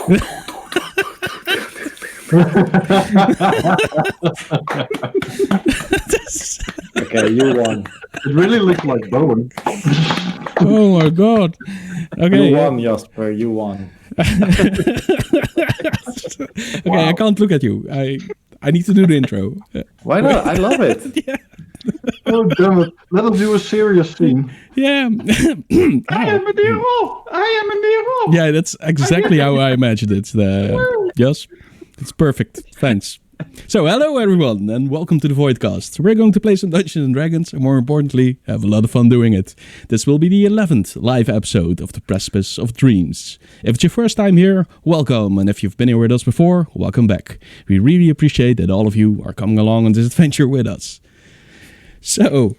Okay, you won. It really looked like Bowen. Oh my god. Okay. You won, Jasper. You won. Okay, I can't look at you. I need to do the intro. Why not? I love it. Yeah. Oh, damn it. Let us do a serious scene. Yeah. I am a hero. I am a hero. Yeah, that's exactly how I imagined it. Yes, it's perfect. Thanks. So, hello everyone, and welcome to the Voidcast. We're going to play some Dungeons and Dragons, and more importantly, have a lot of fun doing it. This will be the 11th live episode of the Precipice of Dreams. If it's your first time here, welcome, and if you've been here with us before, welcome back. We really appreciate that all of you are coming along on this adventure with us. So,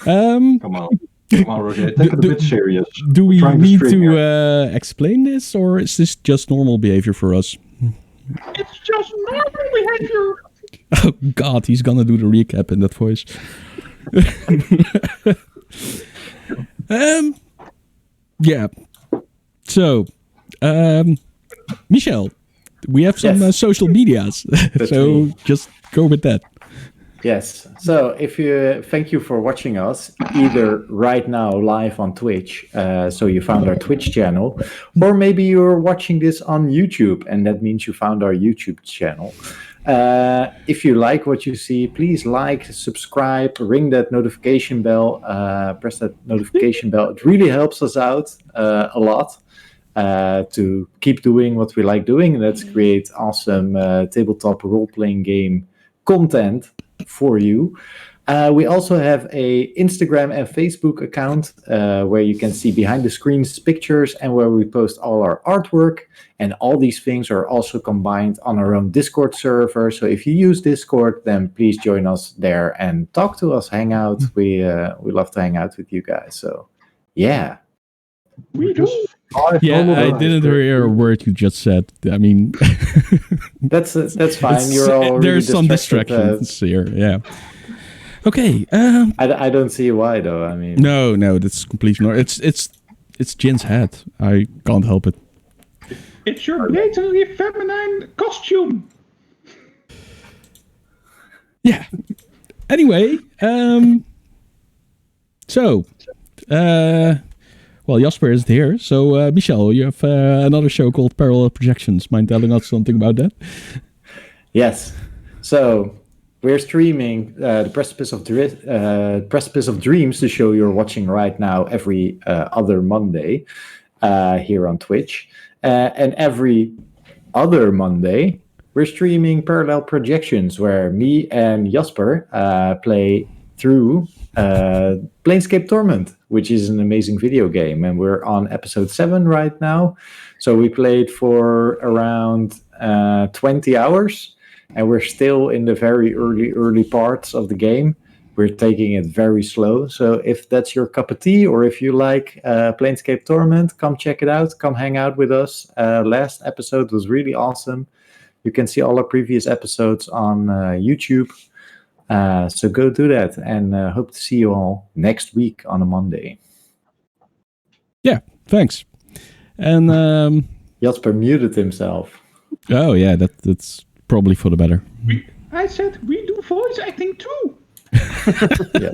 Come on, Roger. Take it a bit serious. Do we need to explain this, or is this just normal behavior for us? It's just normal behavior. Oh God, he's gonna do the recap in that voice. Yeah. So, Michel, we have some social medias, so just go with that. Yes. So thank you for watching us either right now live on Twitch. So you found our Twitch channel, or maybe you're watching this on YouTube, and that means you found our YouTube channel. If you like what you see, please like, subscribe, ring that notification bell, press that notification bell. It really helps us out a lot to keep doing what we like doing. And that's create awesome tabletop role-playing game content for you. We also have a Instagram and Facebook account where you can see behind the scenes pictures and where we post all our artwork. And all these things are also combined on our own Discord server. So if you use Discord, then please join us there and talk to us, hang out. We love to hang out with you guys. So yeah. We do. Yeah, I didn't hear a word you just said. I mean, that's fine. You're all there's some distractions here. Yeah. Okay. I don't see why though. I mean, no, that's completely not. It's Jin's hat. I can't help it. It's your blatantly feminine costume. Yeah. Anyway, well, Jasper isn't here, so Michel, you have another show called Parallel Projections. Mind telling us something about that? Yes. So we're streaming the Precipice of Dreams, the show you're watching right now, every other Monday here on Twitch. And every other Monday, we're streaming Parallel Projections, where me and Jasper play through Planescape Torment, which is an amazing video game. And we're on episode 7 right now. So we played for around 20 hours. And we're still in the very early parts of the game. We're taking it very slow. So if that's your cup of tea, or if you like Planescape Torment, come check it out. Come hang out with us. Last episode was really awesome. You can see all our previous episodes on YouTube. So go do that. And hope to see you all next week on a Monday. Yeah, thanks. And Jasper muted himself. Oh, yeah, that's probably for the better. I said we do voice acting too. Yeah.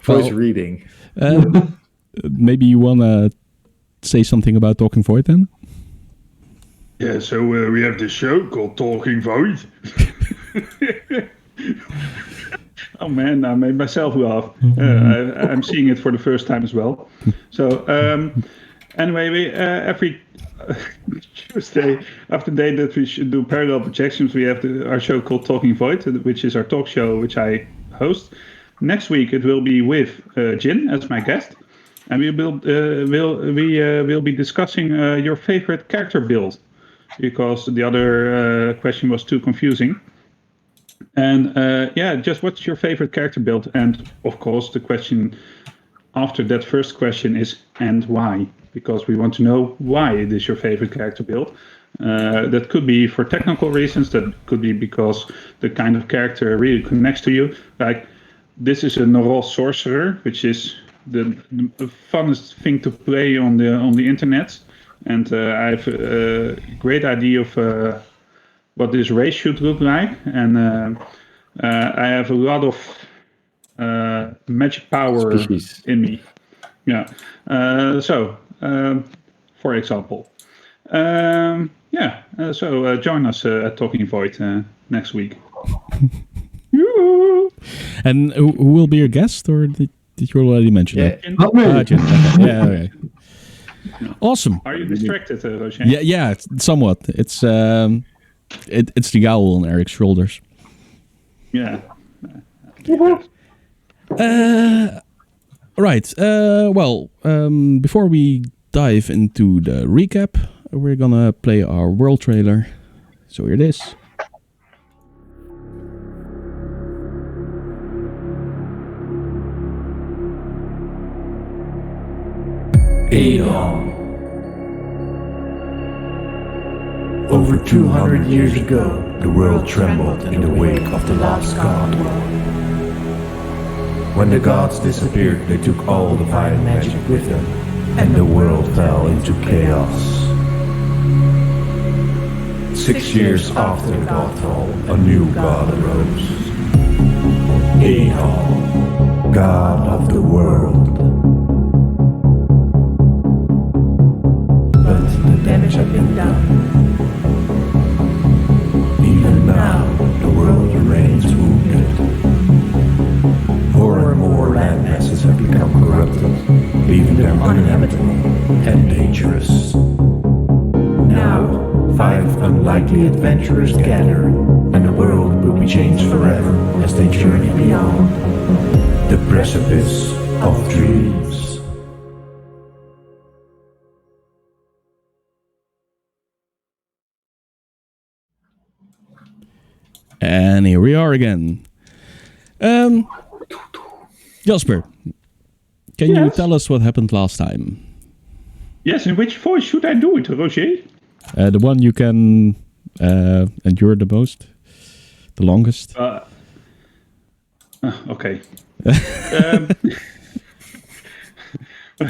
Voice reading. Maybe you want to say something about Talking Void then? Yeah, so we have this show called Talking Void. Oh man, I made myself laugh. I'm seeing it for the first time as well. So anyway, we every Tuesday, after the day that we should do Parallel Projections, we have our show called Talking Void, which is our talk show, which I host. Next week it will be with Jin as my guest, and we will be discussing your favorite character build, because the other question was too confusing. And just what's your favorite character build? And of course, the question after that first question is, and why? Because we want to know why it is your favorite character build. That could be for technical reasons. That could be because the kind of character really connects to you. Like, this is a Noros sorcerer, which is the funnest thing to play on the internet. and I have a great idea of what this race should look like, and I have a lot of magic power Species. in me. Yeah. For example, so join us at Talking Void next week. And who will be your guest, or did you already mention that? Not me. Jin. Okay. Yeah, okay. Awesome. Are you distracted, Roger? Yeah, somewhat. It's it's the owl on Eric's shoulders. Yeah. Right. Before we dive into the recap, we're gonna play our world trailer. So here it is. Aedon. Over 200 years ago, the world trembled in the wake of the last god. When the gods disappeared, they took all divine magic with them, and the world fell into chaos. 6 years after the godfall, a new god arose. Aedon, god of the world. But the damage had been done. Even now, the world remains wounded. More and more land masses have become corrupted, leaving them uninhabitable and dangerous. Now, 5 unlikely adventurers gather, and the world will be changed forever as they journey beyond the Precipice of Dreams. And here we are again. Jasper, can you Yes. tell us what happened last time? Yes, in which voice should I do it, Roger? The one you can endure the most, the longest. Okay.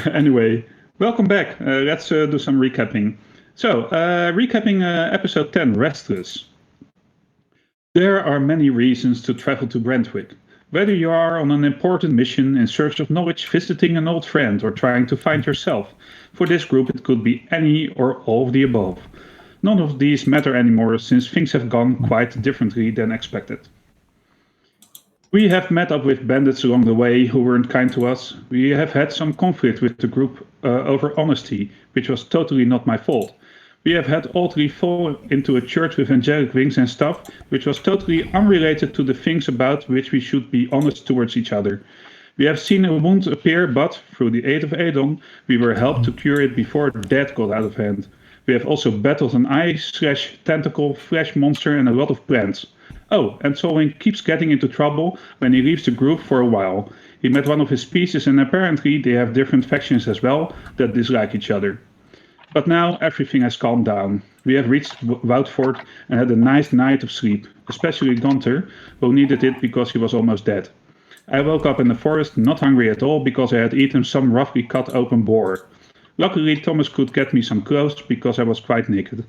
Anyway, welcome back. Let's do some recapping. So, recapping episode 10, Restless. There are many reasons to travel to Brentwick. Whether you are on an important mission in search of knowledge, visiting an old friend, or trying to find yourself. For this group, it could be any or all of the above. None of these matter anymore since things have gone quite differently than expected. We have met up with bandits along the way who weren't kind to us. We have had some conflict with the group over honesty, which was totally not my fault. We have had all 3 fall into a church with angelic wings and stuff, which was totally unrelated to the things about which we should be honest towards each other. We have seen a wound appear, but through the aid of Aedon, we were helped to cure it before that got out of hand. We have also battled an eye/tentacle flesh monster and a lot of plants. Oh, and Solwyn keeps getting into trouble when he leaves the group for a while. He met one of his species and apparently they have different factions as well that dislike each other. But now everything has calmed down. We have reached Woudfort and had a nice night of sleep, especially Gunther, who needed it because he was almost dead. I woke up in the forest not hungry at all because I had eaten some roughly cut open boar. Luckily Thomas could get me some clothes because I was quite naked.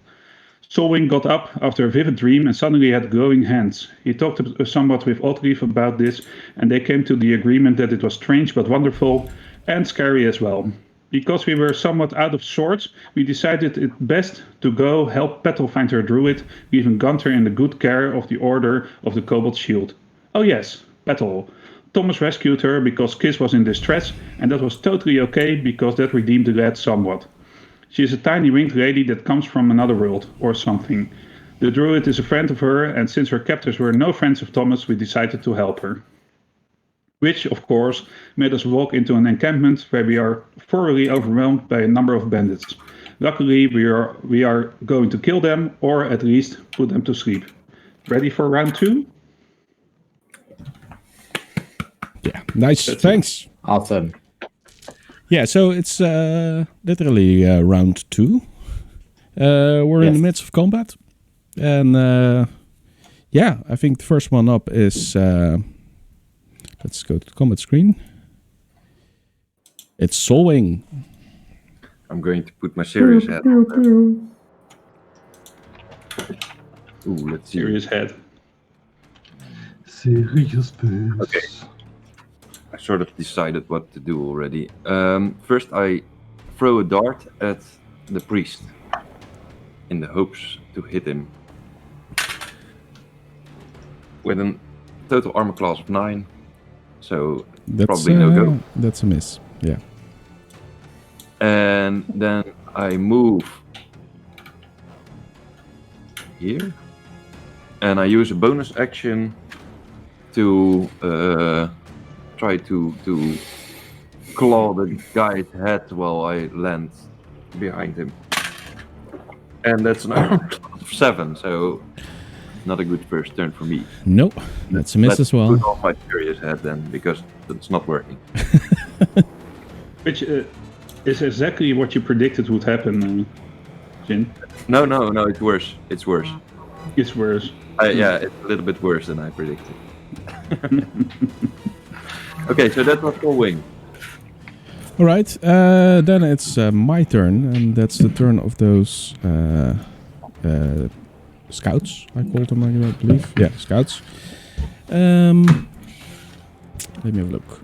Solwyn got up after a vivid dream and suddenly had glowing hands. He talked somewhat with Oddleaf about this and they came to the agreement that it was strange but wonderful and scary as well. Because we were somewhat out of sorts, we decided it best to go help Petal find her druid, leaving Gunther in the good care of the Order of the Cobalt Shield. Oh yes, Petal. Thomas rescued her because Kiss was in distress, and that was totally okay because that redeemed the lad somewhat. She is a tiny winged lady that comes from another world, or something. The druid is a friend of her, and since her captors were no friends of Thomas, we decided to help her. Which, of course, made us walk into an encampment where we are thoroughly overwhelmed by a number of bandits. Luckily, we are going to kill them, or at least put them to sleep. Ready for round 2? Yeah, nice. Thanks. Awesome. Yeah, so it's literally round 2. We're in the midst of combat. And I think the first one up is... let's go to the combat screen. It's Solwyn. I'm going to put my serious hat on there. Ooh, let's see. Serious head. Serious face. Okay. I sort of decided what to do already. First, I throw a dart at the priest in the hopes to hit him with a total armor class of 9. So probably no go. That's a miss. Yeah. And then I move here, and I use a bonus action to try to claw the guy's head while I land behind him. And that's an armor class of 7, so not a good first turn for me. Nope, that's a miss as well. Let's put off my serious head then, because it's not working. Which is exactly what you predicted would happen, Jin. No, it's worse. It's worse. It's worse. Yeah, it's a little bit worse than I predicted. Okay, so that was for wing. All right, then it's my turn, and that's the turn of those scouts. I called them, I believe. Yeah, scouts. Let me have a look.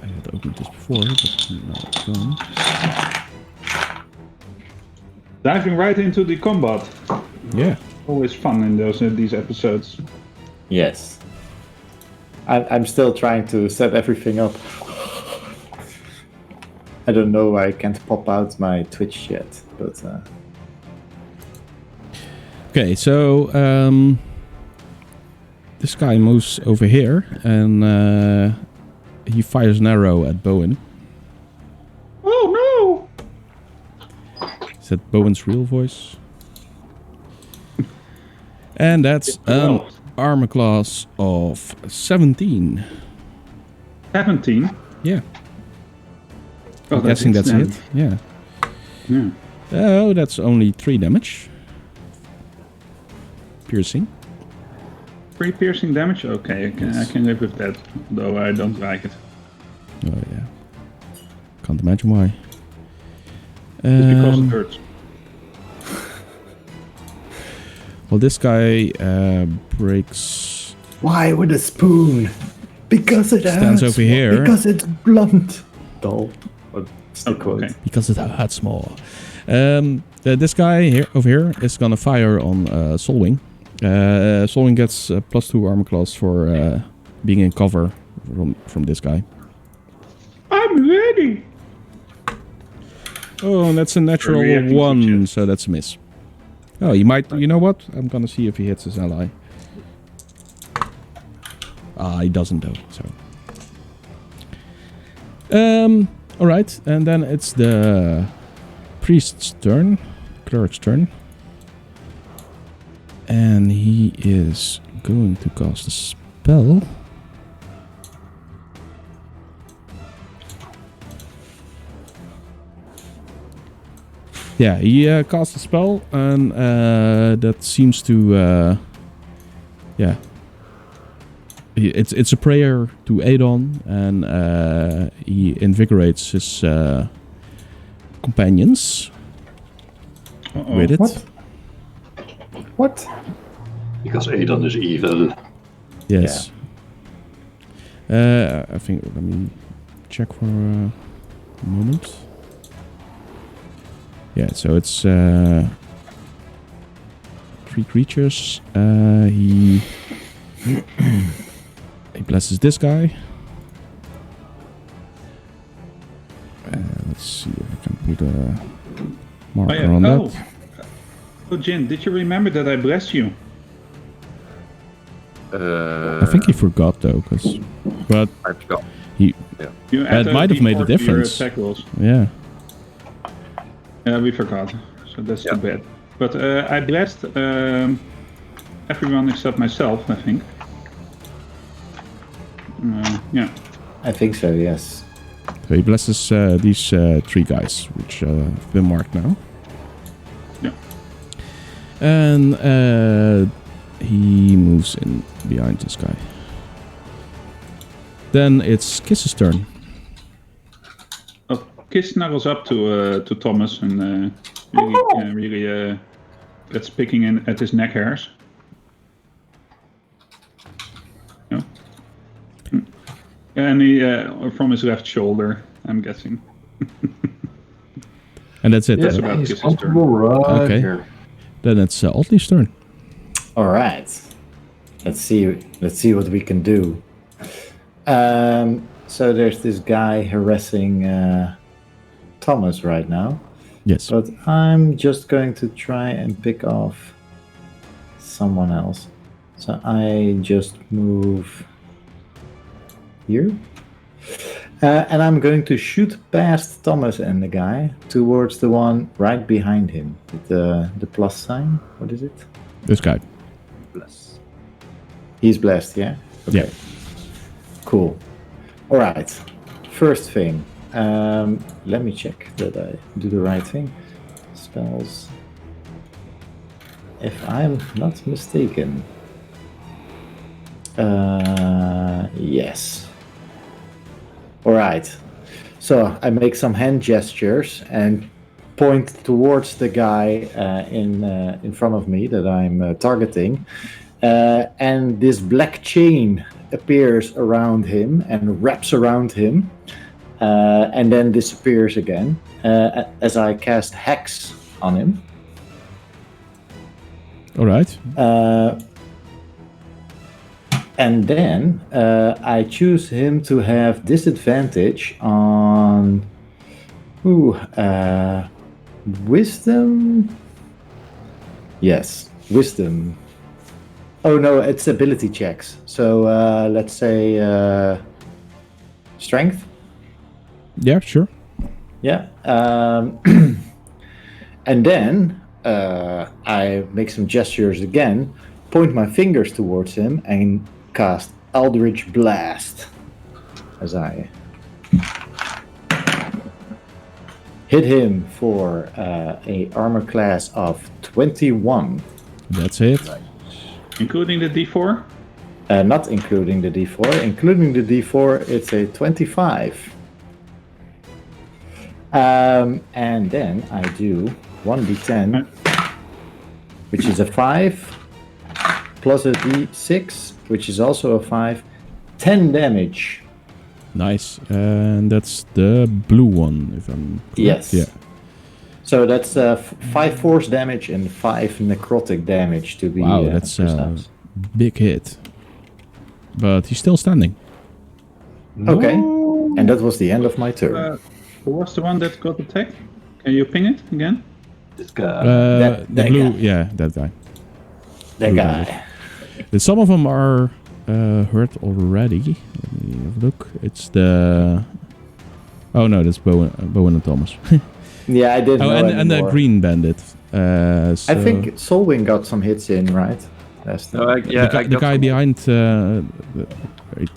I had opened this before, but now it's gone. Diving right into the combat. Yeah. Always fun in these episodes. Yes. I'm still trying to set everything up. I don't know why I can't pop out my Twitch yet, but... Okay, so this guy moves over here, and he fires an arrow at Bowen. Oh no! Is that Bowen's real voice? And that's an armor class of 17. 17? Yeah. Oh, I'm guessing that's it. Yeah. Yeah. Oh, that's only 3 damage. Piercing. 3 piercing damage? Okay, I can live with that, though I don't like it. Oh, yeah. Can't imagine why. It's because it hurts. Well, this guy breaks... Why with a spoon? Because it Stands hurts. over here. Because it's blunt. Dull. What's the quote? Okay. Because it hurts more. This guy here over here is gonna fire on Solwing. Solwing gets +2 armor class for being in cover from this guy. I'm ready! Oh, and that's a natural 1, so that's a miss. Oh, he might... You know what? I'm gonna see if he hits his ally. Ah, he doesn't though, so... Alright, and then it's the priest's turn. Cleric's turn. And he is going to cast a spell. Yeah, he casts a spell, and that seems to, yeah, it's a prayer to Aedon, and he invigorates his companions with it. What? Because Aedon is evil. Yes. Yeah. I think. Let me check for a moment. Yeah, so it's 3 creatures. He blesses this guy. Let's see if I can put a marker on that. Oh, Jin, did you remember that I blessed you? I think he forgot though, but I forgot. That might have made a difference. Yeah. Yeah, we forgot, so that's too bad. But I blessed everyone except myself, I think. Yeah. I think so, yes. So he blesses these 3 guys, which have been marked now. Yeah. And he moves in behind this guy. Then it's Kiss's turn. Okay. Kiss snuggles up to Thomas and really gets picking in at his neck hairs. No. And he from his left shoulder, I'm guessing. And that's it. Yes, then. about he's Kiss's turn. comfortable right Okay. here. Then it's Otley's turn. All right. Let's see what we can do. So there's this guy harassing Thomas right now. Yes. But I'm just going to try and pick off someone else. So I just move here. And I'm going to shoot past Thomas and the guy towards the one right behind him. With the plus sign. What is it? This guy. Bless. He's blessed, yeah? Okay. Yeah. Cool. All right. First thing. Let me check that I do the right thing. Spells. If I'm not mistaken. Yes. All right. So I make some hand gestures and point towards the guy in front of me that I'm targeting. And this black chain appears around him and wraps around him and then disappears again as I cast Hex on him. All right. And then I choose him to have disadvantage on wisdom. Yes, wisdom. Oh no, it's ability checks. So let's say strength. Yeah, sure. Yeah. And then I make some gestures again, point my fingers towards him, and cast Eldritch Blast as I hit him for a armor class of 21. That's it. Including the D4? Not including the D4. Including the D4, it's a 25. And then I do 1d10, which is a 5, plus a d6, which is also a 5, 10 damage. Nice. And that's the blue one, if I'm correct. Yes. Yeah. So that's 5 force damage and 5 necrotic damage to be Wow, that's a precise. big hit. But he's still standing. Okay. And that was the end of my turn. Who was the one that got attacked? Can you ping it again? This guy. The that blue, guy. yeah, that guy. that blue guy. Some of them are hurt already. Let me have a look. It's the... Oh no, that's Bowen and Thomas. Yeah, I didn't know and the anymore. green bandit. I think Solwing got some hits in, right? Last time. The guy behind... wait,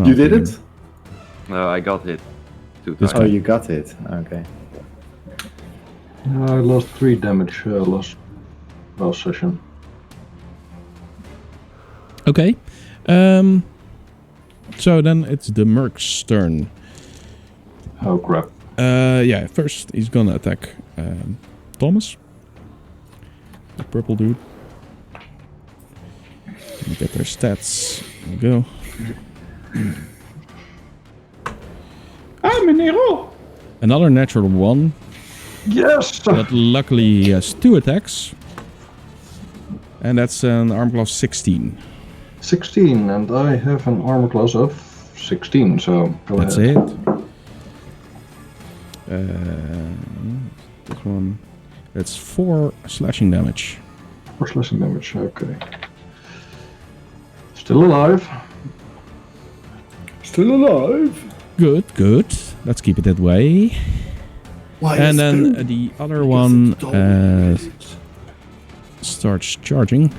You did it? No, I got hit 2 This times. Oh, you got it. Okay. I lost 3 damage last session. Okay. So then it's the Merc's turn. Oh crap. Yeah, first he's gonna attack Thomas. The purple dude. Let me get their stats. There we go. Ah, meneer! Another natural one. Yes! But luckily he has 2 attacks. And that's an arm class 16. 16, and I have an armor class of 16, so go That's ahead. it. This one. That's 4 slashing damage. 4 slashing damage, okay. Still alive. Still alive. Good, good. Let's keep it that way. Why And then the other one starts charging.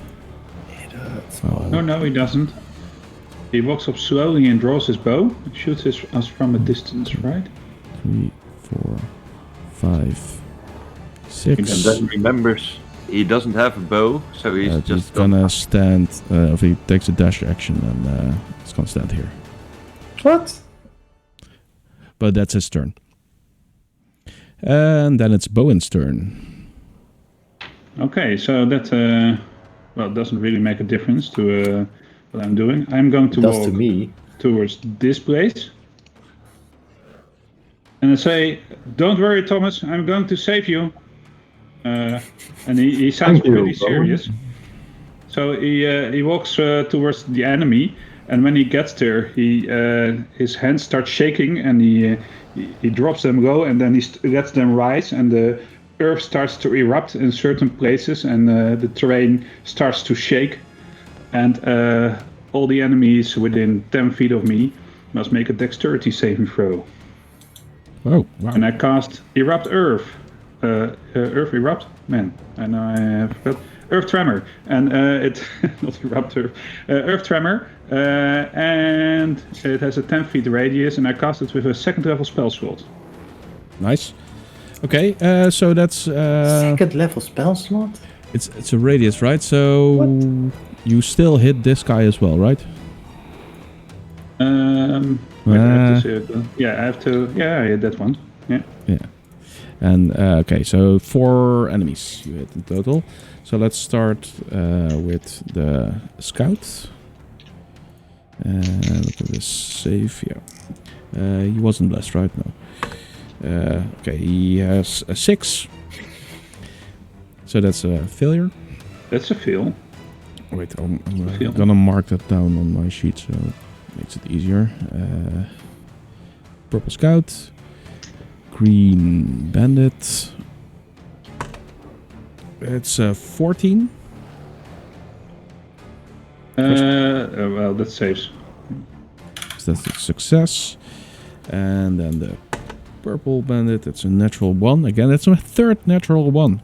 Oh, no, he doesn't. He walks up slowly and draws his bow and shoots us from a distance, right? 3, 4, 5, And 6. then remembers he doesn't have a bow, so he's He's just gonna stand. If he takes a dash action, then he's gonna stand here. What? But that's his turn. And then it's Bowen's turn. Okay, so that doesn't really make a difference to what I'm doing. I'm going to Does walk to me. towards this place. And I say, "Don't worry, Thomas. I'm going to save you." And he sounds Thank you, pretty serious. So he walks towards the enemy, and when he gets there, his hands start shaking, and he drops them low, and then he lets them rise, and the earth starts to erupt in certain places, and the terrain starts to shake, and all the enemies within 10 feet of me must make a dexterity saving throw. Oh, wow. And I cast Erupt Earth. Earth Erupt? Man, I know I have forgot. Earth Tremor. And it... not Erupt Earth. Earth Tremor. And it has a 10 feet radius, and I cast it with a 2nd level spell slot. Nice. Okay, so that's... Second level spell slot? It's a radius, right? So you still hit this guy as well, right? Wait, I have to say it. Yeah, I have to... Yeah, I hit that one. Yeah. Yeah. And, okay, so 4 enemies you hit in total. So let's start with the scout. Look at this save, yeah. He wasn't blessed, right? No. Okay, he has a 6. So that's a failure. That's a fail. Wait, I'm gonna mark that down on my sheet so it makes it easier. Purple scout. Green bandit. It's 14. Well, that saves. So that's a success. And then the purple bandit, it's a natural 1. Again, that's my 3rd natural 1.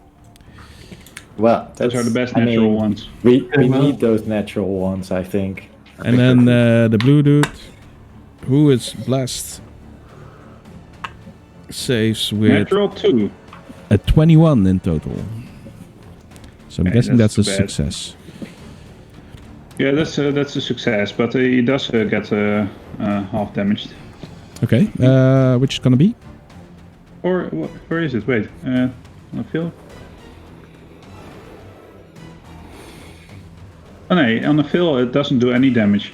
Well, Those are the best natural ones. We need those natural ones, I think. And then the blue dude, who is blessed, saves with Natural 2. a 21 in total. So I'm guessing that's a bad. success. Yeah, that's a success, but he does get half damaged. Okay, which is gonna be? Or where is it? Wait, on the field. Oh no, on the field it doesn't do any damage.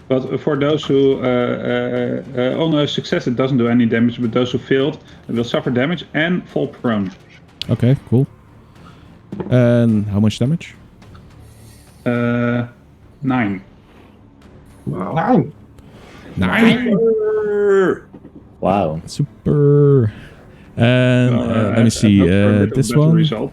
But for those who on a success it doesn't do any damage, but those who failed will suffer damage and fall prone. Okay, cool. And how much damage? 9. 9. 9. Wow. Super. And let me see. This one. Result.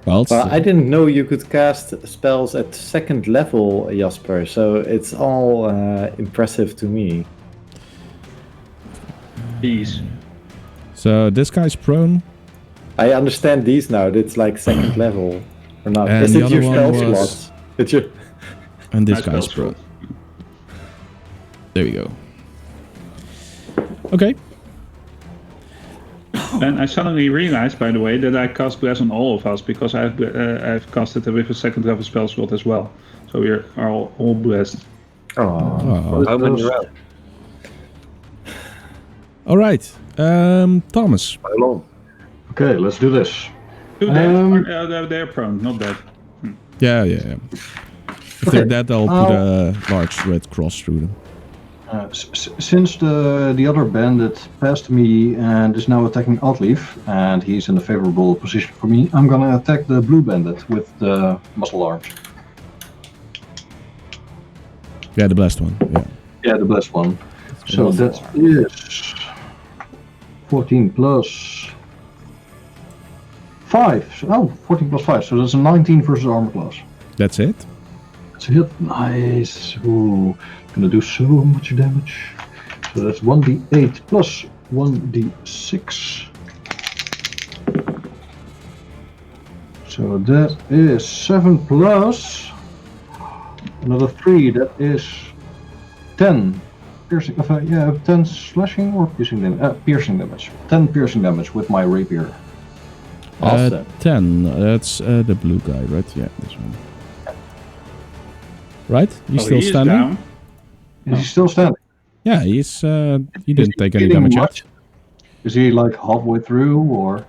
Well, I didn't know you could cast spells at 2nd level, Jasper, so it's all impressive to me. Jeez. so this guy's prone. I understand these now, it's like 2nd level. Or not. And Is the it your other spell one was- slot? It's your... And this Nice guy's spell prone. There we go. Okay. And I suddenly realized, by the way, that I cast Bless on all of us because I've casted it with a 2nd level spell slot as well. So we are all blessed. Oh. Oh. How many rounds? All right. Thomas. How long? Okay, let's do this. Two dead, they're prone, not dead. Yeah. If they're dead, I'll put a large red cross through them. Since the other bandit passed me and is now attacking Outleaf, and he's in a favorable position for me, I'm gonna attack the blue bandit with the muscle arms. Yeah, the blessed one. Yeah. Yeah, the blessed one. So that is 14 plus 5. Oh, 14 plus 5. So that's a 19 versus armor class. That's it. That's a hit. Nice. Ooh, gonna do so much damage. So that's 1d8 plus 1d6. So that is 7 plus another 3. That is 10 piercing. 10 slashing or piercing damage. Piercing damage. 10 piercing damage with my rapier. Awesome. 10. That's the blue guy, right? Yeah, this one. Right? You still he is standing? down. Is he still standing? Yeah, he's he didn't take any Hitting damage yet. much? Is he like halfway through, or?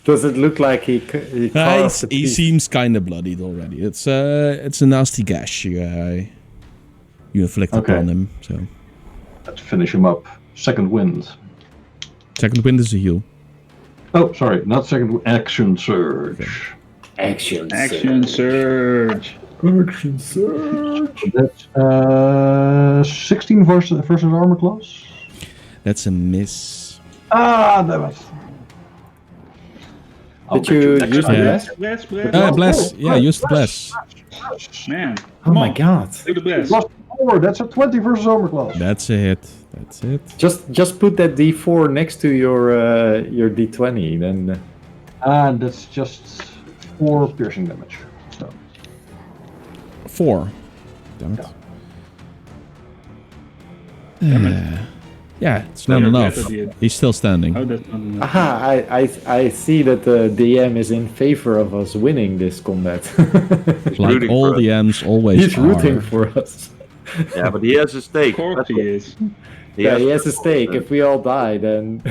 Does it look like he carved a He piece? seems kind of bloodied already. It's a nasty gash you inflicted Okay. on him. So Let's finish him up. Second wind. second wind is a heal. Oh, sorry, not second. Action surge. Action Surge. Action surge. That's 16 versus armor class. That's a miss. Ah, damn it. Did you use the Yeah. blast? Bless. Yeah, use the bless. Man. Oh come my on, god. Do the blast. Plus 4, that's a 20 versus armor class. That's a hit. That's it. Just put that D4 next to your D20, then. And that's just 4 piercing damage. So 4. Damn it. Yeah, it's not you're enough. better, dude. He's still standing. Oh, that's not enough. Aha, I see that the DM is in favor of us winning this combat. Like rooting all for us. DMs always He's rooting are. for us. Yeah, but he has a stake. Of course he is. Yeah, he has a stake. If we all die, then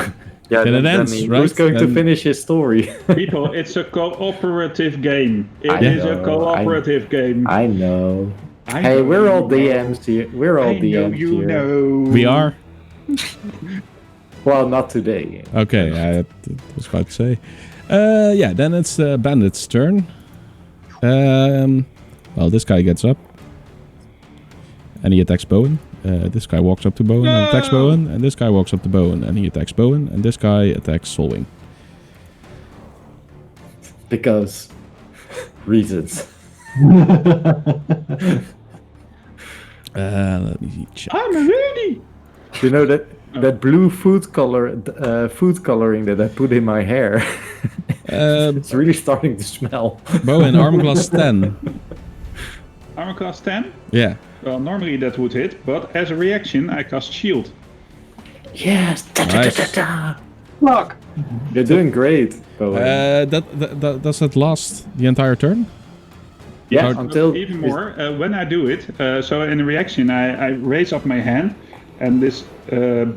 Yeah, Then it ends, he- right? who's going to Then- finish his story? People, it's a cooperative game. It I is a know, cooperative game. I know. I Hey, know we're all you know. DMs here. We're all I know DMs you here. know. We are? Well, not today. Okay, I was about to say. Yeah, then it's Bandit's turn. Well, this guy gets up. And he attacks Bowen. This guy walks up to Bowen and attacks Bowen. And this guy walks up to Bowen and he attacks Bowen. And this guy attacks Solwing. Because reasons. Let me check. I'm ready. You know that blue food coloring that I put in my hair. It's really starting to smell. Bowen, armor class 10. Armor class 10. Yeah. Well, normally that would hit, but as a reaction, I cast shield. Yes. Nice. Fuck. You're doing great, Bowen. Does that last the entire turn? yeah, But until Even more, when I do it, so in a reaction, I raise up my hand, and this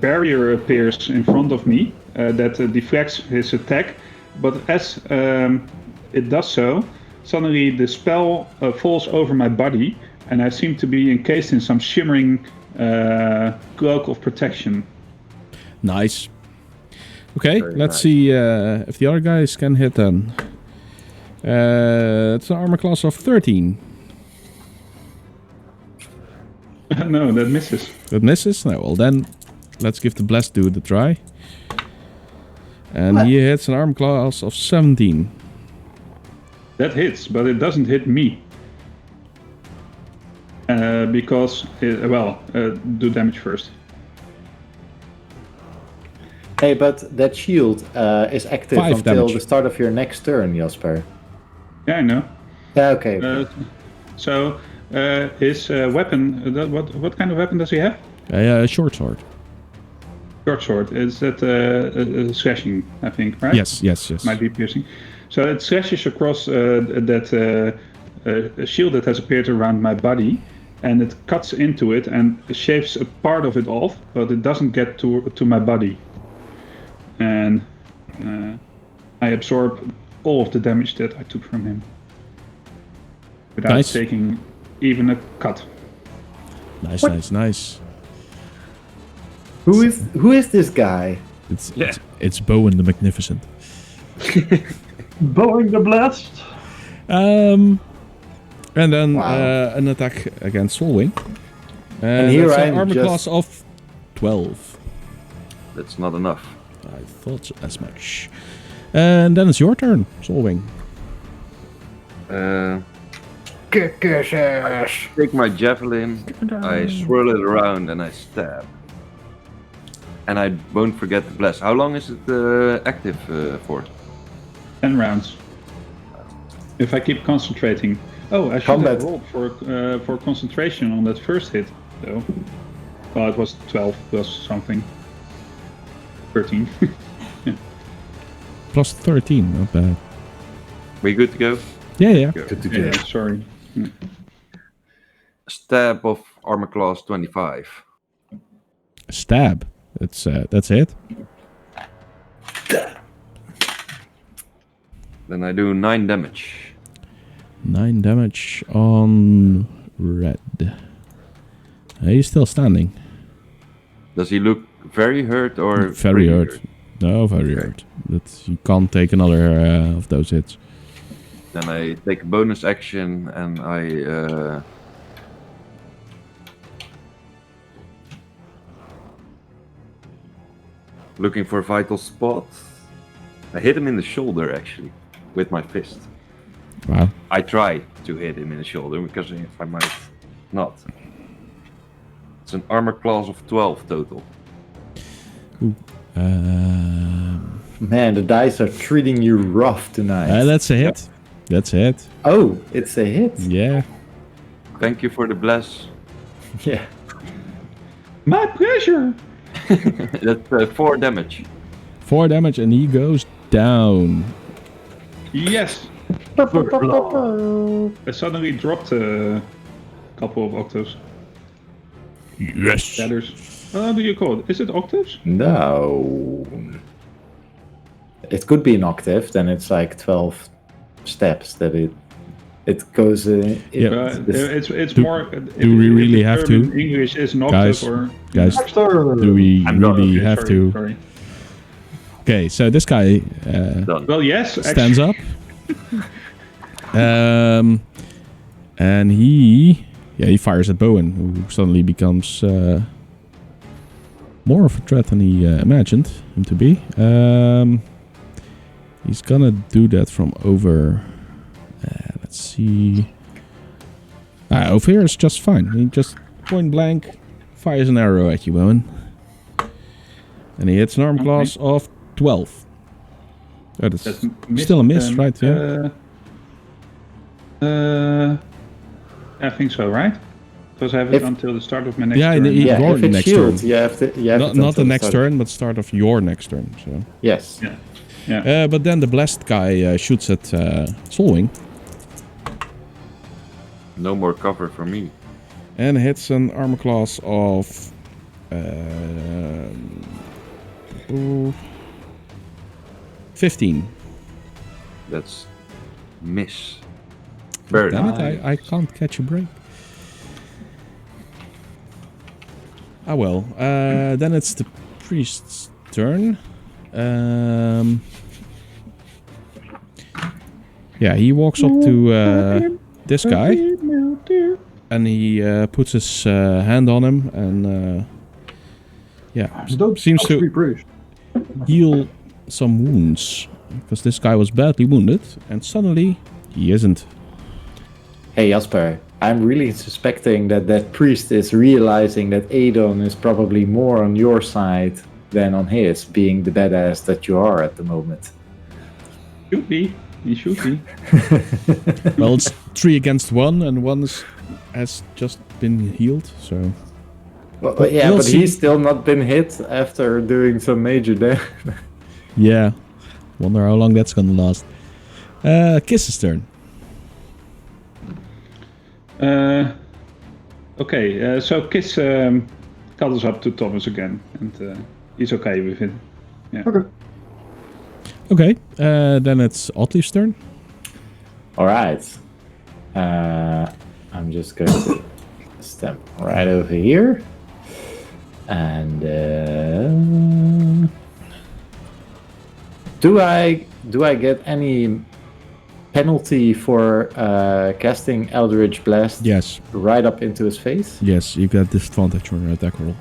barrier appears in front of me that deflects his attack. But as it does so, suddenly the spell falls over my body, and I seem to be encased in some shimmering cloak of protection. Nice. Okay, Very let's nice. see if the other guys can hit then. It's an armor class of 13. No, that misses. That misses? No, well then, let's give the blessed dude a try. And he hits an armor class of 17. That hits, but it doesn't hit me. Because, do damage first. hey, but that shield is active 5 until damage. the start of your next turn, Jasper. Yeah, I know. Yeah, okay. So, his weapon, what kind of weapon does he have? A short sword. Short sword. Is that slashing, I think, right? Yes. Might be piercing. So it slashes across that shield that has appeared around my body, and it cuts into it and shaves a part of it off, but it doesn't get to my body. And I absorb all of the damage that I took from him without Nice. taking even a cut. Nice. Who is this guy? It's Bowen the Magnificent. Boeing the blast. And then Wow. an attack against Solwing. And here that's an I'm armor just- class of 12. That's not enough. I thought as much. And then it's your turn, Solwing. Kick his ass. Take my javelin, I swirl it around and I stab. And I won't forget the bless. How long is it active for? 10 rounds. If I keep concentrating. Oh, I should Combat. have rolled for concentration on that first hit, though. Well, it was 12 plus something. 13. Plus 13, not bad. We good to go? Yeah. Yeah, sorry. stab of armor class 25. Stab. That's it. Then I do 9 damage. 9 damage on red. He's still standing. Does he look very hurt or Very pretty hurt. No, very hurt. You can't take another of those hits. Then I take a bonus action and I looking for a vital spot. I hit him in the shoulder actually with my fist. Wow. I try to hit him in the shoulder because if I might not. It's an armor class of 12 total. Man, the dice are treating you rough tonight. That's a hit. That's a hit. Oh, it's a hit. Yeah. Thank you for the bless. Yeah. My pleasure. That's 4 damage. 4 damage and he goes down. Yes. I suddenly dropped a couple of octaves. Yes. Ladders. How do you call it? Is it octaves? No. It could be an octave, then it's like 12 steps that it goes. Yeah. It's more. Do we really have to? English is an octave Guys, or. do we I'm done. really Okay, have sorry, to? Sorry. Okay, so this guy Done. Well, yes. stands up. And he fires at Bowen, who suddenly becomes more of a threat than he imagined him to be. He's gonna do that from over. Let's see. Over here is just fine. He just point blank fires an arrow at you, Bowen, and he hits an arm class of 12. Oh, that's still a miss, right? Yeah. I think so, right? Because I have it until the start of my next Yeah, turn. Yeah, your if it's next shield, turn. you have to. You have Not it until the next start. turn, but start of your next turn. So. Yes. Yeah. Yeah. But then the blessed guy shoots at Solwing No more cover for me. and hits an armor class of 15. That's miss. Very Damn nice. it, I can't catch a break. Ah well, then it's the priest's turn. Yeah, he walks up to this guy and he puts his hand on him and seems to heal some wounds because this guy was badly wounded and suddenly he isn't. Hey Jasper, I'm really suspecting that priest is realizing that Aedon is probably more on your side than on his, being the badass that you are at the moment. Should be. He should be. Well, it's 3 against 1 and one has just been healed, so... Well, yeah, we'll but see. he's still not been hit after doing some major damage. Yeah. Wonder how long that's gonna last. Kiss's turn. Okay, so Kiss cuddles up to Thomas again, and he's okay with it. Yeah. Okay, then it's Otley's turn. Alright. I'm just going to step right over here. And do I get any penalty for casting Eldritch Blast Yes, right up into his face? yes, you got disadvantage on your attack roll.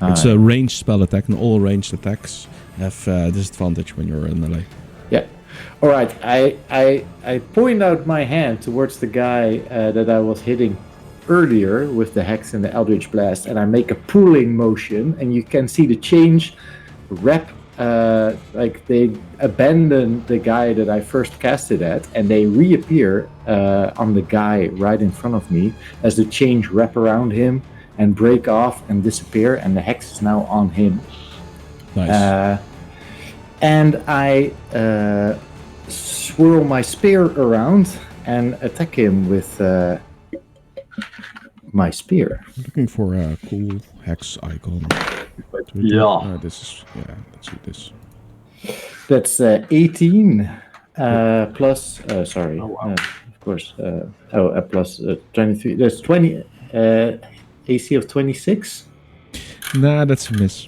It's a ranged spell attack, and all ranged attacks have disadvantage when you're in melee. Yeah. All right. I point out my hand towards the guy that I was hitting earlier with the hex and the Eldritch Blast, and I make a pulling motion, and you can see the change rep. Like they abandon the guy that I first casted at, and they reappear on the guy right in front of me as the change wrap around him and break off and disappear, and the hex is now on him. Nice. And I swirl my spear around and attack him with my spear. Looking for a cool hex icon. Yeah. This is let's see this. That's 18 plus. Sorry, of course. Plus 23. There's 20 AC of 26. Nah, that's a miss.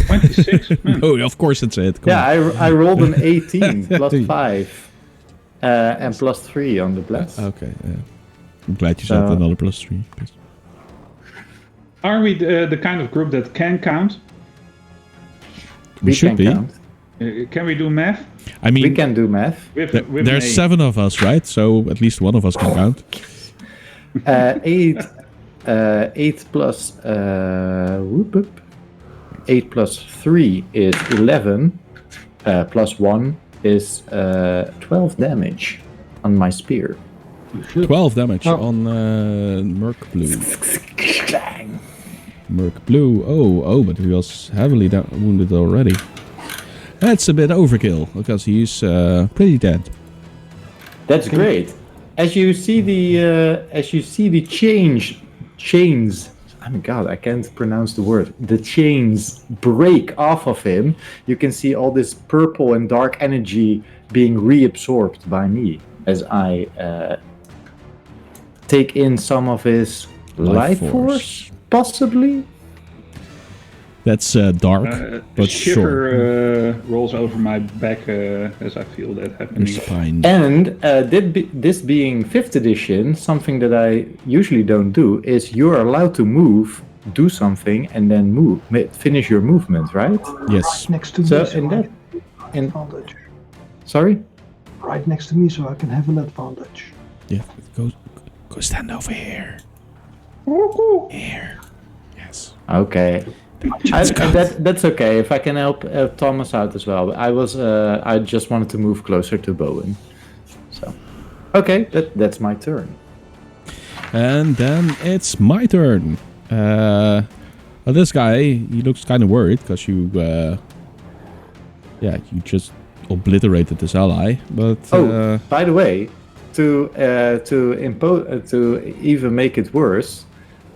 26. Oh, of course it's it. Come on. I rolled an 18 plus 5 and plus 3 on the blast. Okay. I'm glad you said another plus 3. Please. Are we the kind of group that can count? We should can be. count. Can we do math? I mean, We can do math. With there's an 7 of us, right? So at least one of us can count. 8 plus 8 plus 3 is 11. Plus 1 is 12 damage on my spear. 12 damage on Merc Blue. Merc Blue. Oh, but he was heavily wounded already. That's a bit overkill because he's pretty dead. That's great. As you see the chains. Oh my god, I can't pronounce the word. The chains break off of him. You can see all this purple and dark energy being reabsorbed by me as I take in some of his life force, possibly. That's dark, but short. shiver rolls over my back as I feel that happening. Spine. And this being 5th edition, something that I usually don't do is you're allowed to move, do something, and then move, finish your movement, right? Yes. Next to So me, in I that, can have an advantage. sorry. Right next to me, so I can have an advantage. Yeah. Go stand over here. Here. Yes. Okay. That's okay. If I can help Thomas out as well. I just wanted to move closer to Bowen. So, okay, that's my turn. And then it's my turn. This guy, he looks kind of worried because you just obliterated this ally. But By the way, to even make it worse,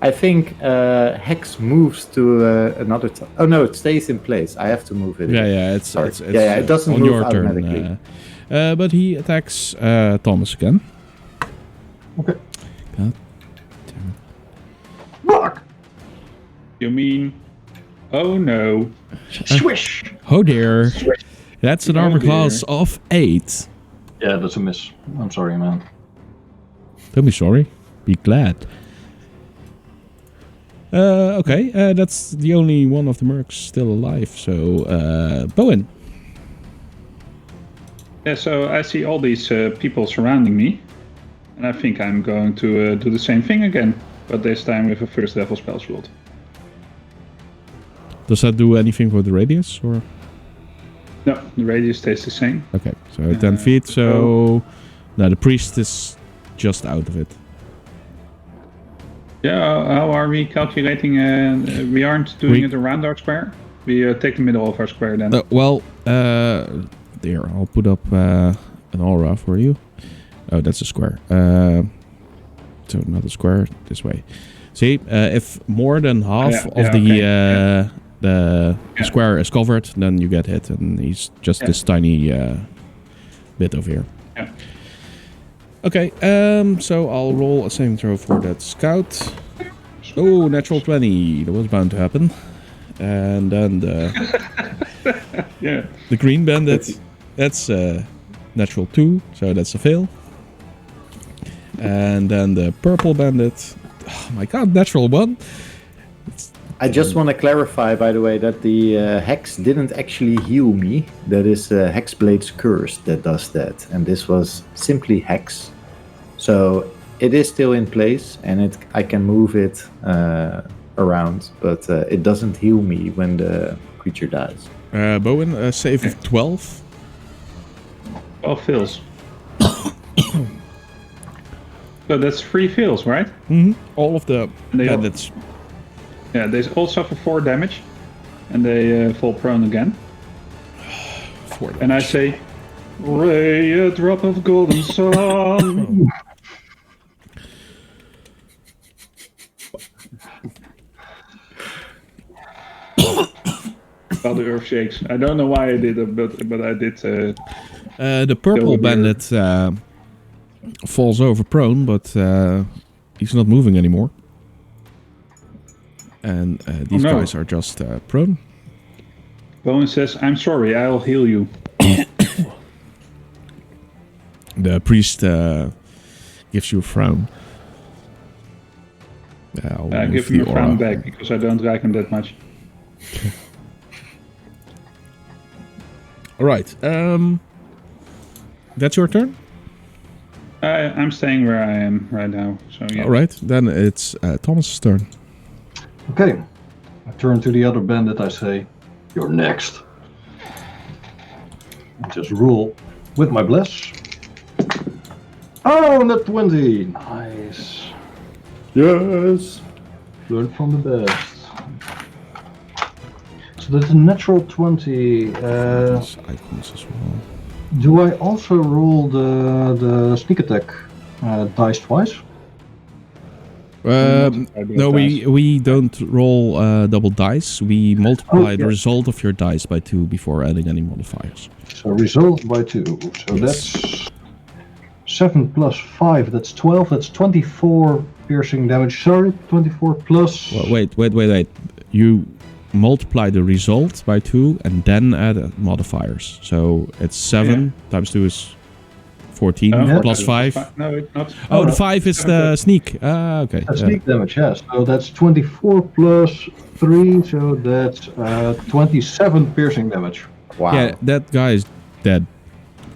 I think Hex moves to another. Oh no, it stays in place. I have to move it. Yeah, it's it doesn't on move your automatically. turn. But he attacks Thomas again. Okay. God. Fuck! You mean? Oh no! Swish! Oh dear. That's an armor dear. class of 8. Yeah, that's a miss. I'm sorry, man. Don't be sorry. Be glad. Okay, that's the only one of the mercs still alive. So, Bowen. Yeah, so I see all these people surrounding me, and I think I'm going to do the same thing again, but this time with a first level spell slot. Does that do anything for the radius, or? No, the radius stays the same. Okay, so 10 feet. So, now the priest is just out of it. Yeah, how are we calculating? We aren't doing it around our square. We take the middle of our square then. There, I'll put up an aura for you. Oh, that's a square. So not a square, this way. See, if more than half of the square is covered, then you get hit, and he's just this tiny bit over here. Yeah. Okay, so I'll roll a saving throw for that scout. Oh, natural 20. That was bound to happen. And then the green bandit, that's natural 2, so that's a fail. And then the purple bandit, oh my god, natural 1. I just want to clarify, by the way, that the Hex didn't actually heal me. That is Hexblade's Curse that does that. And this was simply Hex. So it is still in place, and I can move it around, but it doesn't heal me when the creature dies. Bowen, a save of 12. 12 fails. So that's 3 fails, right? Mm-hmm. All of the They all- bandits. Yeah, they all suffer 4 damage, and they fall prone again. 4 damage. And I say, "Ray, a drop of golden sun." While the earth shakes. I don't know why I did it, but I did. The purple Over here. bandit falls over prone, but he's not moving anymore. And these no. guys are just prone. Bowen says, "I'm sorry, I'll heal you." The priest gives you a frown. I'll I move give him the a frown aura. back because I don't like him that much. All right. That's your turn. I'm staying where I am right now. So yeah. All right. Then it's Thomas's turn. Okay. I turn to the other bandit. I say, "You're next." I just roll with my bless. Oh, net 20. Nice. Yes. Learn from the best. So that's a natural 20. These icons as well. Do I also roll the sneak attack dice twice? No, we don't roll double dice. We multiply the yeah. result of your dice by 2 before adding any modifiers. So result by 2. So that's 7 plus 5. That's 12. That's 24 piercing damage. Sorry, 24 plus. Well, wait. You multiply the result by 2 and then add modifiers. So it's 7 times 2 is 14 Oh, plus okay. 5. No, it's not. Oh, the 5 is the sneak. Ah, okay. That's sneak damage, yes. So that's 24 plus 3. So that's 27 piercing damage. Wow. Yeah, that guy is dead.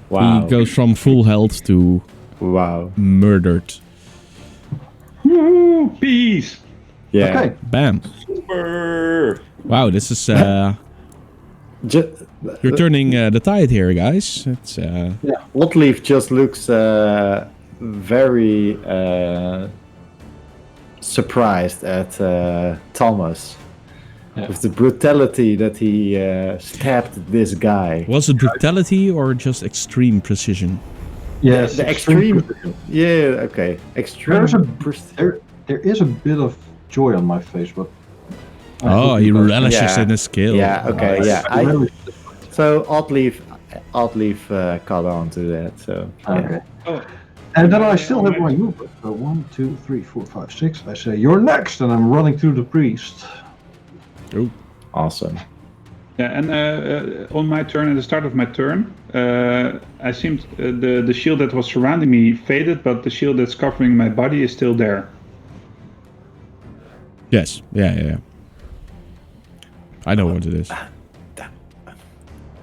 Wow. He goes from full health to Wow. murdered. Woo! Peace. Yeah. Okay. Bam. Brr. Wow, this is... Ju- you're turning the tide here, guys. It's Whatleaf just looks very surprised at Thomas with the brutality that he stabbed this guy. Was it brutality or just extreme precision? Yes. The extreme. Yeah. Okay. Extreme. There's a pres- there is a bit of joy on my face, but I Oh, hope he you guys- relishes Yeah. in his skill. Yeah. Okay. Yeah. I really- So Oddleaf caught on to that. So yeah. Okay. Oh. And then I still have my movement. So 1, 2, 3, 4, 5, 6. I say, "You're next," and I'm running through the priest. Oh. Awesome. Yeah, and on my turn, at the start of my turn, I seemed the shield that was surrounding me faded, but the shield that's covering my body is still there. Yes. Yeah. I know what it is.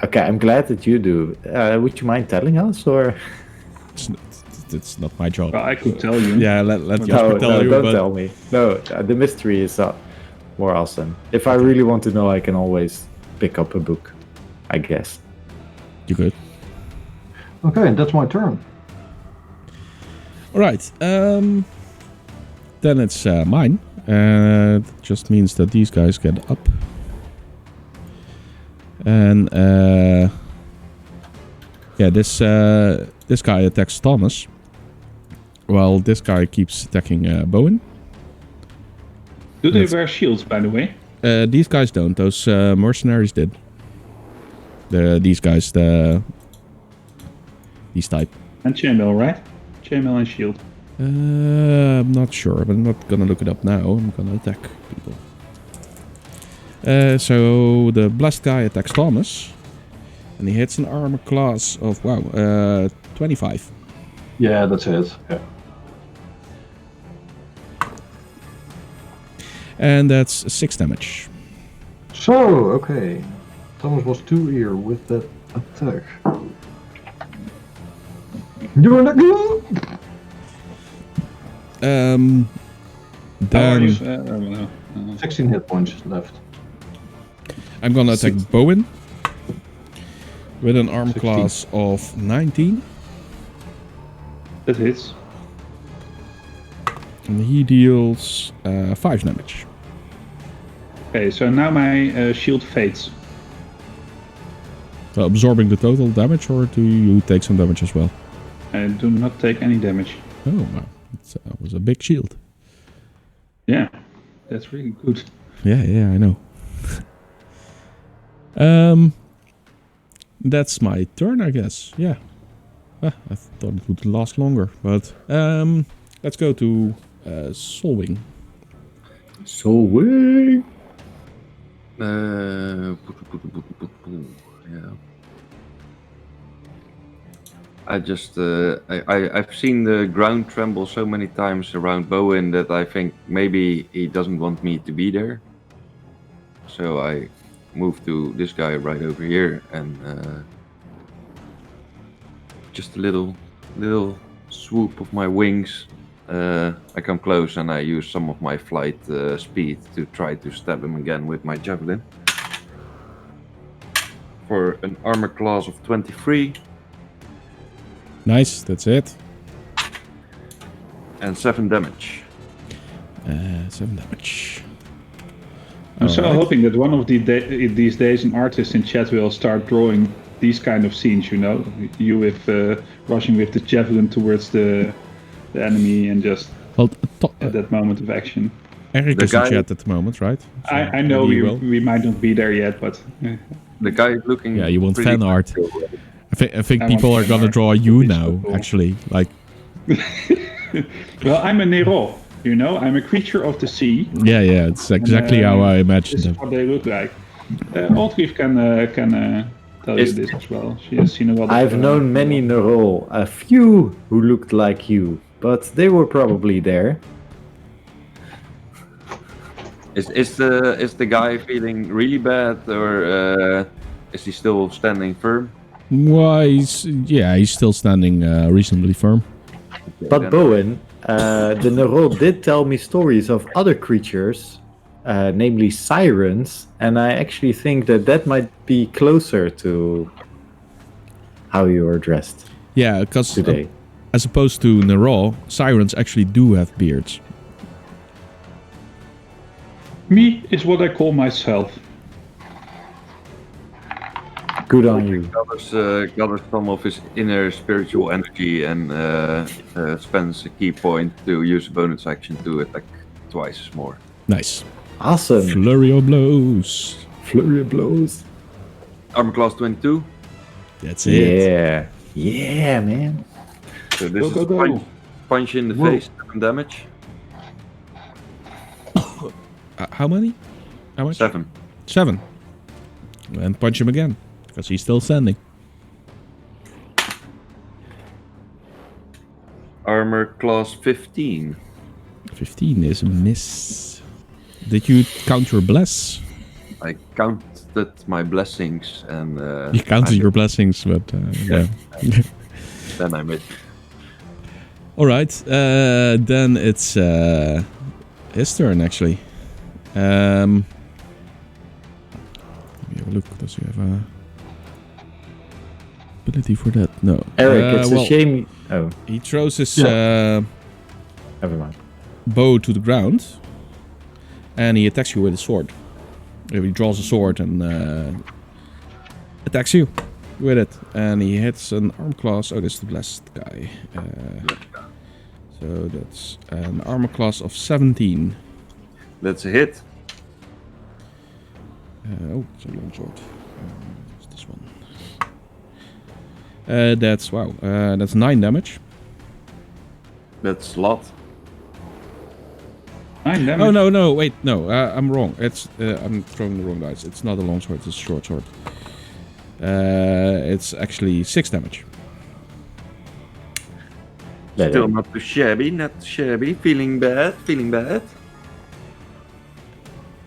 Okay. I'm glad that you do. Would you mind telling us, or? It's not my job. Well, I could tell you. Yeah, let Jasper tell you. don't But tell me. No, the mystery is more awesome. If I really want to know, I can always pick up a book, I guess. you good. Okay, and that's my turn. All right. Then it's mine. It just means that these guys get up. And yeah, this guy attacks Thomas, while this guy keeps attacking Bowen. Do they wear shields, by the way? These guys don't. Those mercenaries did. These guys, these type. And chainmail, right? Chainmail and shield. I'm not sure, but I'm not gonna look it up now. I'm gonna attack people. So the blessed guy attacks Thomas, and he hits an armor class of 25. Yeah, that's it. Yeah. And that's 6 damage. So, okay. Thomas was 2 here with that attack. You're not good. Then 16 hit points left. I'm gonna attack Bowen with an armor class of 19. That hits. And he deals 5 damage. Okay, so now my shield fades. So absorbing the total damage, or do you take some damage as well? I do not take any damage. Oh, wow. That was a big shield. Yeah, that's really good. Yeah, I know. That's my turn, I guess. Yeah. I thought it would last longer, but let's go to Solwing. Solwing. Yeah. I just I've seen the ground tremble so many times around Bowen that I think maybe he doesn't want me to be there. So I move to this guy right over here and just a little swoop of my wings. I come close and I use some of my flight speed to try to stab him again with my javelin. For an armor class of 23. Nice, that's it. And 7 damage. 7 damage. I'm so hoping that one of these days an artist in chat will start drawing these kind of scenes, you know? You with rushing with the javelin towards the enemy and just at that moment of action. Eric is in chat at the moment, right? So I know we might not be there yet, but... The guy is looking... Yeah, you want fan art. Cool. I think people are gonna draw you now, actually. Like... Well, I'm a Nero, you know? I'm a creature of the sea. Yeah, it's exactly how I imagined This them. is what they look like. Altgrief can tell you this as well. She has seen a lot of... I've known many Nerol, a few who looked like you, but they were probably there. Is the guy feeling really bad, or is he still standing firm? Well, he's still standing reasonably firm. Okay, But then- Bowen, the Nerol did tell me stories of other creatures, namely sirens, and I actually think that might be closer to how you are dressed Yeah, because today. as opposed to Nerol, sirens actually do have beards. Me is what I call myself. Good on you. gathers some of his inner spiritual energy and spends a key point to use a bonus action to attack twice more. Nice. Awesome. Flurry of blows. Flurry of blows. Armor class 22. That's it. Yeah. Yeah, man. So this Go, is go, go. punch in the Whoa. face, 7 damage. How many? How much? 7. 7. And punch him again, because he's still standing. Armor class 15. 15 is a miss. Did you count your bless? I counted my blessings and You counted your blessings, but yeah. then I missed. All right, then it's his turn actually. Let me have a look. Does he have a ability for that? No. Eric, it's well, a shame. Oh, He throws his never mind. bow to the ground, and he attacks you with a sword. He draws a sword and attacks you with it, and he hits an arm class. Oh, this is the blessed guy. So that's an armor class of 17. That's a hit. Oh, it's a long sword. What's this one? That's wow. That's 9 damage. That's a lot. 9 damage. Oh no! Wait, no. I'm wrong. It's I'm throwing the wrong dice. It's not a long sword. It's a short sword. It's actually 6 damage. Still not too shabby, not too shabby. Feeling bad.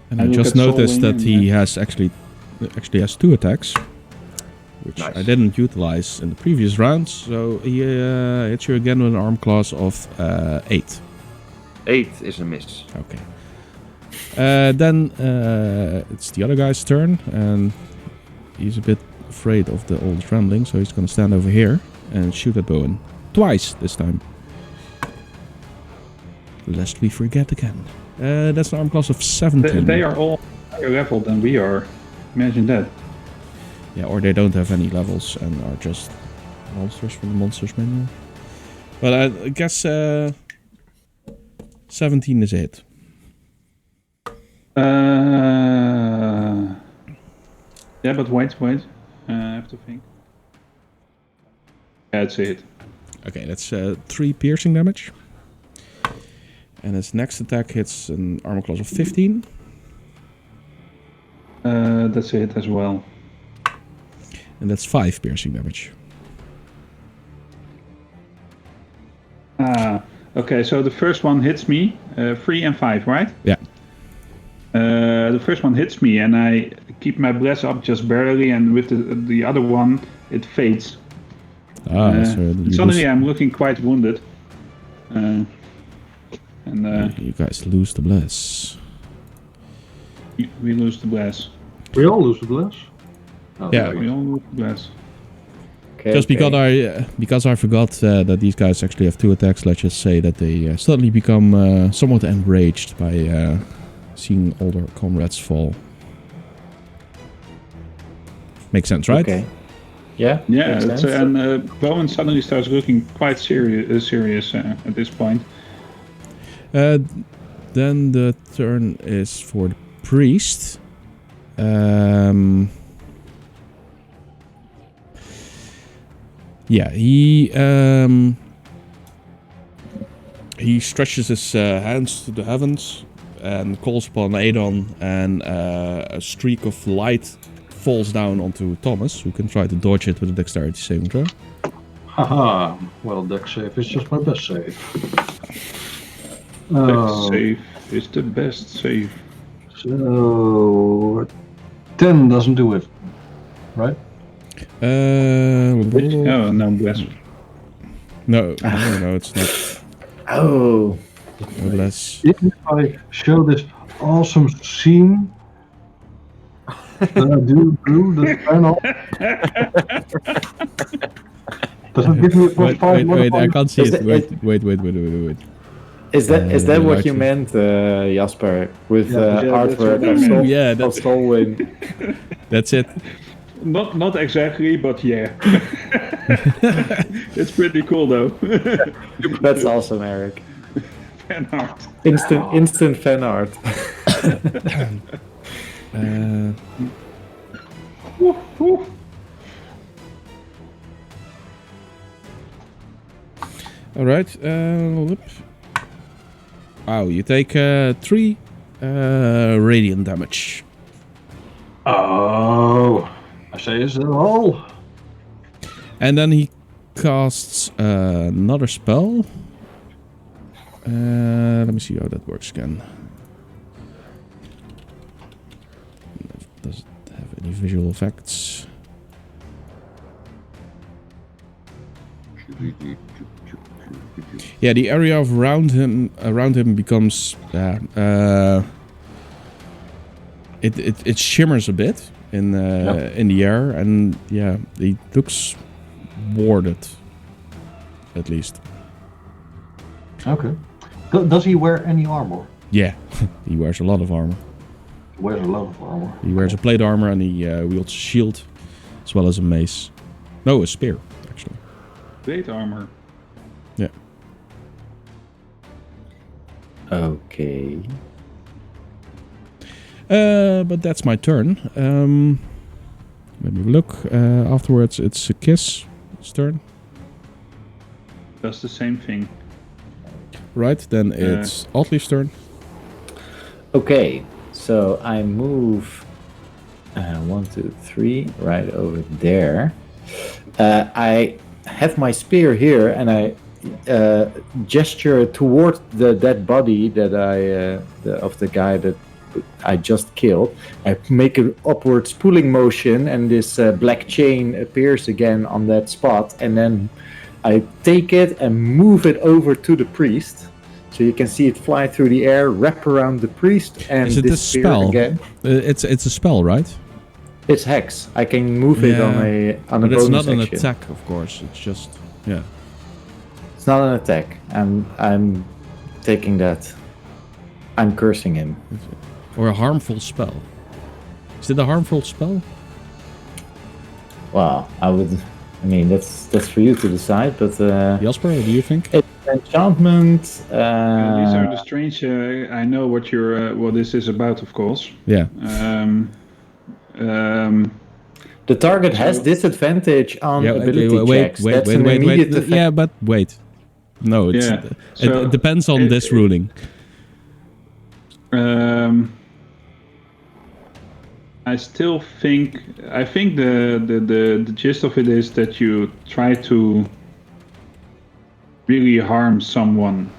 And I I look just at noticed Solwing that he has actually has 2 attacks, which Nice. I didn't utilize in the previous rounds. So he hits you again with an arm class of 8. 8 is a miss. Okay. Then it's the other guy's turn, and he's a bit afraid of the old trembling, so he's gonna stand over here and shoot at Bowen. Twice this time. Lest we forget again. That's an arm class of 17. They are all higher level than we are. Imagine that. Yeah, or they don't have any levels and are just monsters from the monsters menu. But I guess 17 is a hit. Yeah, but wait. I have to think. Yeah, it's a hit. Okay, that's 3 piercing damage. And his next attack hits an armor class of 15. That's a hit as well. And that's 5 piercing damage. Okay, so the first one hits me, 3 and 5, right? Yeah. The first one hits me, and I keep my breath up just barely, and with the other one, it fades. Suddenly, I'm looking quite wounded. You guys lose the bless. We lose the bless. We all lose the bless. Oh, Yeah. We all lose the bless. Okay, Just because I forgot that these guys actually have 2 attacks, let's just say that they suddenly become somewhat enraged by seeing all their comrades fall. Makes sense, right? Okay. Yeah. Yeah, makes sense. and Bowen suddenly starts looking quite serious at this point. Then the turn is for the priest. Yeah, he stretches his hands to the heavens and calls upon Aedon, and a streak of light falls down onto Thomas, who can try to dodge it with a dexterity saving throw. Haha. Well, dex save is just my best save. Dex save is the best save. So 10 doesn't do it, right? Oh, no, bless. No, it's not. Oh. No bless. If I show this awesome scene that I do through the panel, does it give me a plus 5? Wait, I can't see Is it. it- Wait. Is that what you actually- meant, Jasper, with Yeah, that's artwork what I of meant. Sol- Yeah, of that's- Solwyn? That's it. Not exactly, but yeah. It's pretty cool though. That's awesome, Eric. Fan art. Instant fan art. All right. Wow, you take 3 radiant damage. Oh, I say is it all? And then he casts another spell. Let me see how that works again. Does it have any visual effects? Yeah, the area around him becomes it shimmers a bit in the air, and yeah, he looks warded, at least. Okay. Does he wear any armor? Yeah, he wears a lot of armor. He wears a lot of armor. He wears a plate armor, and he wields a shield as well as a mace. No, a spear, actually. Plate armor. Yeah. Okay. But that's my turn. Let me look. Afterwards, it's Kiss's turn. Does the same thing. Right, then it's Otley's turn. Okay, so I move 1, 2, 3 right over there. I have my spear here, and I gesture toward the dead body that of the guy that I just killed. I make an upwards pulling motion, and this black chain appears again on that spot, and then I take it and move it over to the priest. So you can see it fly through the air, wrap around the priest, and Is it a disappear spell? again. It's a spell, right? It's hex. I can move it on a But it's bonus not an action. attack, of course. It's just yeah. It's not an attack. I'm taking that. I'm cursing him. Or a harmful spell. Is it a harmful spell? Well, I mean that's for you to decide. But Jasper, what do you think? it's an enchantment. These are the strange. I know what this is about, of course. Yeah. The target has disadvantage on ability checks. Wait. That's an immediate effect. Yeah, but wait. No, it's Yeah, so it depends on this ruling. I think the gist of it is that you try to really harm someone.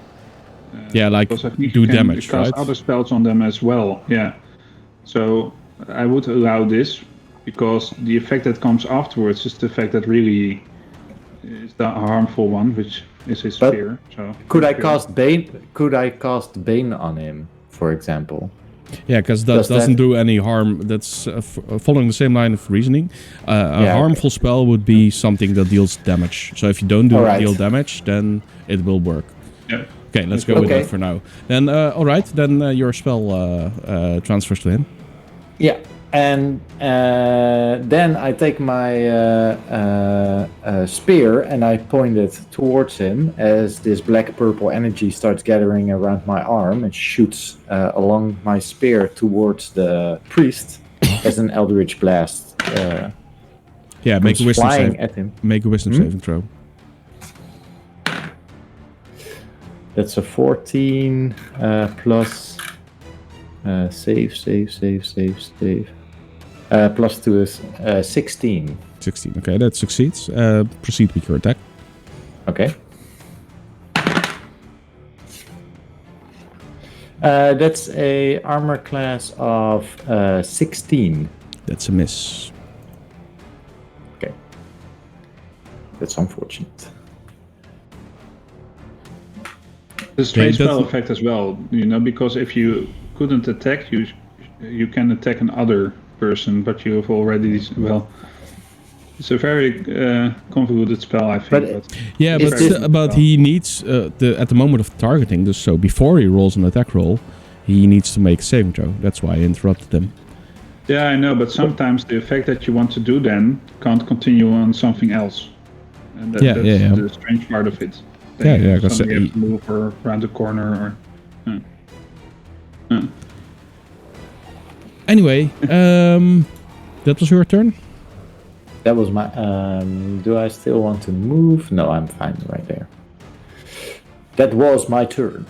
Yeah, like Because I think do you can damage, cast right? other spells on them as well. Yeah. So I would allow this because the effect that comes afterwards is the effect that really is the harmful one, which is his But fear. So Could I cast Bane? Could I cast Bane on him, for example? Yeah, because that Does doesn't that- do any harm. That's following the same line of reasoning. A Yeah, harmful spell would be something that deals damage. So if you don't Alright. deal damage, then it will work. Yeah. Okay, let's go with Okay. that for now. Then, all right, then your spell transfers to him. Yeah, and then I take my spear and I point it towards him as this black-purple energy starts gathering around my arm and shoots along my spear towards the priest as an eldritch blast. Yeah, make a wisdom flying save. at him. Make a wisdom saving throw. That's a 14 plus save. Plus 2 is 16. 16. Okay, that succeeds. Proceed with your attack. Okay. That's a armor class of 16. That's a miss. Okay. That's unfortunate. The strange that's- spell effect as well, because if you couldn't attack, you can attack another person, but you have already it's a very convoluted spell, I think. But Yeah, Is but, this- but he needs at the moment of targeting. So before he rolls an attack roll, he needs to make a saving throw. That's why I interrupted him. Yeah, I know, but sometimes the effect that you want to do then can't continue on something else, and that's yeah. the strange part of it. Yeah, yeah, 'cause Suddenly you he- have to move or around the corner or. Anyway, that was your turn. that was my. Do I still want to move? No, I'm fine right there. That was my turn.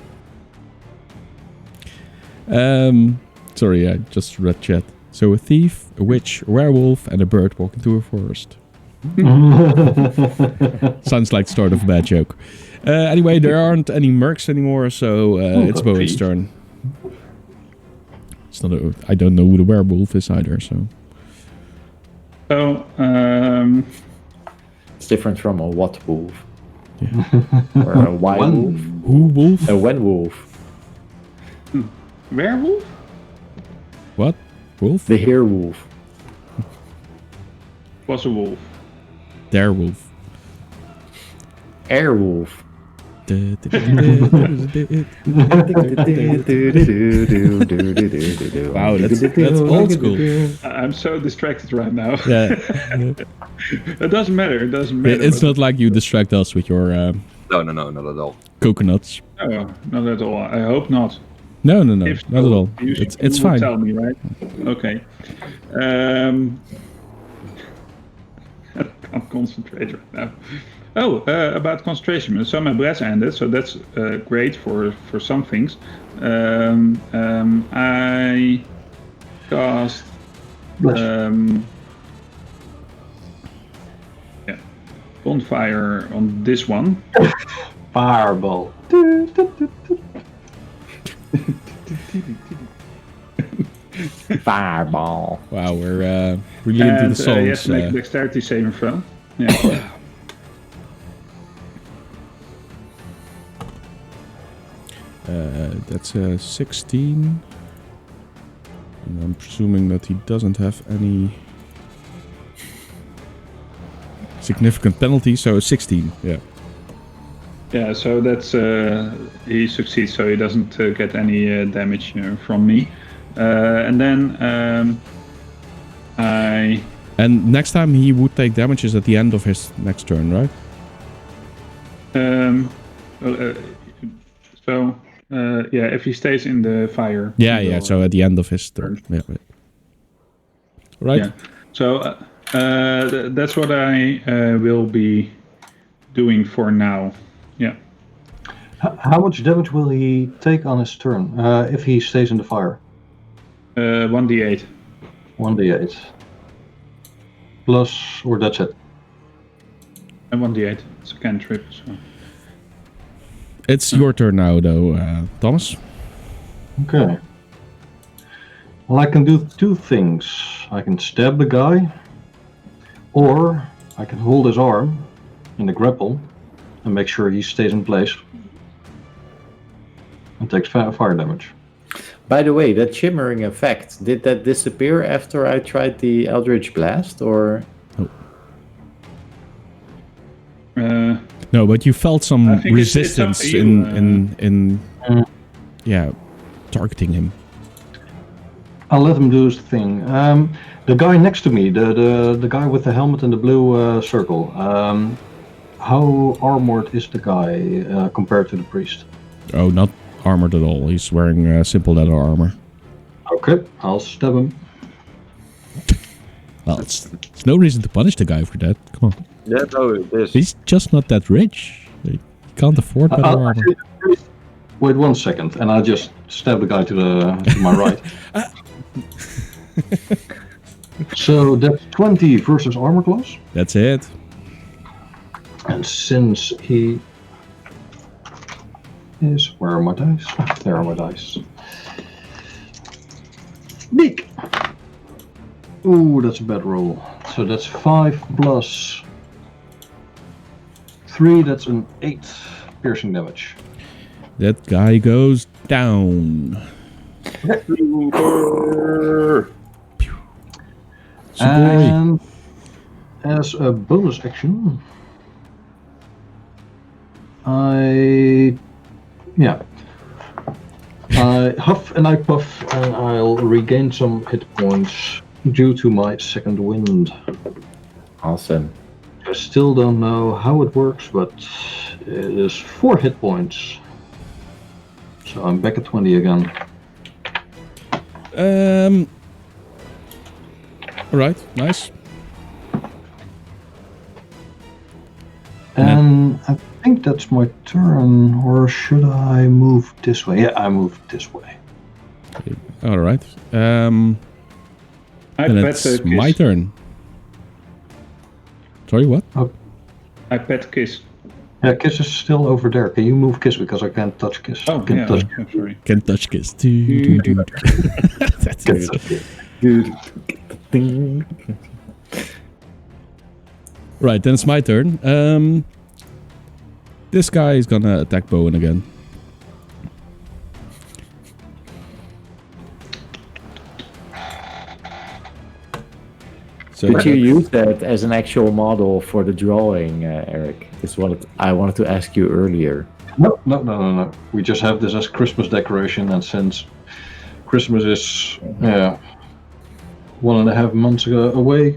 Sorry, I just read chat. So a thief, a witch, a werewolf, and a bird walk into a forest. Sounds like the start of a bad joke. Anyway, there aren't any mercs anymore, so it's Bowen's turn. It's not. I don't know who the werewolf is either. So So, It's different from a what wolf yeah. or a wild wolf, Who wolf? a wen wolf, werewolf? What? Wolf? the here wolf. Was a wolf. Their wolf. Air wolf. Wow, that's old school. I'm so distracted right now. Yeah, It doesn't matter. It doesn't matter. it's not like you distract us with your No, not at all. coconuts. No, not at all. I hope not. No, If not at all. you It's will fine. Tell me, right? Okay. I can't concentrate right now. Oh, about concentration. So my breath ended, so that's great for some things. I cast bonfire on this one. Fireball. Fireball. Wow, we're really into the You have songs. to make a dexterity saving throw. Yeah. That's a 16. And I'm presuming that he doesn't have any significant penalty, so 16. Yeah. Yeah, so that's he succeeds, so he doesn't get any damage from me. And then I And next time he would take damages at the end of his next turn, right? if he stays in the fire. Yeah, he yeah. will, So at the end of his turn. Yeah. Right. Yeah. So That's what I will be doing for now. Yeah. How much damage will he take on his turn if he stays in the fire? 1d8. 1d8. Plus, or that's it. And 1d8. It's a cantrip. So. It's your turn now, though, Thomas. Okay. Well, I can do two things. I can stab the guy, or I can hold his arm in the grapple and make sure he stays in place and takes fire damage. By the way, that shimmering effect, did that disappear after I tried the Eldritch Blast, or? No, but you felt some I think it's up resistance to you, yeah, targeting him. I'll let him do his thing. The guy next to me, the guy with the helmet and the blue circle, how armored is the guy compared to the priest? Oh, not armored at all. He's wearing simple leather armor. Okay, I'll stab him. Well, it's no reason to punish the guy for that. Come on. Yeah, no, it is. He's just not that rich. He can't afford better armor. Wait 1 second, and I'll just stab the guy to my right. So that's 20 versus armor class. That's it. And since he is... Where are my dice? There are my dice. Beak! Ooh, that's a bad roll. So that's 5 plus 3, that's an 8 piercing damage. That guy goes down. And as a bonus action, I huff and I puff, and I'll regain some hit points due to my second wind. Awesome. I still don't know how it works, but it is 4 hit points. So I'm back at 20 again. Alright, nice. And I think that's my turn, or should I move this way? Yeah, I move this way. Alright. I And pet it's my Kiss. turn. Sorry, what? I pet Kiss. Yeah, Kiss is still over there. Can you move Kiss, because I can't touch Kiss. Oh, Can't yeah. touch I'm sorry. Can touch kiss. That's Kiss. it. Right, then it's my turn. This guy is gonna attack Bowen again. So Did you use that as an actual model for the drawing, Eric? Is what I wanted to ask you earlier. No. We just have this as Christmas decoration, and since Christmas is 1.5 months away,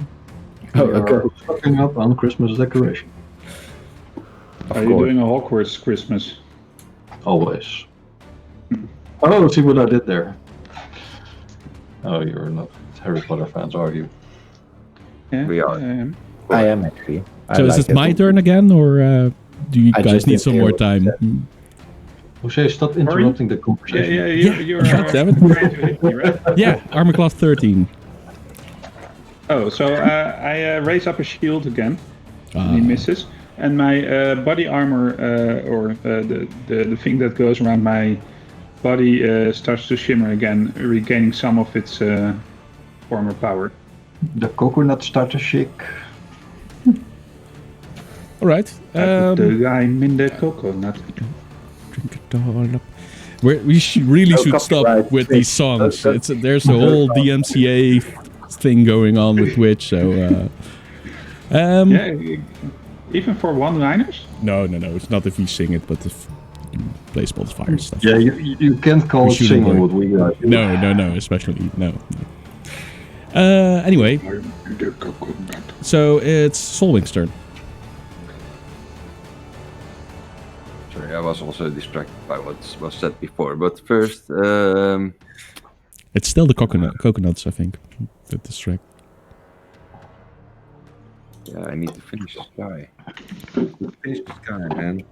Oh, we are okay. stocking up on Christmas decoration. Are you doing a Hogwarts Christmas? Always. Oh, see what I did there. Oh, you're not Harry Potter fans, are you? Yeah, We are. I am. I am actually. So is it my turn again, or do you I guys just need didn't some hear more what you time? said. Jose, stop interrupting the conversation. You're God damn it. trying to hit me, right? Yeah, armor class 13. Oh, so I raise up a shield again. And he misses. And my body armor, or the thing that goes around my body, starts to shimmer again, regaining some of its former power. The coconut start to shake. Alright. I put the lime in the coconut. Drink it all up. We really No should stop copyright. with these songs. There's a whole DMCA thing going on with Twitch, so... Yeah, even for one-liners? No, it's not if you sing it, but if you play Spot Fire stuff. Yeah, you can't call We it shouldn't singing work. what we do. No, especially, no. Anyway, so it's Solwing's turn. Sorry, I was also distracted by what was said before. But first, It's still the coconuts, I think, that distract. Yeah, I need to finish this guy. Finish this guy, man.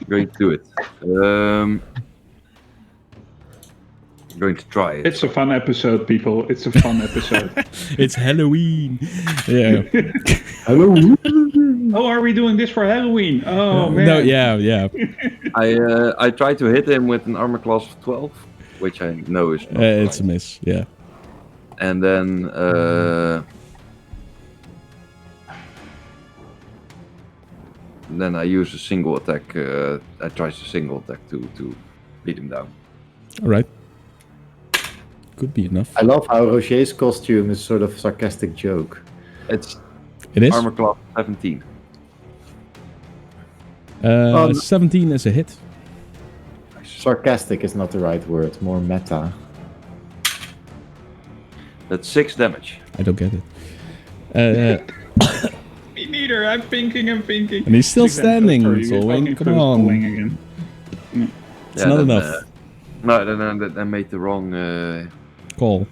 I'm going to do it. I'm going to try it. It's a fun episode, people. It's a fun episode. It's Halloween. Yeah. Hello. Oh, are we doing this for Halloween? Oh, man. No, yeah. I tried to hit him with an armor class of 12, which I know is not It's a right. miss. Yeah. And then I use a single attack. I try a single attack to beat him down. All right. Could be enough. I love how Roger's costume is sort of sarcastic joke. It's It is. armor class 17. 17 is a hit. Sarcastic is not the right word, more meta. That's 6 damage. I don't get it. Me neither. I'm thinking. And he's still standing, Sorry, Solwing. you're Come talking on. Solwing again. It's not then, enough. No, I made the wrong Call.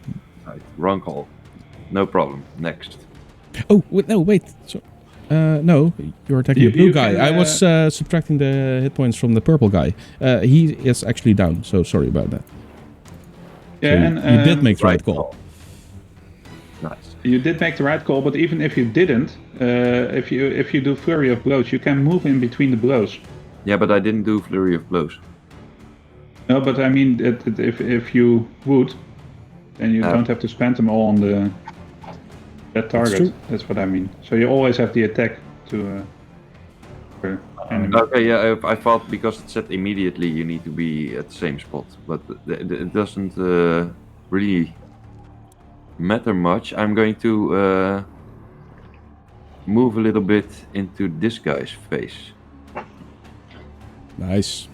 wrong call. No problem. Next. Oh, wait. So, no, you're attacking You- the blue you guy. can, I was subtracting the hit points from the purple guy. He is actually down, so sorry about that. Yeah, So and you did make the right call. call. Nice. You did make the right call, but even if you didn't, if you do flurry of blows, you can move in between the blows. Yeah, but I didn't do flurry of blows. No, but I mean, if you would, then you Yeah. don't have to spend them all on that target. true. That's what I mean. So you always have the attack to. Per enemy. Okay, yeah, I thought because it said immediately you need to be at the same spot, but it doesn't really matter much. I'm going to move a little bit into this guy's face Nice.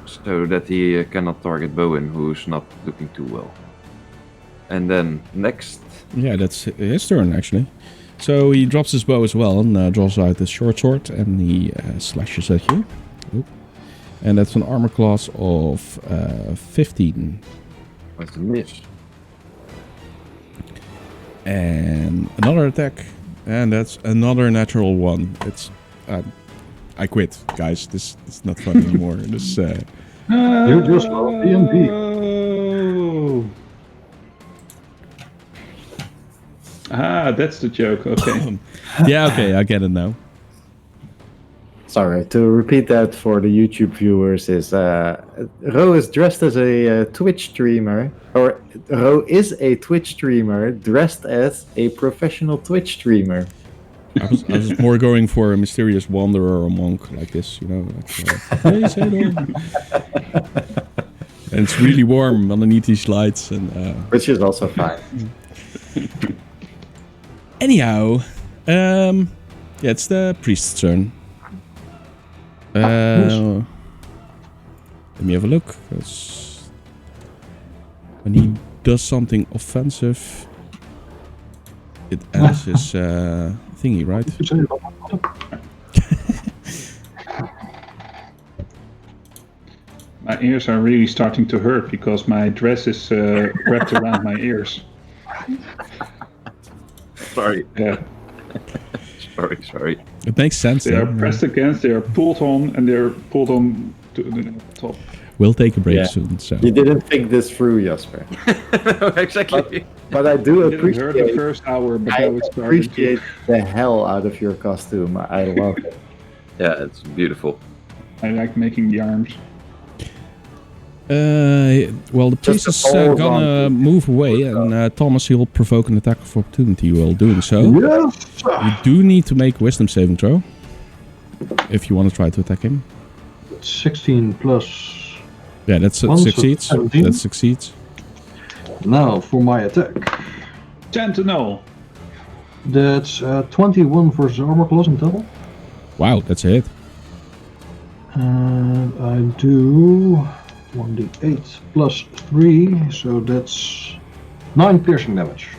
so that he cannot target Bowen, who's not looking too well. And then next, Yeah, that's his turn, actually. So he drops his bow as well and draws out his short sword and he slashes at you. Oop. And that's an armor class of 15. that's a miss. And another attack. And that's another natural one. It's... I quit, guys. This is not fun anymore. This... You just love DnD. Oh. Ah, that's the joke. Okay. yeah, okay, I get it now. Sorry, to repeat that for the YouTube viewers is Ro is dressed as a Twitch streamer, or Ro is a Twitch streamer dressed as a professional Twitch streamer. I was more going for a mysterious wanderer or monk like this, you know. Like, hey, Aedon. And it's really warm underneath these lights. And Which is also fine. anyhow, yeah, it's the priest's turn. Let me have a look. 'Cause when he does something offensive, it ends his thingy, right? My ears are really starting to hurt because my dress is wrapped around my ears. Sorry, Yeah. sorry. It makes sense. They are then. pressed against, they are pulled on, and they're pulled on to the top. We'll take a break Yeah. soon. So You didn't think this through, Jasper. Exactly. But I do It didn't hurt the appreciate, first hour, but I now it's starting appreciate the hell out of your costume. I love it. Yeah, it's beautiful. to. I like making the arms. well, the priest Just is a pause gonna on- move away, and Thomas, he'll provoke an attack of opportunity while doing so. Yes! You do need to make a wisdom saving throw if you want to try to attack him. 16 plus. Yeah, that One, so succeeds. 17. That succeeds. Now for my attack. Sentinel! That's 21 versus armor class in total. Wow, that's a hit. And I do 1d8 plus 3, so that's 9 piercing damage.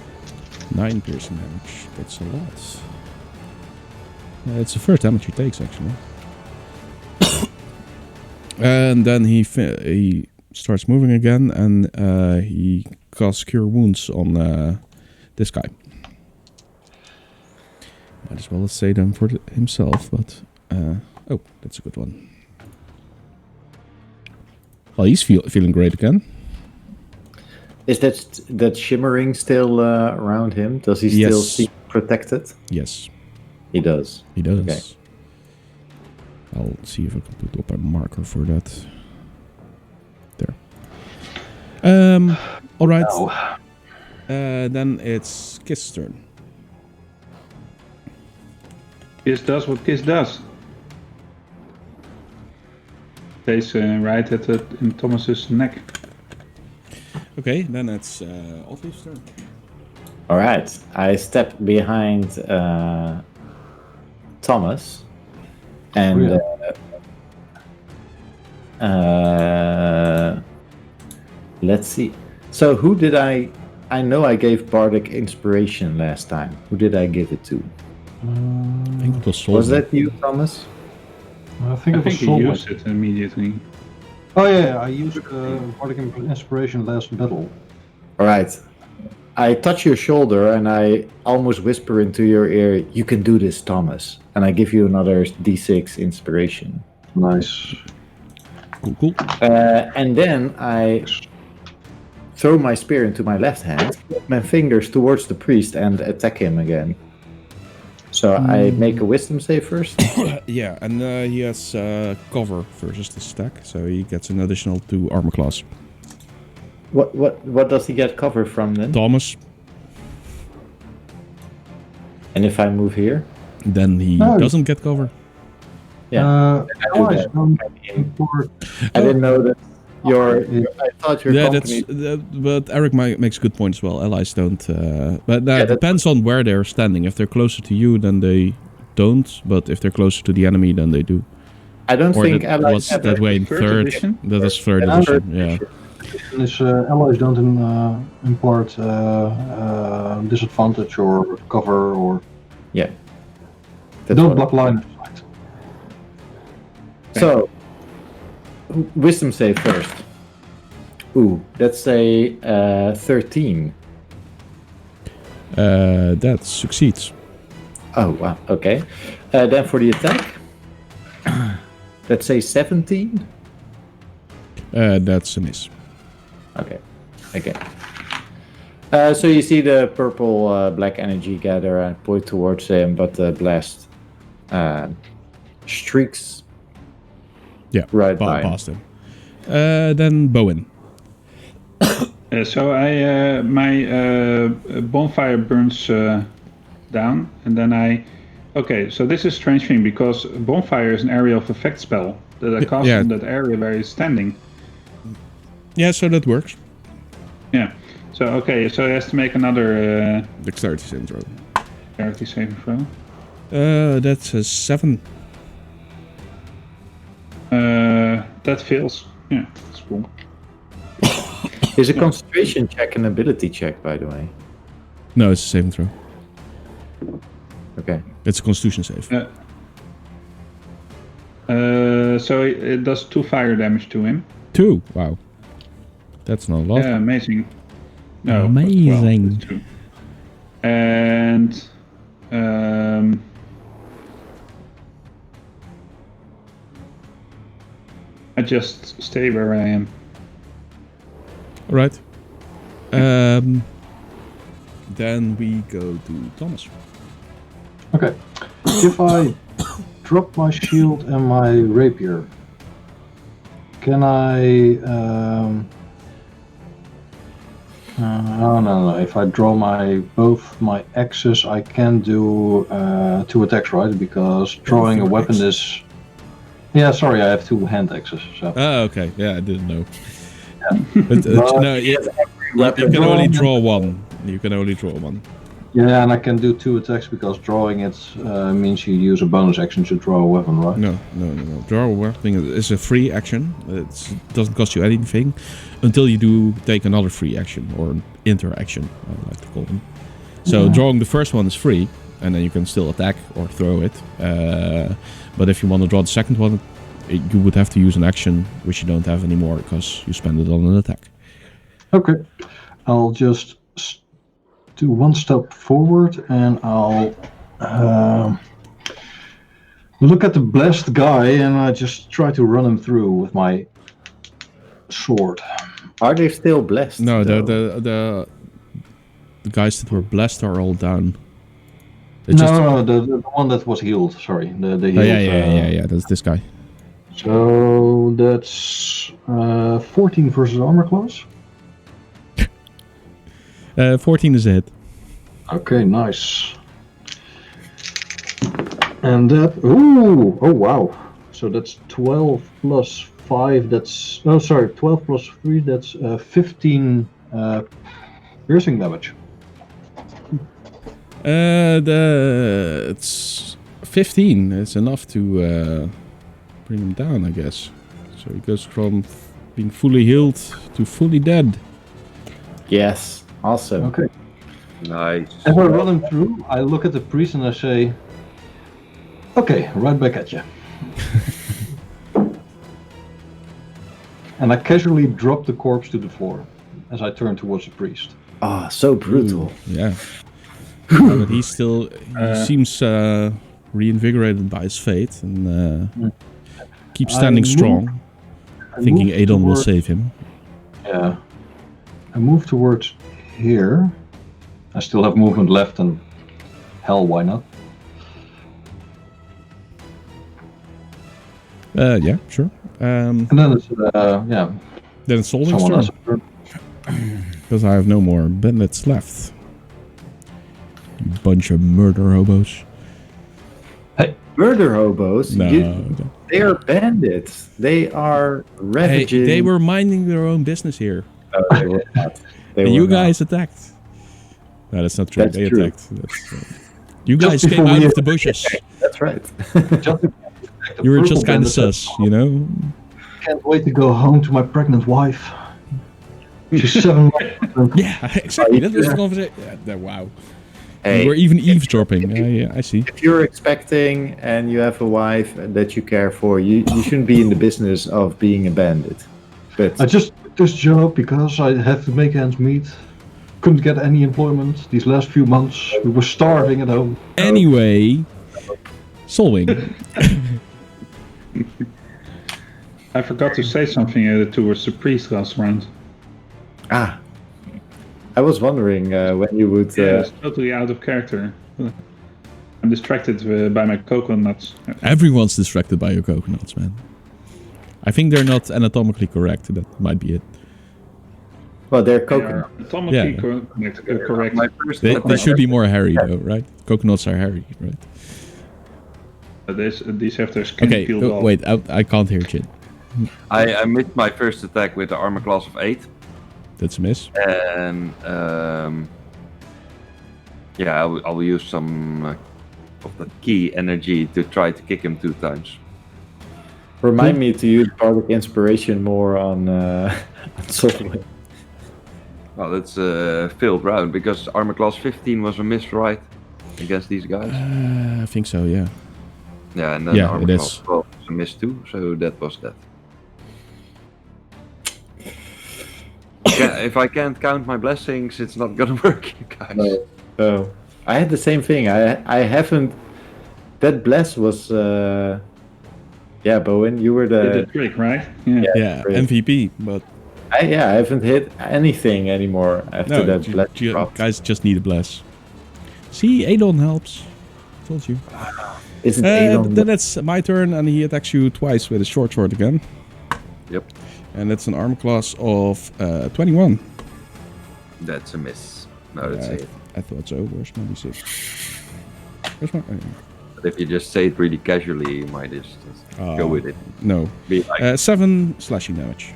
9 piercing damage. That's a lot. It's the first damage he takes, actually. And then he starts moving again, and he casts Cure Wounds on this guy. Might as well say them for himself, but... oh, that's a good one. Well, he's feeling great again. Is that shimmering still around him? Does he still seem protected? Yes. He does. He does. Okay. I'll see if I can put up a marker for that. There. All right. No. Then it's Kiss's turn. Kiss does what Kiss does. Stays right in Thomas's neck. Okay, then it's Otti's turn. All right. I step behind Thomas, and let's see. So who did I know I gave Bardic Inspiration last time. Who did I give it to? I think it was Was that you, Thomas? I think he used it immediately. Oh yeah, I used Bardic Inspiration last battle. All right. I touch your shoulder and I almost whisper into your ear, "You can do this, Thomas." And I give you another D6 inspiration. Nice. Cool. And then I throw my spear into my left hand, put my fingers towards the priest, and attack him again. So I make a wisdom save first. Yeah, and he has cover versus the stack, so he gets an additional 2 armor class. What does he get cover from then? Thomas. And if I move here? Then he doesn't get cover. Yeah. Allies don't I didn't know that I thought your company... but Eric makes a good point as well. Allies don't... but that depends on where they're standing. If they're closer to you, then they don't. But if they're closer to the enemy, then they do. I don't think that allies was have that way in third. edition? That is third edition, yeah. Allies don't impart disadvantage or cover or... Yeah. Don't block line of sight. So, wisdom save first. Ooh, that's a 13. That succeeds. Oh, wow, okay. Then for the attack, let's say 17. That's a miss. Okay. So you see the purple black energy gather and point towards him, but the blast streaks right by past him. Then Bowen. So my bonfire burns down, and then Okay, so this is a strange thing because bonfire is an area of effect spell that I cast in that area where he's standing. Yeah, so that works. Yeah. So okay, so he has to make another Dexterity saving throw. dexterity saving throw. That's a 7. That fails. Yeah, that's cool. Is a concentration check an ability check, by the way? No, it's a saving throw. Okay. It's a Constitution save. So it does 2 fire damage to him. 2. Wow. That's not a lot. Yeah, amazing. No, amazing. 12, and I just stay where I am. All right. Then we go to Thomas. Okay. If I drop my shield and my rapier, can I... no. If I draw both my axes, I can do 2 attacks, right? Because drawing a weapon is... Yeah, sorry, I have 2 hand axes. So. Oh, okay. Yeah, I didn't know. But, no, you can only draw one. You can only draw one. Yeah, and I can do 2 attacks because drawing it means you use a bonus action to draw a weapon, right? No. Draw a weapon is a free action. It doesn't cost you anything until you do take another free action or an interaction, I like to call them. So drawing the first one is free, and then you can still attack or throw it. But if you want to draw the second one, you would have to use an action, which you don't have anymore because you spend it on an attack. Okay, I'll just do 1 step forward and I'll Look at the blessed guy, and I just try to run him through with my sword. Are they still blessed? No, though? the guys that were blessed are all down. No, the one that was healed. Sorry, the healed. Oh, yeah. That's this guy. So that's 14 versus armor class. 14 is a hit. Okay, nice. And that, oh wow. So that's 12 plus 5, that's, 12 plus 3, that's 15 piercing damage. It's 15. It's enough to bring him down, I guess. So he goes from being fully healed to fully dead. Yes. Awesome. Okay. Nice. As I run him through, I look at the priest and I say, okay, right back at you. And I casually drop the corpse to the floor as I turn towards the priest. Ah, so brutal. Yeah. But he seems reinvigorated by his fate and keeps standing strong, thinking Aedon will save him. Yeah. I move towards here. I still have movement left, and hell, why not? Yeah, sure. And then it's, Then it's Solving's someone turn. else. Because I have no more bandits left. You bunch of murder hobos. Murder hobos? No. They are bandits. They are Hey, ravaging. they were minding their own business here. No, they were not. They And were you not. guys attacked. No, that's not true. That's they true. attacked. You guys came out of the bushes. That's right. You were just kind of sus, you know? Can't wait to go home to my pregnant wife. She's 7 months. Yeah, exactly. That was the conversation. Yeah, wow. Hey, You were even eavesdropping. Yeah, I see. if you're expecting and you have a wife that you care for, you shouldn't be in the business of being a bandit. But I just took this job because I have to make ends meet. Couldn't get any employment these last few months. We were starving at home. Anyway, Solving. I forgot to say something towards the priest last round. I was wondering when you would. Yeah, it's totally out of character. I'm distracted by my coconuts. Everyone's distracted by your coconuts, man. I think they're not anatomically correct. That might be it. Well, they're They coconut. are anatomically correct. My first They attack- should be more hairy, though, right? Coconuts are hairy, right? These have their skin Okay, peeled off. wait, I can't hear shit. I missed my first attack with the armor class of 8. That's a miss. And yeah, I will use some of the key energy to try to kick him 2 times. Remind me to use bardic inspiration more on Solving. Well, that's a failed round because armor class 15 was a miss, right? Against these guys. I think so, yeah. Yeah, and then yeah, armor it class is. 12 was a miss too, so that was that. Yeah, if I can't count my blessings, it's not gonna work, you guys. No. So I had the same thing. I haven't. That bless was. Yeah, Bowen, you were Did the. the trick, right? Yeah. Yeah, great. MVP, but I haven't hit anything anymore after no, that bless dropped. guys just need a bless. See, Aedon helps. Told you. Isn't Aedon Then it's my turn, and he attacks you twice with a short sword again. Yep, And that's an armor class of 21. that's a miss. No, that's it. I thought so. Where's my d6? Where's my... But if you just say it really casually, you might just go with it. No. Be like, 7 slashing damage.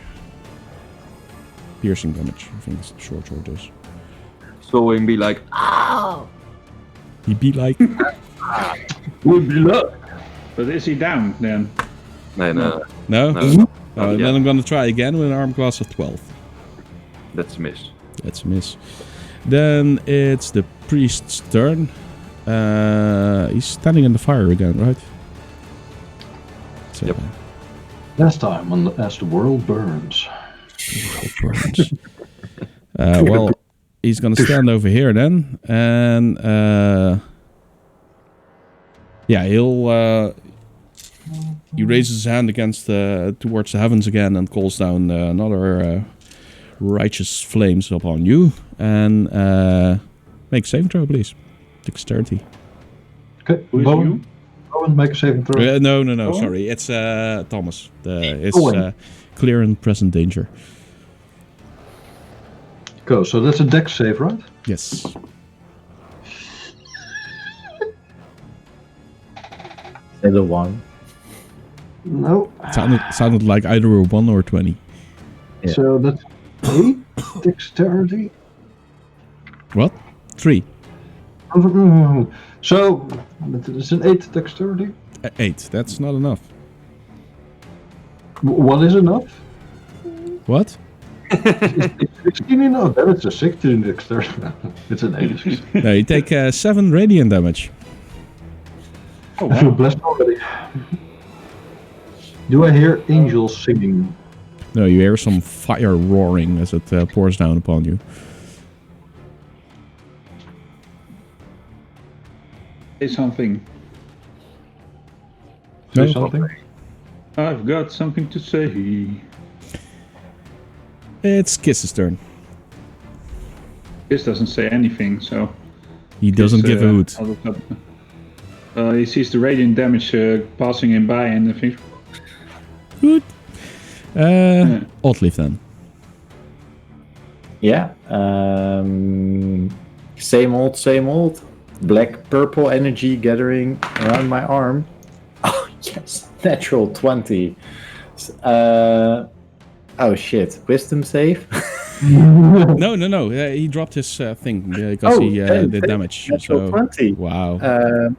Piercing damage, I think the short sword does. so and be like, He'd be like... would be luck. But is he down then? No, No? No. Then Yeah. I'm gonna try again with an armor class of 12. That's a miss. That's a miss. Then it's the priest's turn. He's standing in the fire again, right? So, Yep. Last time on As the World Burns. burns. Well, he's gonna stand over here then, and Yeah, he raises his hand against towards the heavens again and calls down another righteous flames upon you. And make a saving throw, please. Dexterity. Okay, Who is you? Bowen, make a saving throw. No, Owen? sorry. It's Thomas. It's Owen. clear and present danger. Go, so that's a dex save, right? Yes. The 1. No. Sounded like either a 1 or 20. Yeah. So that's 8 dexterity. What? 3. So it's an 8 dexterity. 8. That's not enough. What is enough? What? Is 16 enough? Then it's a 16 dexterity. It's an 8. No, you take 7 radiant damage. Oh, I feel wow. blessed already. Do I hear angels singing? No, you hear some fire roaring as it pours down upon you. Say something. No? Say something? I've got something to say. It's Kiss's turn. This doesn't say anything, so... He doesn't give a hoot. all of a sudden, he sees the radiant damage passing him by and thinks, Hoot. Oddleaf then. Yeah. Same old. Black purple energy gathering around my arm. Oh yes, natural 20. Oh shit, wisdom save. No. He dropped his thing because he did damage. Natural So 20. wow,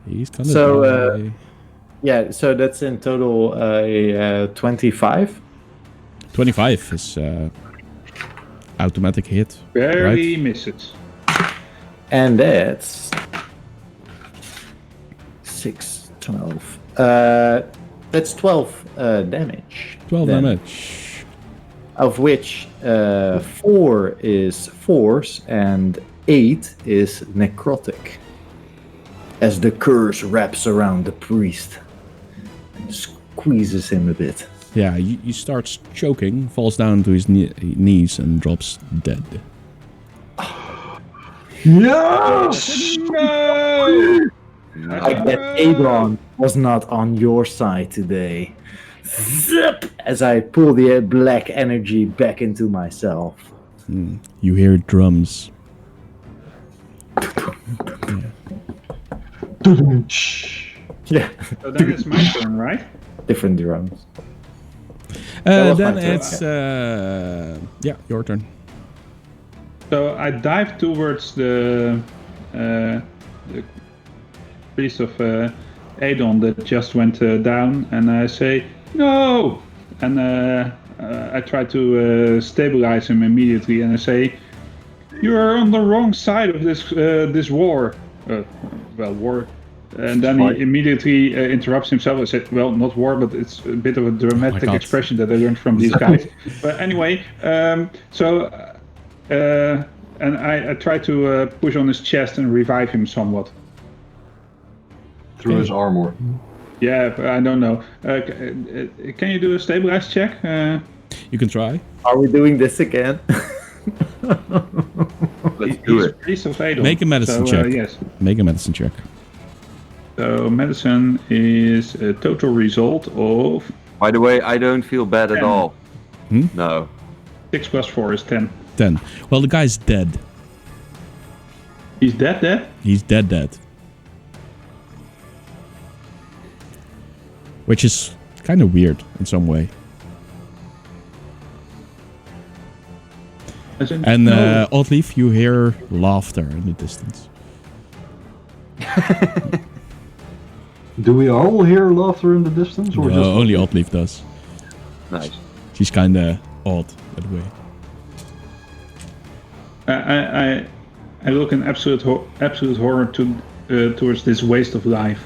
he's kind of so, Yeah, so that's in total 25. 25 is automatic hit. barely Right. miss it. And that's 6, 12. That's 12 damage. 12 then, damage. Of which 4 is force and 8 is necrotic. As the curse wraps around the priest and squeezes him a bit. Yeah, he starts choking, falls down to his knees and drops dead. Yes! No! I bet Aedon was not on your side today. Zip! As I pull the black energy back into myself. You hear drums. Yeah, So then it's my turn, right? different drums. was Then my turn. it's your turn. So I dive towards the priest of Aedon that just went down, and I say, "No!" And I try to stabilize him immediately, and I say, "You are on the wrong side of this war." War. And then he immediately interrupts himself and said, "Well, not war, but it's a bit of a dramatic God. expression that I learned from these guys." But anyway, and I try to push on his chest and revive him somewhat. Through his armor. Yeah, but I don't know. Can you do a stabilize check? You can try. Are we doing this again? Let's do He's it. priest of Aedon. Make a medicine so, check. Yes. Make a medicine check. So medicine is a total result of By the way, I don't feel bad at 10. all. Hmm? No. 6 plus 4 is 10. 10. Well, the guy's dead. He's dead? He's dead. Which is kind of weird in some way. As in, And no. Oddleaf, you hear laughter in the distance. Do we all hear laughter in the distance? Or No, just only Oddleaf does. Nice. She's kind of odd that way. I look in absolute horror towards this waste of life.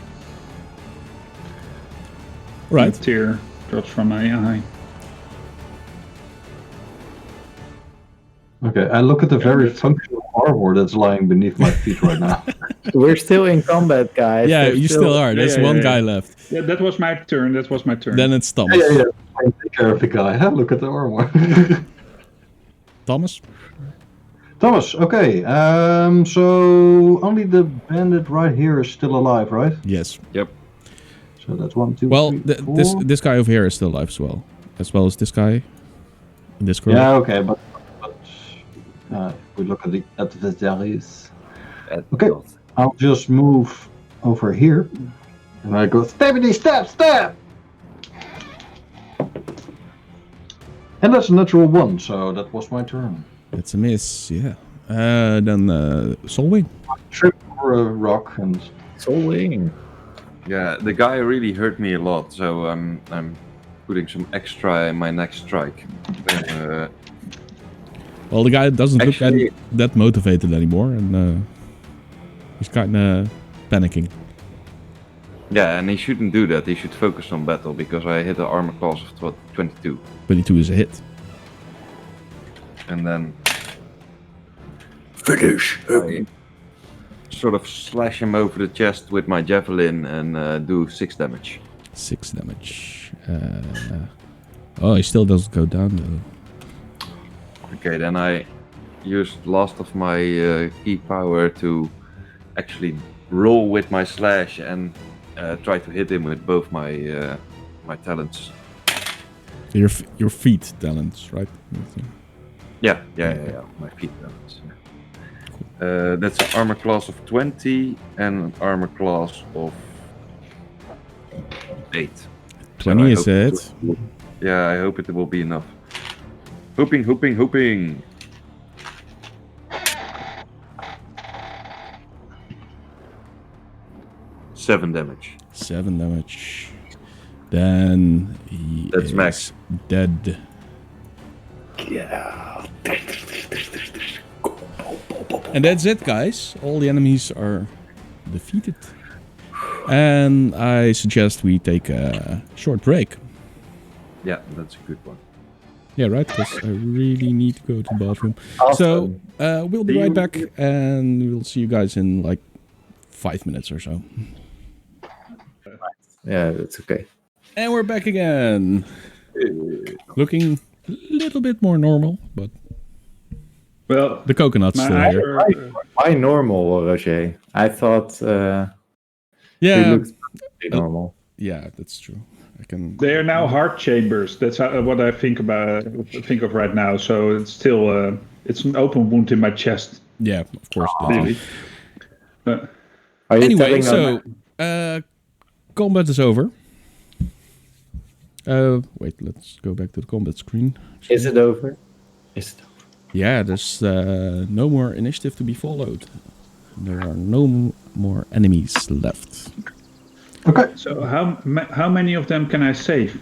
Right. A tear drops from my eye. Okay, I look at the very functional armor that's lying beneath my feet right now. We're still in combat, guys. Yeah, There's you still are. There's Yeah, one yeah, guy yeah. left. Yeah, that was my turn. That was my turn. Then it's Thomas. Yeah. I take care of the guy. Huh? Look at the armor. Thomas? Thomas, okay. So only the bandit right here is still alive, right? Yes. Yep. So that's 1, 2, Well, 3, 4. this guy over here is still alive as well as this guy in this group. Yeah, okay, but if we look at the adversaries. Okay, I'll just move over here, and I go stabity stab. And that's a natural 1, so that was my turn. It's a miss, yeah. Then Soul Wing. Trip over a rock and Soul Wing. Yeah, the guy really hurt me a lot, so I'm putting some extra in my next strike. Well, the guy doesn't Actually- look that motivated anymore, and he's kind of panicking. Yeah, and he shouldn't do that. He should focus on battle because I hit an armor class of 22, 22 is a hit. and then Finish I sort of slash him over the chest with my javelin and do 6 damage. 6 damage. Oh, he still doesn't go down though. Okay, then I used last of my key power to actually roll with my slash and try to hit him with both my my talents. Your feet talents, right? Yeah, my feet talents. Yeah. That's an armor class of 20 and an armor class of 8. 20 So I is hope a it hit. will- Yeah, I hope it will be enough. Hoping. 7 damage. 7 damage. Then he That's is max. dead. And that's it, guys. All the enemies are defeated. And I suggest we take a short break. Yeah, that's a good one. Yeah, right? Because I really need to go to the bathroom. Awesome. So we'll be See right you- back, and we'll see you guys in like 5 minutes or so. Yeah, that's okay. And we're back again. Looking a little bit more normal, but Well, the coconut's my still eyes here. are, Why normal, Roger? I thought he Yeah, looked pretty normal. yeah, that's true. I can. they are now heart chambers. That's what I think of right now. So it's still it's an open wound in my chest. Yeah, of course. Really. Are you Anyway, telling so combat is over. Wait, let's go back to the combat screen. is it over? Is it over? Yeah, there's no more initiative to be followed. There are no more enemies left. okay. So how many of them can I save?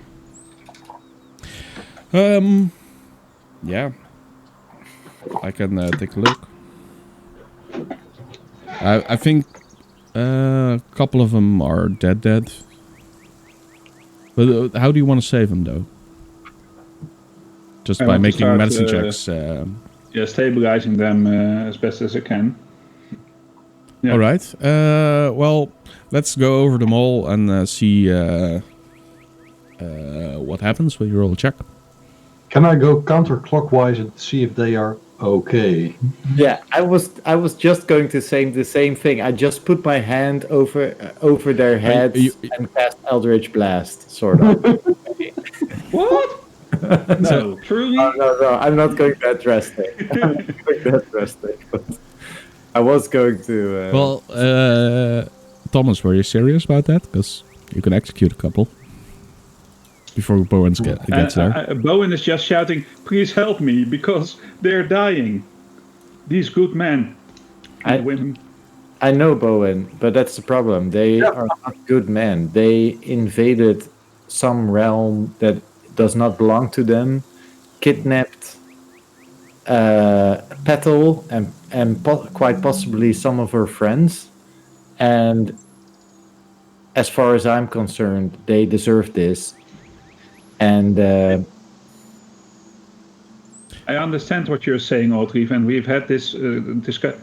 Yeah, I can take a look. I think a couple of them are dead. But how do you want to save them, though? Just I by want to making start, medicine checks. Yeah, stabilizing them as best as I can. Yeah. All right. Well, let's go over them all and see what happens when you roll a check. Can I go counterclockwise and see if they are okay? Yeah, I was just going to say the same thing. I just put my hand over their heads and cast Eldritch Blast, sort of. What? No, truly? No, I'm not going that drastic. I'm not going that drastic, but I was going to. Well, Thomas, were you serious about that? Because you can execute a couple before Bowen gets there. Bowen is just shouting, "Please help me, because they're dying. These good men and women." I know, Bowen, but that's the problem. They are not good men. They invaded some realm that does not belong to them, kidnapped Petal and quite possibly some of her friends. And as far as I'm concerned, they deserve this. And I understand what you're saying, Audrey, and we've had this discussion.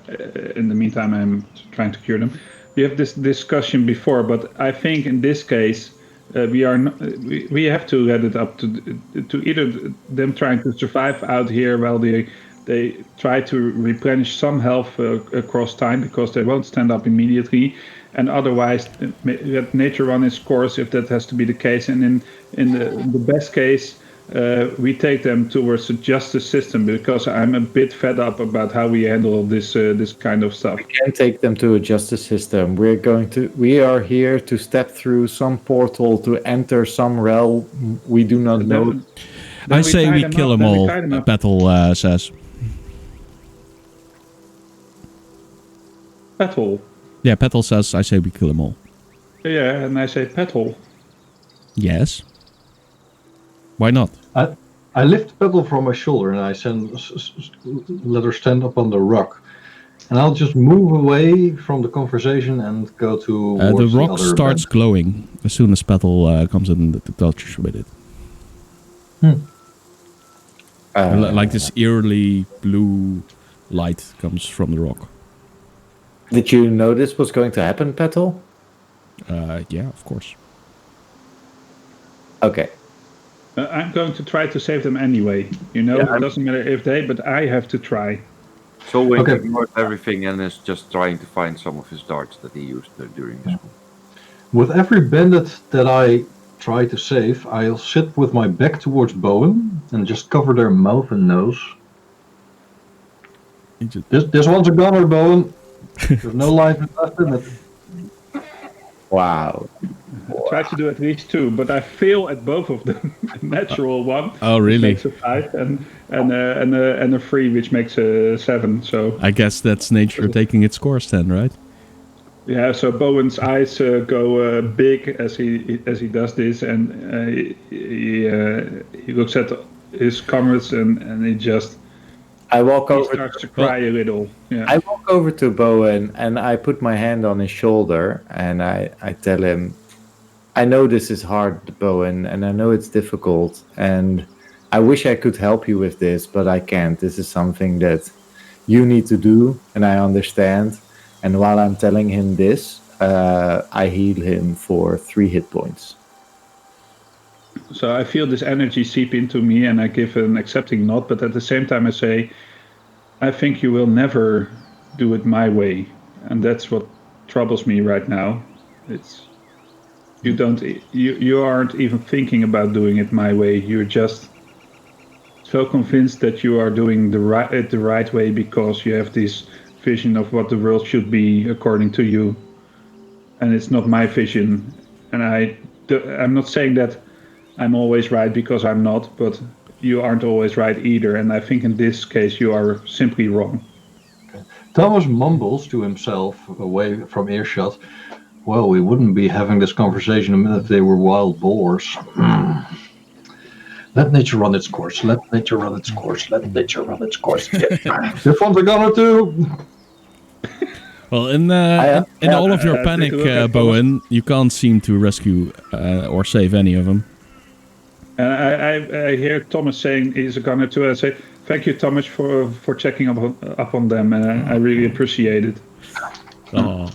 In the meantime, I'm trying to cure them. We have this discussion before, but I think in this case, we are not, we have to let it up to either them trying to survive out here while they try to replenish some health across time because they won't stand up immediately, and otherwise let nature run its course if that has to be the case. And in the best case, we take them towards the justice system because I'm a bit fed up about how we handle this kind of stuff. We can't take them to a justice system. We are here to step through some portal to enter some realm we do not know. I say we kill them all, Petal says. Petal. Yeah, Petal says, I say we kill them all. Yeah, and I say Petal. Yes. Why not? I lift Petal from my shoulder and I let her stand up on the rock. And I'll just move away from the conversation and go to the rock starts glowing as soon as Petal comes in the touch with it. Like this eerily blue light comes from the rock. Did you notice what's going to happen, Petal? Yeah, of course. Okay. I'm going to try to save them anyway. It doesn't matter if but I have to try. Solwing ignores everything and is just trying to find some of his darts that he used during this one. With every bandit that I try to save, I'll sit with my back towards Bowen and just cover their mouth and nose. This one's a gunner, Bowen. There's no life left in it. Wow. I try to do at least 2, but I fail at both of them. A natural 1, oh really? Which makes a 5, and a 3, which makes a 7. So I guess that's nature taking its course then, right? Yeah. So Bowen's eyes go big as he does this, and he looks at his comrades and he just. He starts to cry a little. Yeah. I walk over to Bowen and I put my hand on his shoulder and I tell him, I know this is hard, Bowen, and I know it's difficult, and I wish I could help you with this, but I can't. This is something that you need to do, and I understand. And while I'm telling him this, I heal him for 3 hit points. So I feel this energy seep into me, and I give an accepting nod, but at the same time I say, I think you will never do it my way, and that's what troubles me right now. You aren't even thinking about doing it my way. You're just so convinced that you are doing the right way because you have this vision of what the world should be according to you, and it's not my vision. And I'm not saying that I'm always right because I'm not, but you aren't always right either. And I think in this case you are simply wrong. Thomas mumbles to himself away from earshot. Well, we wouldn't be having this conversation a minute if they were wild boars. Let nature run its course. Let nature run its course. Let nature run its course. This one's a gunner too. Well, in all of your panic, Bowen, you can't seem to rescue or save any of them. And I hear Thomas saying he's a gunner too. I say, thank you, Thomas, for checking up on them. I really appreciate it. Oh.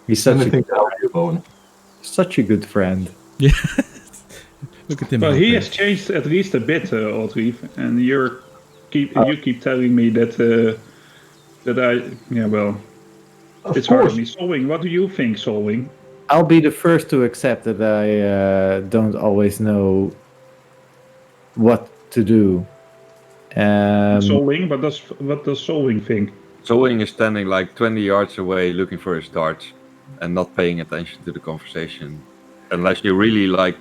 He's such a good friend. Yeah. Look at him. Well, he has changed at least a bit, Audrey, and you keep telling me that it's hard on me. Solwing, what do you think, Solwing? I'll be the first to accept that I don't always know what to do. Solwing, what does Solwing think? Solwing is standing like 20 yards away looking for his darts and not paying attention to the conversation. Unless you really like,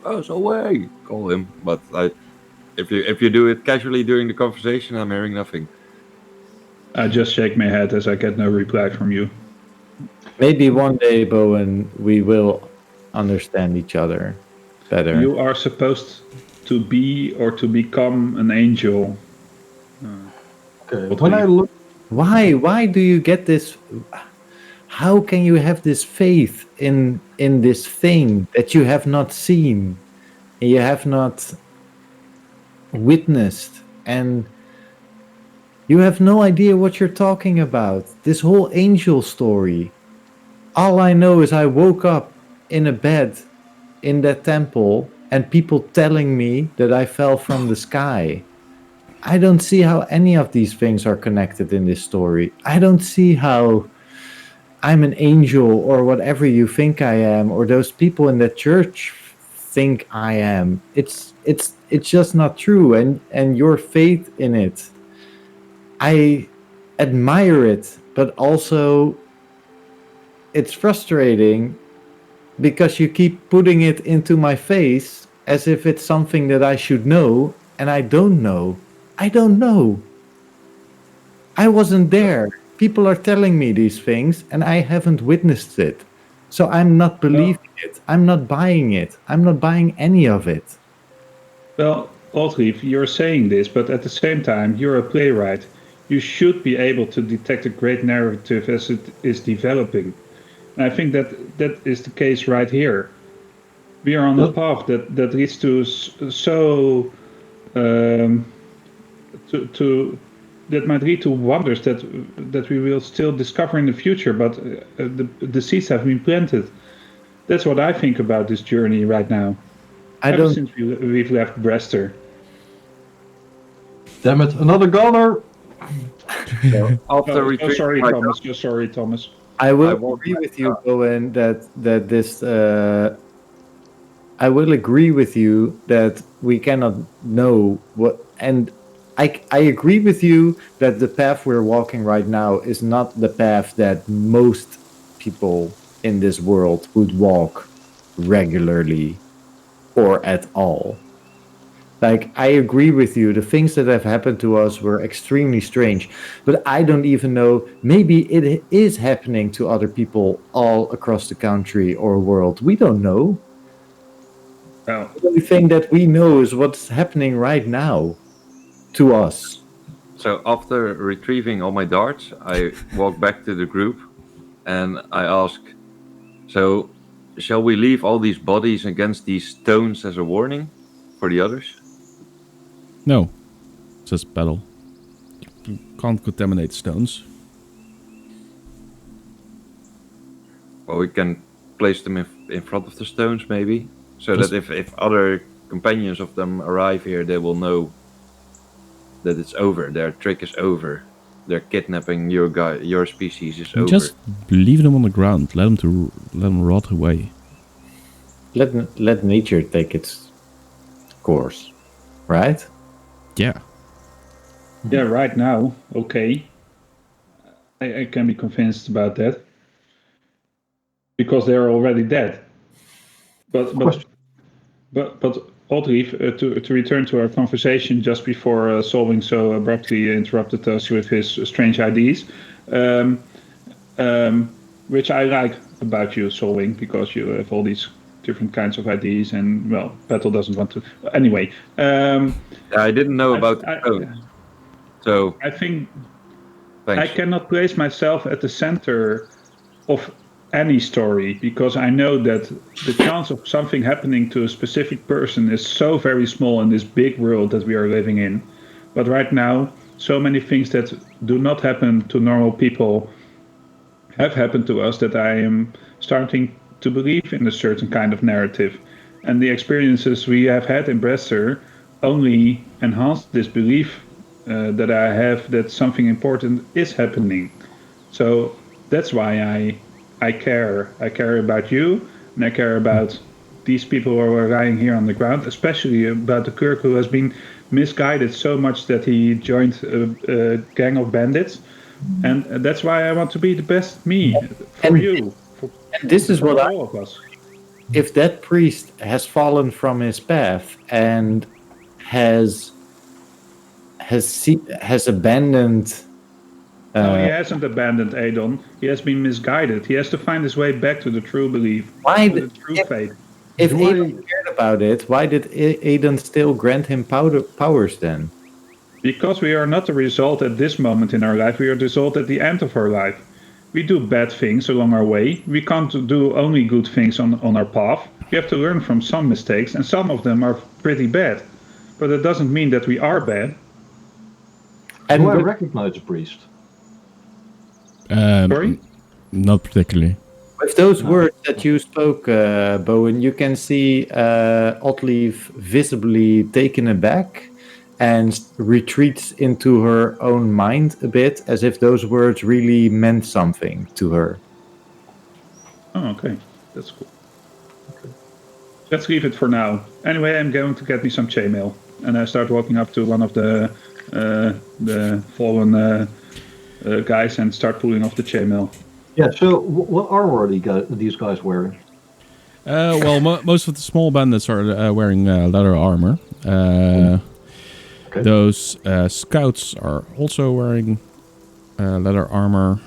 oh, Solwing, call him. But if you do it casually during the conversation, I'm hearing nothing. I just shake my head as I get no reply from you. Maybe one day, Bowen, we will understand each other better. You are supposed to be or to become an angel. Okay. When I look, why do you get this? How can you have this faith in this thing that you have not seen? You have not witnessed, and you have no idea what you're talking about. This whole angel story. All I know is I woke up in a bed in that temple and people telling me that I fell from the sky. I don't see how any of these things are connected in this story. I don't see how I'm an angel or whatever you think I am, or those people in the church think I am. It's just not true. And your faith in it, I admire it, but also it's frustrating because you keep putting it into my face as if it's something that I should know, and I don't know. I don't know. I wasn't there. People are telling me these things, and I haven't witnessed it. So I'm not believing it. I'm not buying it. I'm not buying any of it. Well, Oldrief, you're saying this, but at the same time, you're a playwright. You should be able to detect a great narrative as it is developing. And I think that is the case right here. We are on a path that leads to that might lead to wonders that we will still discover in the future, but the seeds have been planted. That's what I think about this journey right now. Ever since we've left Brester. Damn it, another gunner! After sorry, Thomas. I will agree with you, Owen, that this. I will agree with you that we cannot know what, and I agree with you that the path we're walking right now is not the path that most people in this world would walk regularly or at all. Like, I agree with you, the things that have happened to us were extremely strange, but I don't even know, maybe it is happening to other people all across the country or world. We don't know. Well, The only thing that we know is what's happening right now to us. So after retrieving all my darts, I walk back to the group and I ask, so shall we leave all these bodies against these stones as a warning for the others? No, says Petal. You can't contaminate stones. Well, we can place them in front of the stones maybe, so that if other companions of them arrive here, they will know that it's over. Their trick is over. Their kidnapping your species is over. Just leave them on the ground. Let them rot away. Let nature take its course, right? Yeah. yeah, right now, okay. I can be convinced about that. Because they're already dead. But Oldrief, to return to our conversation just before Solving so abruptly interrupted us with his strange ideas, which I like about you, Solving, because you have all these different kinds of ideas, and well, Petal doesn't want to. Anyway, I didn't know about the stone. So I think thanks. I cannot place myself at the center of any story, because I know that the chance of something happening to a specific person is so very small in this big world that we are living in. But right now, so many things that do not happen to normal people have happened to us that I am starting to believe in a certain kind of narrative. And the experiences we have had in Brester only enhance this belief that I have that something important is happening. So that's why I care. I care about you, and I care about these people who are lying here on the ground, especially about the Kirk who has been misguided so much that he joined a gang of bandits. And that's why I want to be the best me for you. This is what all of us. If that priest has fallen from his path and has abandoned. No, he hasn't abandoned Aedon. He has been misguided. He has to find his way back to the true belief, the true faith. If Aedon cared about it, why did Aedon still grant him powers then? Because we are not the result at this moment in our life, we are the result at the end of our life. We do bad things along our way. We can't do only good things on our path. We have to learn from some mistakes, and some of them are pretty bad. But it doesn't mean that we are bad. And Do I with- recognize a priest? Sorry? Not particularly. With those words that you spoke, Bowen, you can see Oddleif visibly taken aback and retreats into her own mind a bit, as if those words really meant something to her. Oh, okay. That's cool. Let's leave it for now. Anyway, I'm going to get me some chainmail. And I start walking up to one of the fallen guys and start pulling off the chainmail. Yeah, so what armor are these guys wearing? Well, most of the small bandits are wearing leather armor. Okay. Those scouts are also wearing leather armor.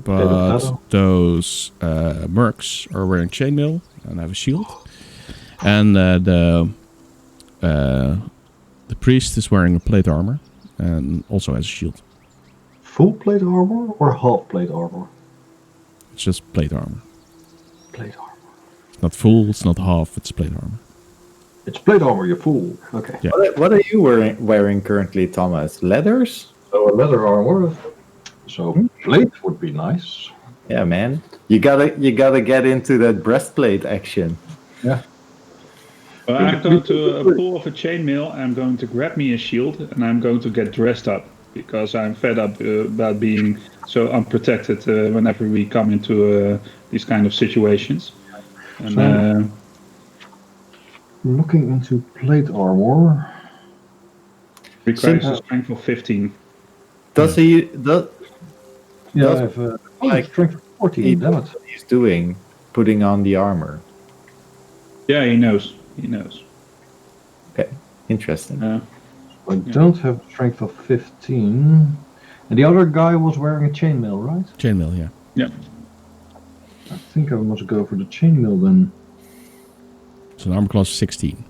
But Petal. those mercs are wearing chainmail and have a shield. And the priest is wearing a plate armor and also has a shield. Full plate armor or half plate armor? It's just plate armor. Plate armor. It's not full, it's not half, it's plate armor. It's plate armor, you're fool. Okay. Yeah. What are you wearing currently, Thomas? Leathers? So a leather armor. So plate would be nice. Yeah, man. You gotta get into that breastplate action. Yeah. Well, I'm going to pull off a chainmail. I'm going to grab me a shield and I'm going to get dressed up because I'm fed up about being so unprotected whenever we come into these kind of situations. And Looking into plate armor. requires a strength of 15. Does he? Yeah, Does- I have like- strength of 14. He Damn knows it. what he's doing, putting on the armor. Yeah, he knows. He knows. Okay, interesting. I don't have strength of 15. And the other guy was wearing a chainmail, right? Chainmail, yeah. Yeah. I think I must go for the chainmail then. It's an armor class 16.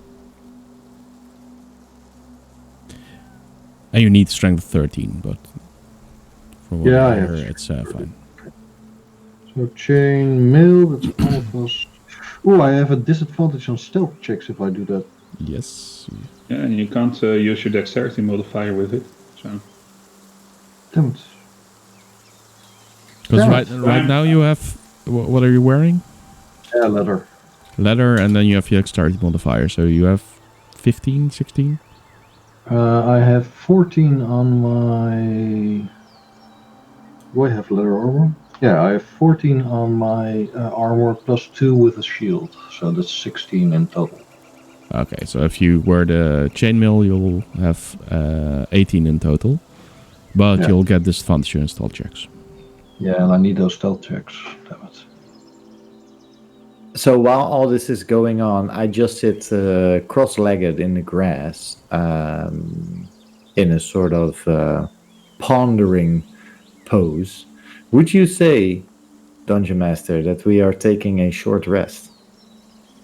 And you need strength 13, but for what Yeah, I I have hear, it's fine. So chainmail, that's all plus. Oh, I have a disadvantage on stealth checks if I do that. Yes. Yeah, and you can't use your dexterity modifier with it. So Damn it. Because Yeah, right now you have... What are you wearing? Yeah, leather. Leather, and then you have your dexterity modifier. So you have 15, 16? I have 14 on my. Do I have leather armor? Yeah, I have 14 on my armor plus 2 with a shield. So that's 16 in total. Okay, so if you wear the chainmail, you'll have 18 in total. But Yeah. you'll get disadvantage in stealth checks. Yeah, and I need those stealth checks. Damn it. So while all this is going on, I just sit cross-legged in the grass, in a sort of pondering pose. Would you say, Dungeon Master, that we are taking a short rest?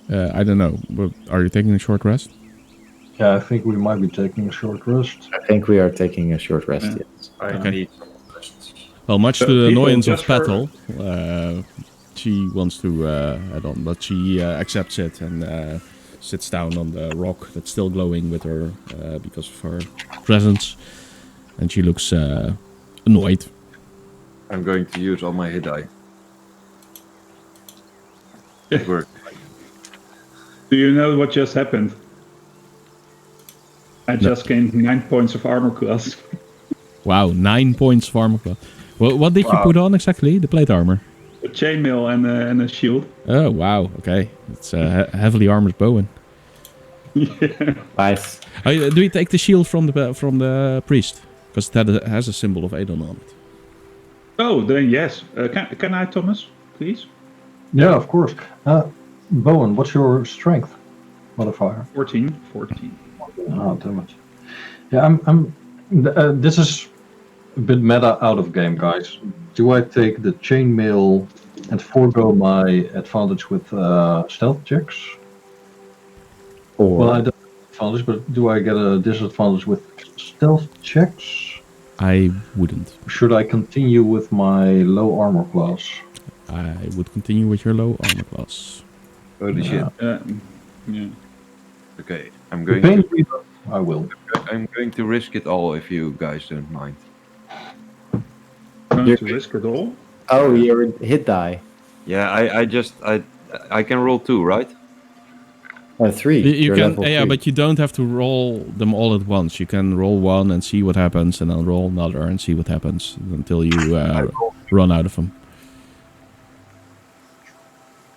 I don't know. But are you taking a short rest? Yeah, I think we might be taking a short rest. I think we are taking a short rest, Yeah. yes. I Okay. need Well, much So to the people annoyance of just for- Petal, she wants to add on, but she accepts it and sits down on the rock that's still glowing with her because of her presence, and she looks annoyed. I'm going to use all my hit die. Yeah. It worked. do you know what just happened? I just gained 9 points of armor class. Wow, 9 points of armor class. Well, what did you put on exactly? The plate armor. A chainmail and a shield. Oh wow, okay, it's a heavily armored Bowen. Yeah. Nice. Do you take the shield from the priest? Because that has a symbol of Aedon on it. Oh, then yes. Can I, Thomas, please? Yeah, of course. Bowen, what's your strength modifier? 14. Oh, damn it. Yeah, this is a bit meta out of game, guys. Do I take the chainmail and forego my advantage with stealth checks? Or Well, I don't have advantage, but do I get a disadvantage with stealth checks? I wouldn't. Should I continue with my low armor class? I would continue with your low armor class. Holy shit. Yeah. Okay. I'm The going pain to. reader, I will. I'm going to risk it all if you guys don't mind. Going You're- to risk it all. Oh, your hit die. Yeah, I can roll 2, right? 3. You You're can, level yeah, 3. but you don't have to roll them all at once. You can roll one and see what happens, and then roll another and see what happens until you run out of them.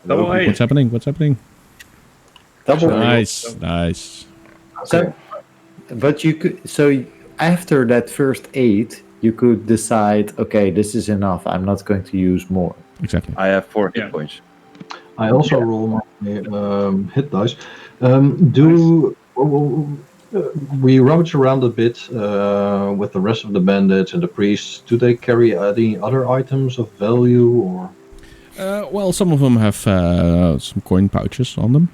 Double 8. What's happening? What's happening? Double. Nice, nice. So, but you could. So after that first 8, you could decide. Okay, this is enough. I'm not going to use more. Exactly. I have 4 hit Yeah. points. I also roll my hit dice. We rummage around a bit with the rest of the bandits and the priests. Do they carry any other items of value or? Well, some of them have some coin pouches on them.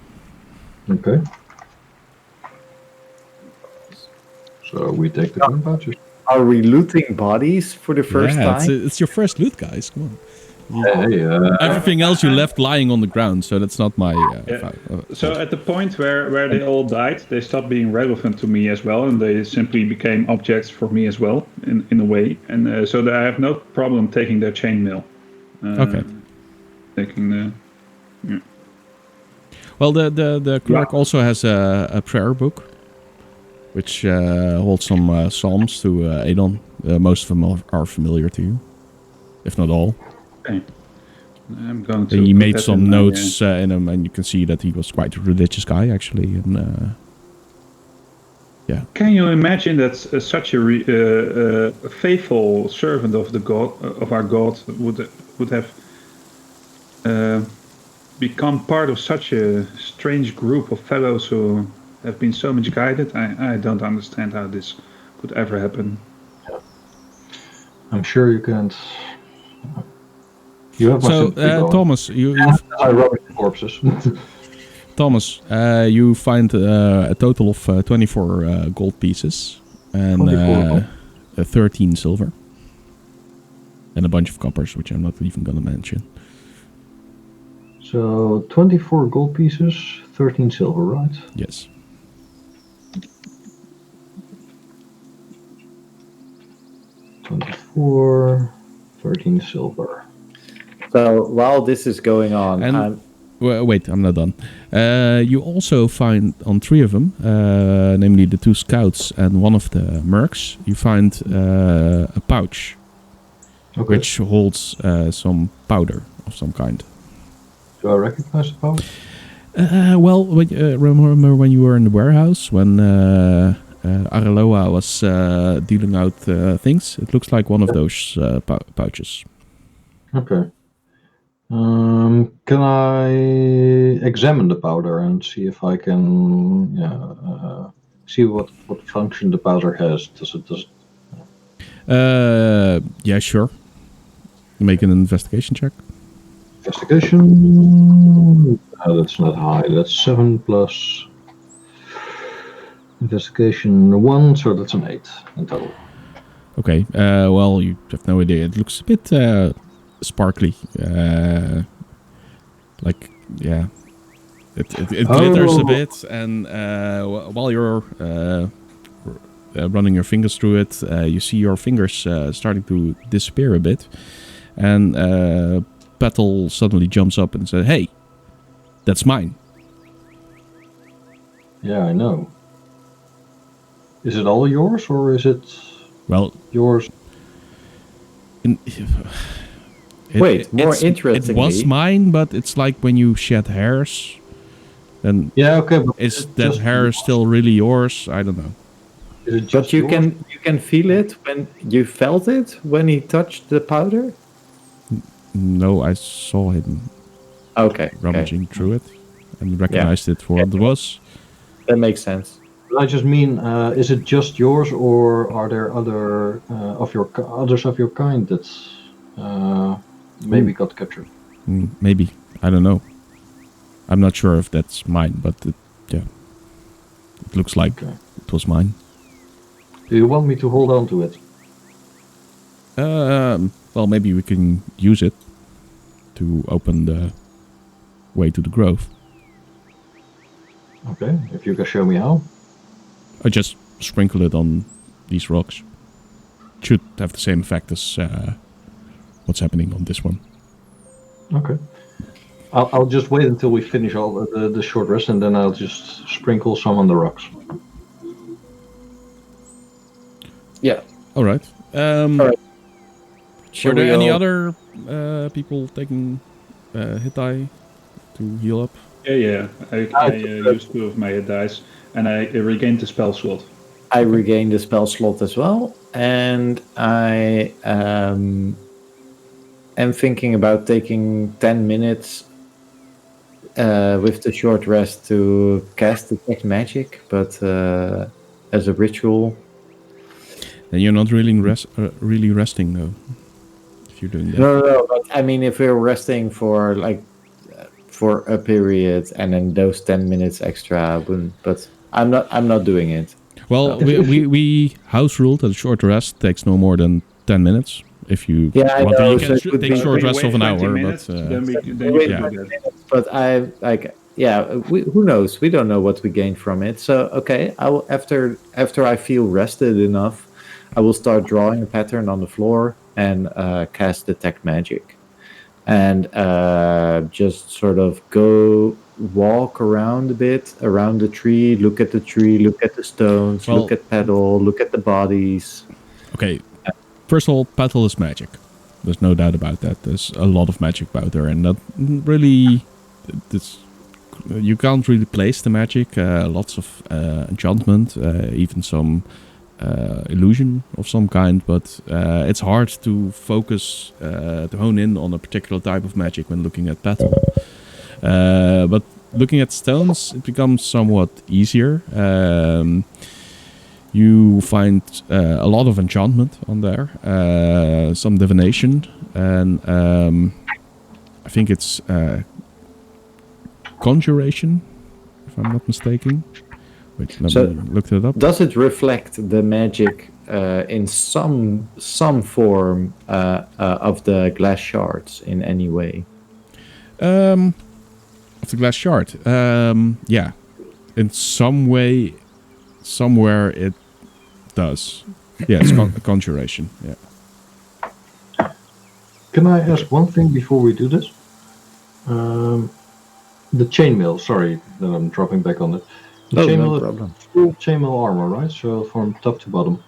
Okay. So we take the coin pouches. Are we looting bodies for the first Yeah, time? it's your first loot, guys. Come on. Hey, Everything else you left lying on the ground, so that's not my. So at the point where they all died, they stopped being relevant to me as well, and they simply became objects for me as well, in a way. And so that I have no problem taking their chainmail. Okay. Taking the. Well, the clerk also has a prayer book, which holds some psalms to Aedon. Most of them are familiar to you, if not all. Okay. I'm going to. He put made that some in my, notes in them, and you can see that he was quite a religious guy, actually. And Can you imagine that such a faithful servant of the god of our god would have become part of such a strange group of fellows who have been so much guided? I don't understand how this could ever happen. I'm sure you can't. You have my so, sympathy going. Thomas, I rummage corpses. Thomas, you find a total of 24 gold pieces and 24. 13 silver and a bunch of coppers, which I'm not even going to mention. So 24 gold pieces, 13 silver, right? Yes. $24, 13 silver. So while this is going on, And wait, I'm not done. You also find on 3 of them, namely the 2 scouts and one of the mercs, you find a pouch Okay. which holds some powder of some kind. Do I recognize the pouch? Well, remember when you were in the warehouse when Araloa was dealing out things? It looks like one of those pouches. Okay. Can I examine the powder and see if I can see what function the powder has? Does it Yeah, sure. Make an investigation check. investigation? No, that's not high. That's 7 plus investigation 1, so that's an 8 in total. Okay. Well, you have no idea. It looks a bit sparkly. Like, yeah. It glitters a bit, and while you're running your fingers through it, you see your fingers starting to disappear a bit. And Petal suddenly jumps up and says, "Hey, that's mine." Yeah, I know. Is it all yours, or is it Well, yours? Wait, more It was interestingly- mine, but it's like when you shed hairs, then Yeah, okay. But is that hair still really yours? I don't know. Is it But just you yours? can feel it when you felt it when he touched the powder. No, I saw him Okay, rummaging through it and recognized it for what it was. that makes sense. I just mean, is it just yours, or are there other others of your kind that maybe got captured? Maybe, I don't know. I'm not sure if that's mine, but it looks like it was mine. Do you want me to hold on to it? Well, maybe we can use it to open the way to the grove. Okay, if you can show me how. I just sprinkle it on these rocks. Should have the same effect as what's happening on this one. Okay. I'll just wait until we finish all the short rest, and then I'll just sprinkle some on the rocks. Yeah. All right. All right. Are there any other people taking hit die to heal up? Yeah. I used 2 of my hit dice, and I regained the spell slot. I regained the spell slot as well, and I am thinking about taking 10 minutes with the short rest to cast Detect Magic, but as a ritual. And you're not really really resting though. If you're doing that. No. But I mean, if we're resting for a period, and then those 10 minutes extra, but I'm not doing it. Well, we house ruled that a short rest takes no more than 10 minutes. If you I want know, you so can it could take be- short rest of an 20 hour, minutes, but then you Wait, can yeah. do that. But I who knows? We don't know what we gain from it. So okay, I will, after I feel rested enough, I will start drawing a pattern on the floor and cast Detect Magic, and just sort of walk around a bit around the tree, look at the stones, Well- look at Petal, look at the bodies. Okay. First of all, Petal is magic. There's no doubt about that. There's a lot of magic out there, and that really, you can't really place the magic. Lots of enchantment, even some illusion of some kind, but it's hard to focus, to hone in on a particular type of magic when looking at Petal. But looking at stones, it becomes somewhat easier. You find a lot of enchantment on there, some divination, and I think it's conjuration, if I'm not mistaken. Wait, let me look it up. Does it reflect the magic in some form of the glass shards in any way? Of the glass shard, yeah, in some way, somewhere it does. Yeah, it's a conjuration. Yeah. Can I ask one thing before we do this? The chainmail, sorry that I'm dropping back on it. The No chainmail problem. is full chainmail armor, right? So from top to bottom.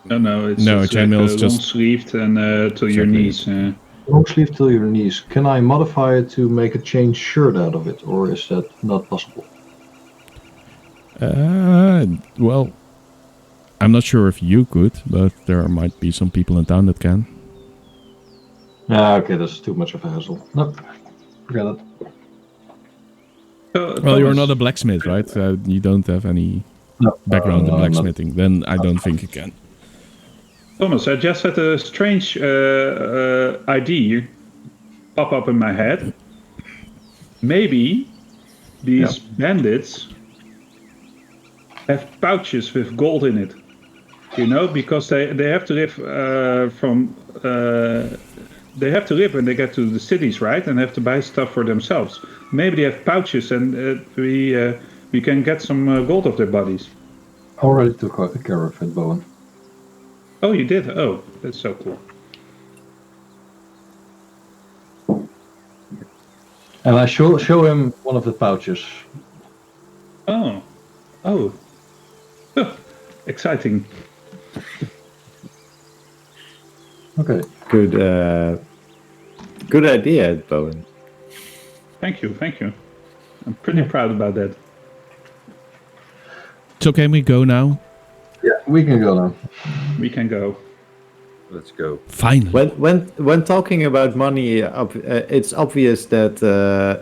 No, it's chainmail is long just sleeved and to your Exactly. knees. Long sleeve till your knees. Can I modify it to make a chain shirt out of it, or is that not possible? Well, I'm not sure if you could, but there might be some people in town that can. Okay, that's too much of a hassle. No, forget it. Well, you're not a blacksmith, right? You don't have any background in no, I'm not. blacksmithing. Then I don't think you can. Thomas, I just had a strange idea pop up in my head. Maybe these bandits have pouches with gold in it. You know, because they have to live they have to live when they get to the cities, right? And have to buy stuff for themselves. Maybe they have pouches, and we can get some gold off their bodies. Already took care of it, Bowen. Oh, you did? Oh, that's so cool. And I show him one of the pouches. Oh. Exciting. Okay. Good idea, Bowen. Thank you. I'm pretty proud about that. So can we go now? Yeah, we can go now. We can go. Let's go. Finally. When talking about money, it's obvious that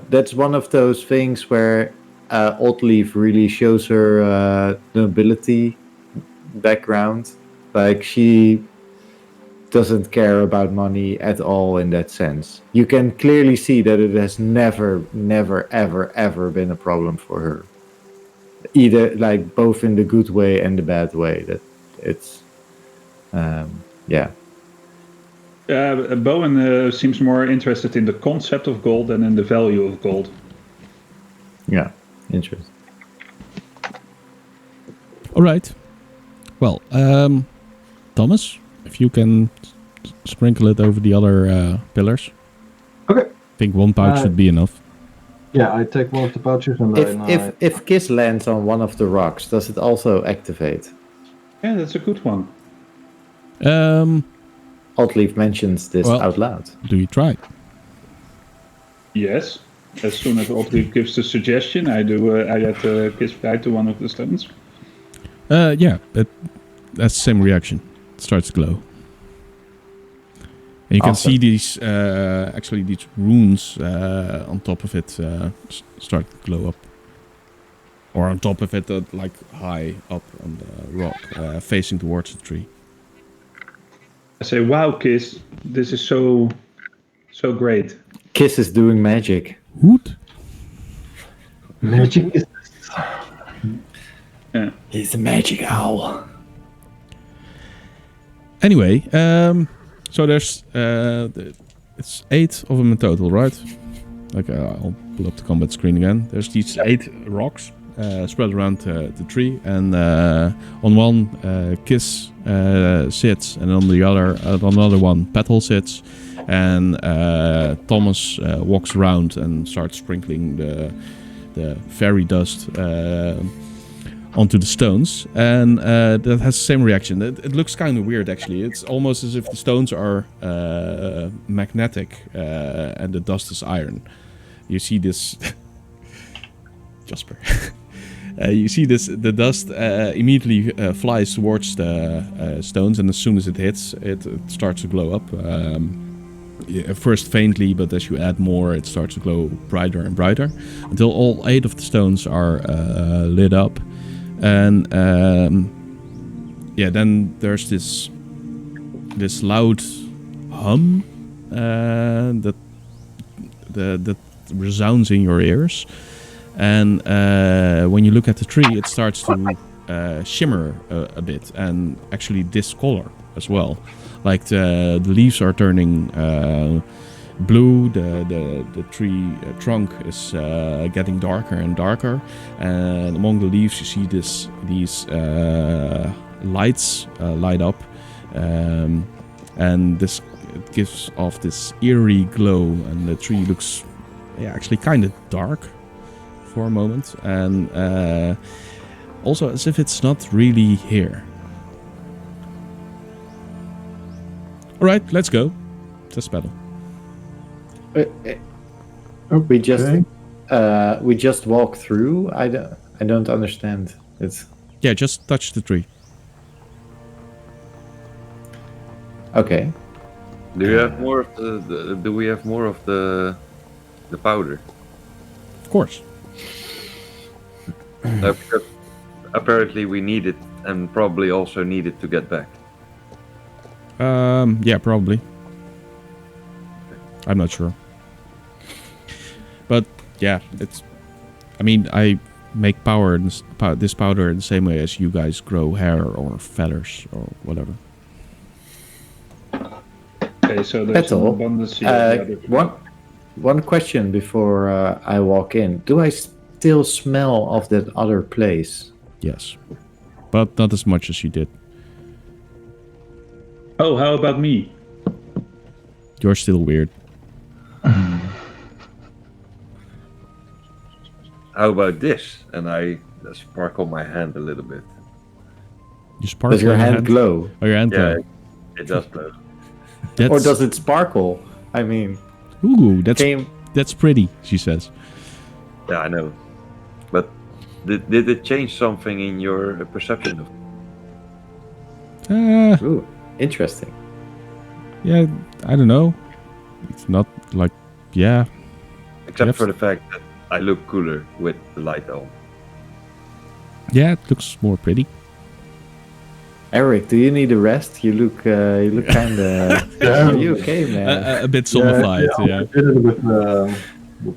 that's one of those things where Oddleaf really shows her nobility background. Like, she doesn't care about money at all in that sense. You can clearly see that it has never, ever been a problem for her. Either, like, both in the good way and the bad way. That it's, yeah. Bowen seems more interested in the concept of gold than in the value of gold. Yeah, interesting. All right. Well, Thomas, if you can sprinkle it over the other pillars. Okay. I think one pouch should be enough. Yeah, I take one of the pouches and If Kiss lands on one of the rocks, does it also activate? Yeah, that's a good one. Oddleaf mentions this out loud. Do you try? Yes. As soon as Oddleaf gives the suggestion, I do. I add Kiss Fly to one of the stones. Yeah, that's the same reaction. It starts to glow. And you can see these, these runes on top of it start to glow up. Or on top of it, like high up on the rock, facing towards the tree. I say, wow, Kiss, this is so great. Kiss is doing magic. What? magic is. Yeah. He's a magic owl. Anyway, so there's it's 8 of them in total, right? Like I'll pull up the combat screen again. There's these 8 rocks spread around the tree, and on one Kiss sits, and on the other, on another one Petal sits, and Thomas walks around and starts sprinkling the fairy dust onto the stones, and that has the same reaction. It looks kind of weird, actually. It's almost as if the stones are magnetic and the dust is iron. You see this, Jasper. You see this. The dust immediately flies towards the stones, and as soon as it hits, it starts to glow up. First faintly, but as you add more, it starts to glow brighter and brighter until all 8 of the stones are lit up. And then there's this loud hum that resounds in your ears, and when you look at the tree, it starts to shimmer a bit and actually discolor as well. Like the leaves are turning blue, the tree trunk is getting darker and darker, and among the leaves you see these lights light up, and this it gives off this eerie glow, and the tree looks actually kind of dark for a moment, and also as if it's not really here. All right, let's go. Just battle. We just walk through. I don't understand. It's just touch the tree. okay. Do you have more of the? Do we have more of the powder? Of course. Because apparently we need it, and probably also need it to get back. Yeah, probably. I'm not sure. But yeah, I mean, I make this powder in the same way as you guys grow hair or feathers or whatever. Okay, so there's an abundance here. One question before I walk in. Do I still smell of that other place? Yes, but not as much as you did. Oh, how about me? You're still weird. How about this? And I sparkle my hand a little bit. You sparkle. Does your hand glow? Oh, your hand glow. Yeah, it does glow. Or does it sparkle? I mean, ooh, that's pretty, she says. Yeah, I know. But did it change something in your perception of? Ooh, interesting. Yeah, I don't know. It's not like, yeah. Except for the fact that I look cooler with the light on. Yeah, it looks more pretty. Eric, do you need a rest? You look kind of. Are you okay, man? A bit zombified, yeah. I did it with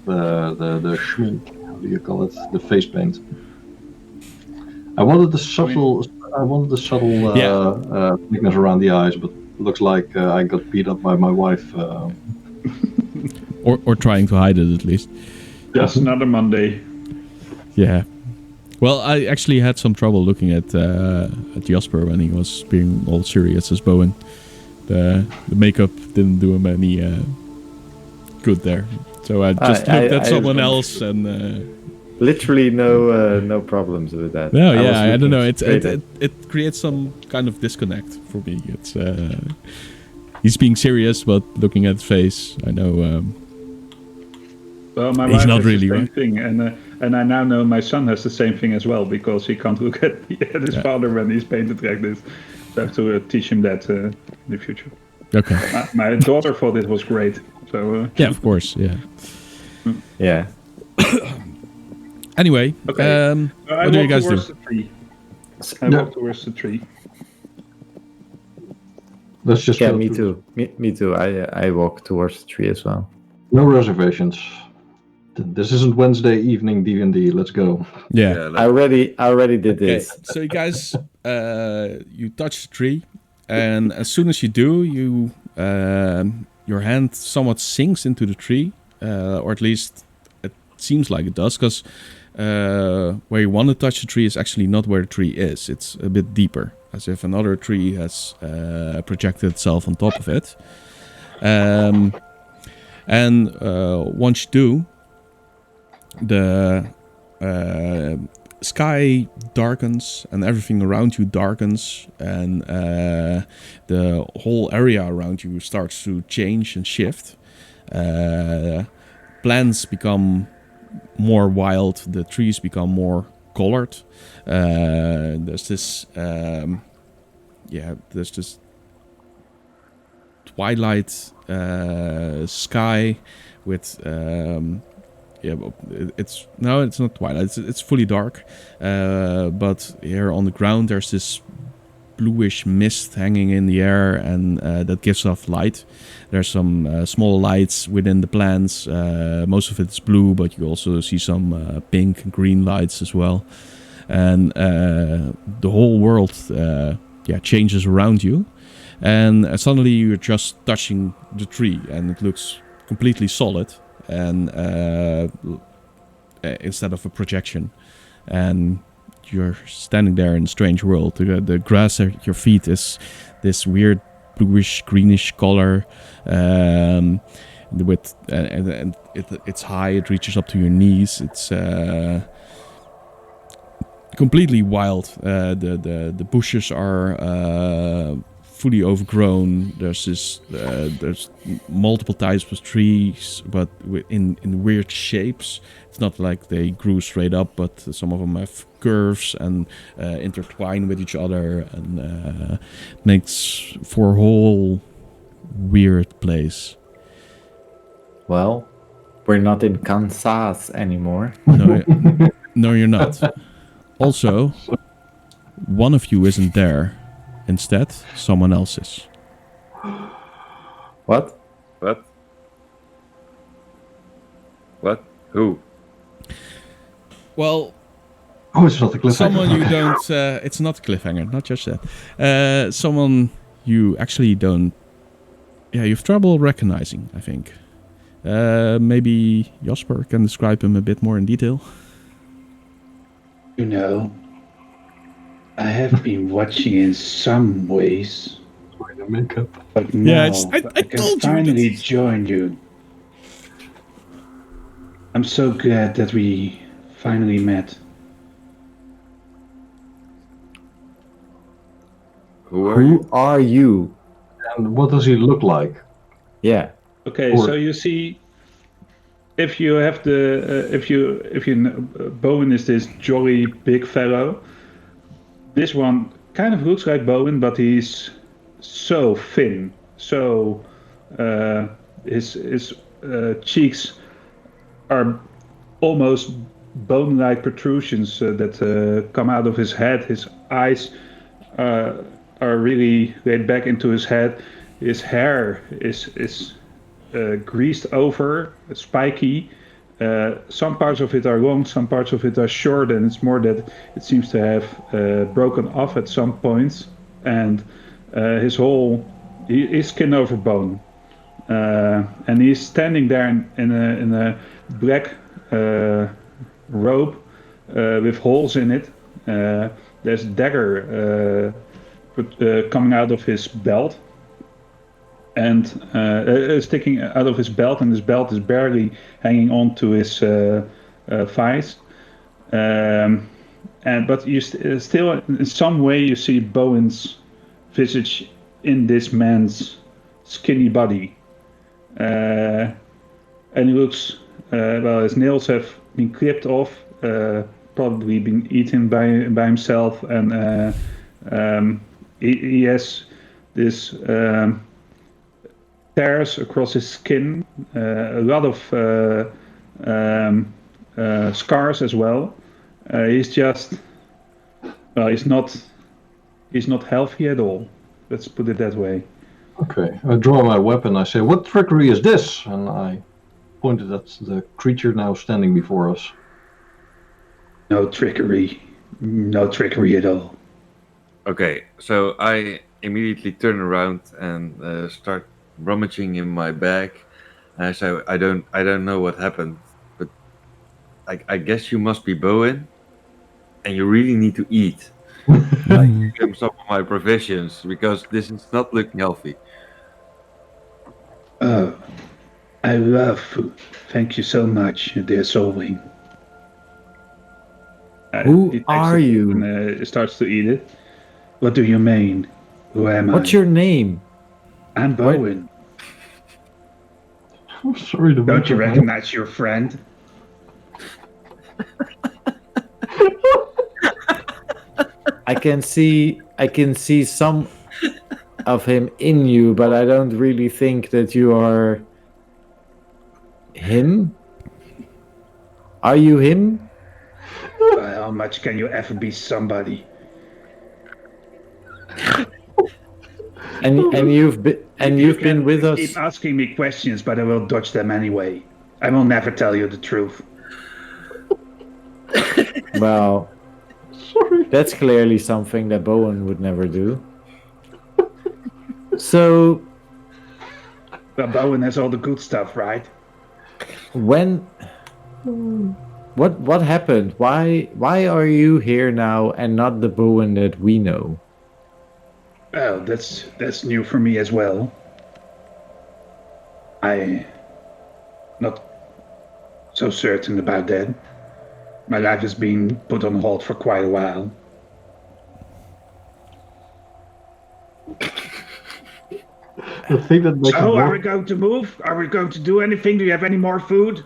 the schmink. How do you call it? The face paint. I wanted the subtle thickness around the eyes, but looks like I got beat up by my wife. Or trying to hide it at least. Just another Monday. Yeah. Well, I actually had some trouble looking at Jasper when he was being all serious as Bowen. The makeup didn't do him any good there. So I just looked at someone else and... Literally no problems with that. No, was yeah, I don't know. looking It creates some kind of disconnect for me. It's he's being serious, but looking at his face, I know... Well, my He's wife not has really, the same right? thing, and I now know my son has the same thing as well because he can't look at his father when he's painted like this. So I have to teach him that in the future. Okay. My daughter thought it was great. So Yeah, of course, yeah. Yeah. Anyway, okay. what do you guys do? The tree. I No. walk towards the tree. Let's just Yeah, go me through. too. Me too. I walk towards the tree as well. No reservations. This isn't Wednesday evening D&D. Let's go. Yeah. I already did Okay, this. so you guys, you touch the tree, and as soon as you do, your hand somewhat sinks into the tree, or at least it seems like it does, because where you want to touch the tree is actually not where the tree is. It's a bit deeper, as if another tree has projected itself on top of it. And once you do, the sky darkens and everything around you darkens, and the whole area around you starts to change and shift. Plants become more wild, the trees become more colored. There's this twilight sky with it's not twilight, it's fully dark, but here on the ground there's this bluish mist hanging in the air, and that gives off light. There's some small lights within the plants. Most of it's blue, but you also see some pink and green lights as well, and the whole world changes around you. And suddenly you're just touching the tree, and it looks completely solid, and instead of a projection, and you're standing there in a strange world. The grass at your feet is this weird bluish greenish color, with and it's high. It reaches up to your knees. It's completely wild. The bushes are fully overgrown. There's multiple types of trees, but in weird shapes. It's not like they grew straight up, but some of them have curves and intertwine with each other, and makes for a whole weird place. Well, we're not in Kansas anymore. No, you're not. Also, one of you isn't there. Instead, someone else is. What? What? Who? Well, It's not the cliffhanger. someone you don't... it's not a cliffhanger, not just that. Someone you actually don't... Yeah, you have trouble recognizing, I think. Maybe Jasper can describe him a bit more in detail. You know, I have been watching in some ways, The makeup. but now I I can told you finally this. join you. I'm so glad that we finally met. Who are you? Who are you? And what does he look like? Yeah. Okay, Or- so you see, if you have Bowen is this jolly big fellow. This one kind of looks like Bowen, but he's so thin. So his cheeks are almost bone-like protrusions that come out of his head. His eyes are really laid back into his head. His hair is greased over, spiky. Some parts of it are long, some parts of it are short, and it's more that it seems to have broken off at some points. And he's skin over bone, and he's standing there in a black robe with holes in it. There's a dagger coming out of his belt, and sticking out of his belt, and his belt is barely hanging on to his thighs. But you still, in some way, you see Bowen's visage in this man's skinny body, and he looks. His nails have been clipped off, probably been eaten by himself, and he has this tears across his skin, a lot of scars as well. He's just, he's not healthy at all. Let's put it that way. Okay, I draw my weapon. I say, "What trickery is this?" And I pointed at the creature now standing before us. No trickery at all. Okay, so I immediately turn around and start rummaging in my bag. And I say, I don't know what happened, but I guess you must be Bowen, and you really need to eat. I give him some of my provisions because this is not looking healthy. Oh, I love food. Thank you so much, dear Solving. Who He takes are it you? and starts to eat it. What do you mean? Who am What's I? your name? I'm Bowen. I'm sorry to Don't you mention that. recognize your friend? I can see some of him in you, but I don't really think that you are him. Are you him? How much can you ever be somebody? And you've been with us. Keep asking me questions, but I will dodge them anyway. I will never tell you the truth. Well, that's clearly something that Bowen would never do. So, But Bowen has all the good stuff, right? what happened? Why are you here now and not the Bowen that we know? Well, that's new for me as well. I'm not so certain about that. My life has been put on hold for quite a while. The thing that makes So, it are more- we going to move? Are we going to do anything? Do you have any more food?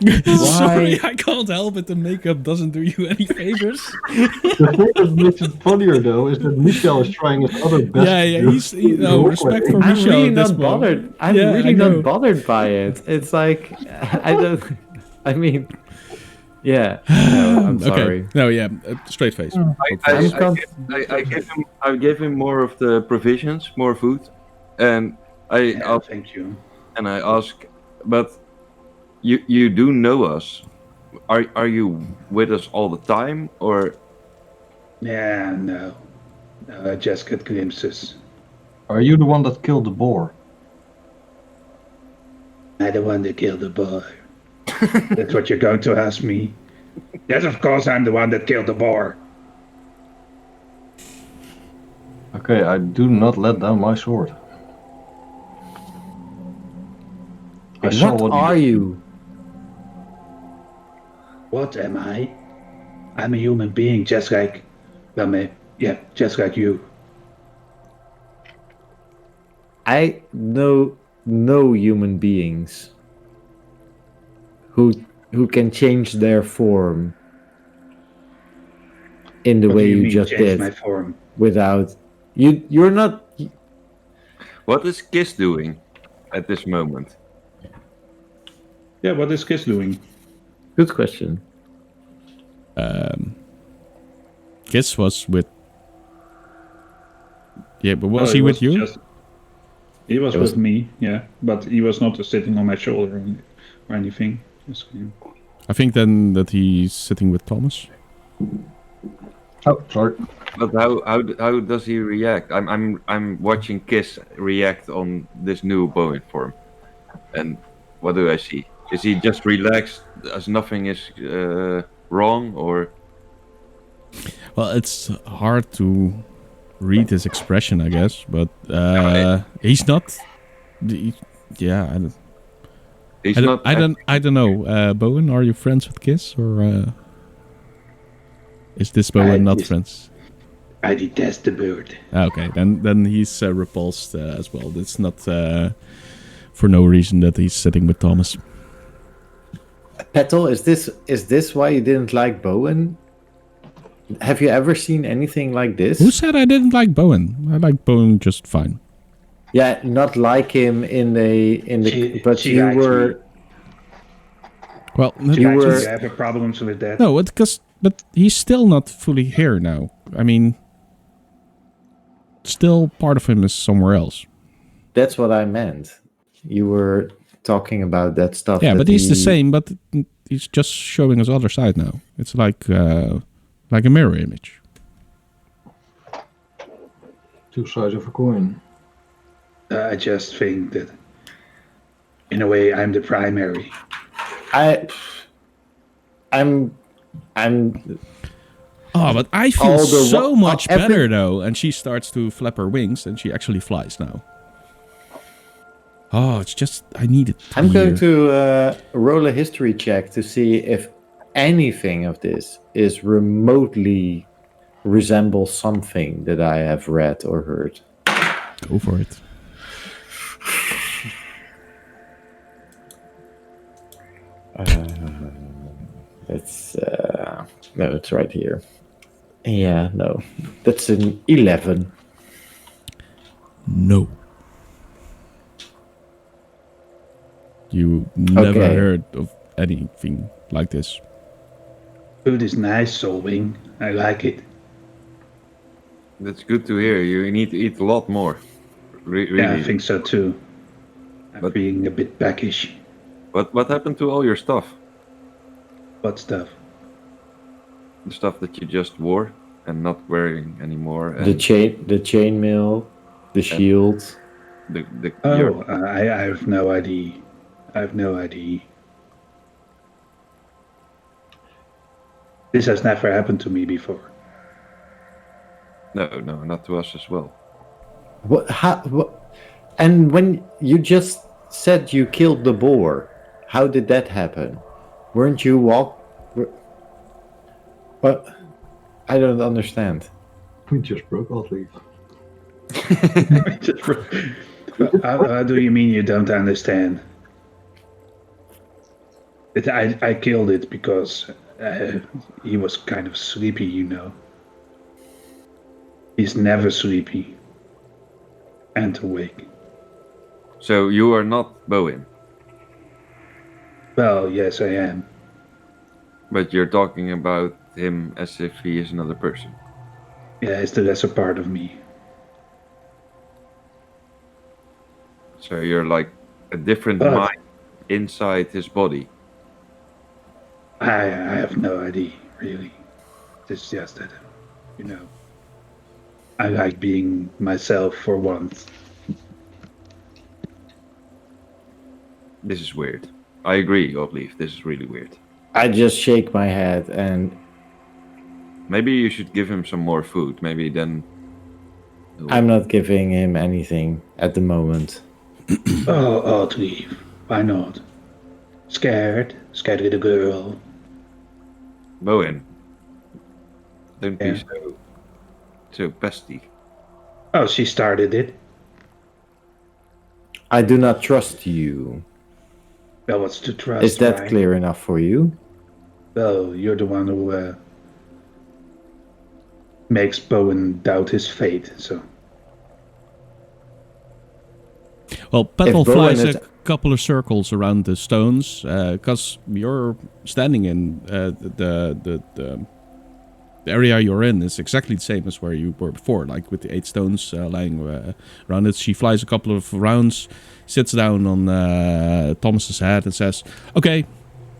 Sorry, I can't help it. The makeup doesn't do you any favors. The thing that makes it funnier though is that Michel is trying his other best. Yeah, to he's do no roleplaying. respect for I'm Michel really at this not moment. bothered. I'm Yeah, really I know. not bothered by it. It's like I don't. I mean, yeah. No, I'm sorry. Okay. No, yeah, straight face. I gave him more of the provisions, more food, and Thank you. I ask, but you do know us. Are you with us all the time, or Yeah, no. I just get glimpses. Are you the one that killed the boar? I'm the one that killed the boy. That's what you're going to ask me? Yes, of course I'm the one that killed the boar. Okay, I do not let down my sword. I saw What what are you? What am I? I'm a human being, just like, just like you. I know no human beings who can change their form in the What way do you you mean, just change did my form? without you're not. what is Kiss doing at this moment? Yeah, what is Kiss doing? Good question. Kiss was with. Yeah, but was Oh, he with you? He was It was- with me, yeah, but he was not sitting on my shoulder or anything. Just, I think then that he's sitting with Thomas. Oh, sorry. But how does he react? I'm watching Kiss react on this new Bowen form, and what do I see? Is he just relaxed as nothing is wrong, or? Well, it's hard to read his expression, I guess, but he's not. Yeah, I don't know. Bowen, are you friends with Kiss, or is this Bowen not friends? I detest the bird. Okay, then he's repulsed as well. It's not for no reason that he's sitting with Thomas. Petal, is this why you didn't like Bowen? Have you ever seen anything like this? Who said I didn't like Bowen? I like Bowen just fine. Yeah, not like him in the. But she you likes were. me. Well, You You were- have problems with that. no, but he's still not fully here now. I mean, still part of him is somewhere else. That's what I meant. You were talking about that stuff. Yeah, that but he's the he- same. But he's just showing his other side now. It's like a mirror image. Two sides of a coin. I just think that, in a way, I'm the primary. I'm. Oh, but I feel All the so much every- better though. And she starts to flap her wings, and she actually flies now. Oh, it's just I need it. I'm going to roll a history check to see if anything of this is remotely resembles something that I have read or heard. Go for it. It's no, it's right here. Yeah, no, that's an 11. No. You never Okay. heard of anything like this. Food is nice, Solwing. I like it. That's good to hear. You need to eat a lot more. Really. Yeah, I think so too. I'm But- being a bit peckish. What happened to all your stuff? What stuff? The stuff that you just wore and not wearing anymore. And The chainmail, the shield. Oh, I have no idea. I have no idea. This has never happened to me before. No, not to us as well. What? How? What? And when you just said you killed the boar, how did that happen? Weren't you What? I don't understand. We just broke off leaf. How do you mean you don't understand? I killed it because he was kind of sleepy, you know. He's never sleepy and awake. So you are not Bowen, Well, yes, I am. but you're talking about him as if he is another person. Yeah, it's the lesser part of me. So you're like a different But- mind inside his body. I have no idea, really. It's just that, you know, I like being myself for once. This is weird. I agree, Obleaf. This is really weird. I just shake my head and Maybe you should give him some more food. Maybe then. I'm not giving him anything at the moment. Oh, to leave. Why not? Scared little girl. Bowen. Don't Yeah. be so pesty. Oh, she started it. I do not trust you. Well, what's to trust? Is that right? clear enough for you? Well, you're the one who makes Bowen doubt his fate, so. Well, Petal If Bowen flies is- a couple of circles around the stones because you're standing in the area you're in is exactly the same as where you were before, like with the 8 stones lying around it. She flies a couple of rounds, sits down on Thomas's head and says, "Okay,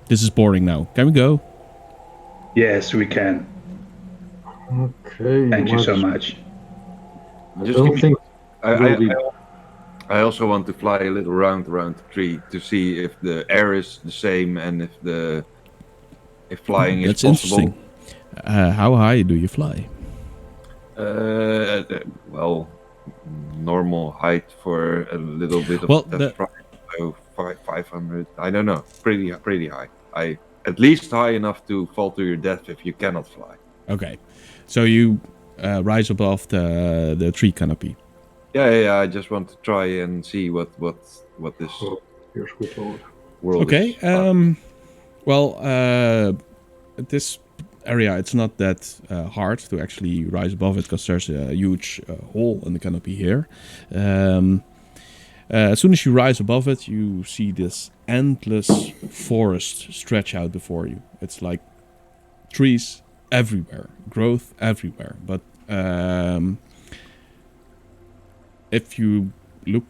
this is boring now. Can we go?" Yes, we can. Okay. Thank you so let's- much. I Just don't give me- think I, will I, be- I, I also want to fly a little round around the tree to see if the air is the same and if flying is That's possible. interesting. How high do you fly? Well, normal height for a little bit of Well, test flight, so 500. I don't know, pretty high. At least high enough to fall to your death if you cannot fly. Okay, so you rise above the tree canopy. Yeah. I just want to try and see what this Here's good Lord. world Okay. is. This area, it's not that hard to actually rise above it because there's a huge hole in the canopy here. As soon as you rise above it, you see this endless forest stretch out before you. It's like trees everywhere, growth everywhere. But if you look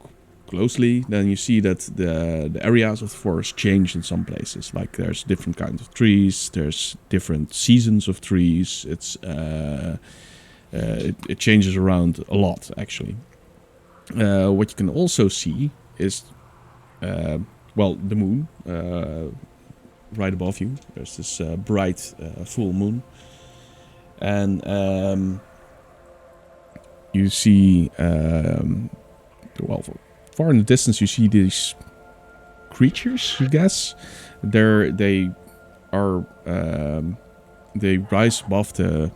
closely, then you see that the areas of the forest change in some places. Like there's different kinds of trees, there's different seasons of trees. It changes around a lot, actually. What you can also see is, the moon right above you. There's this bright full moon, and you see, far in the distance, you see these creatures. I guess they rise above the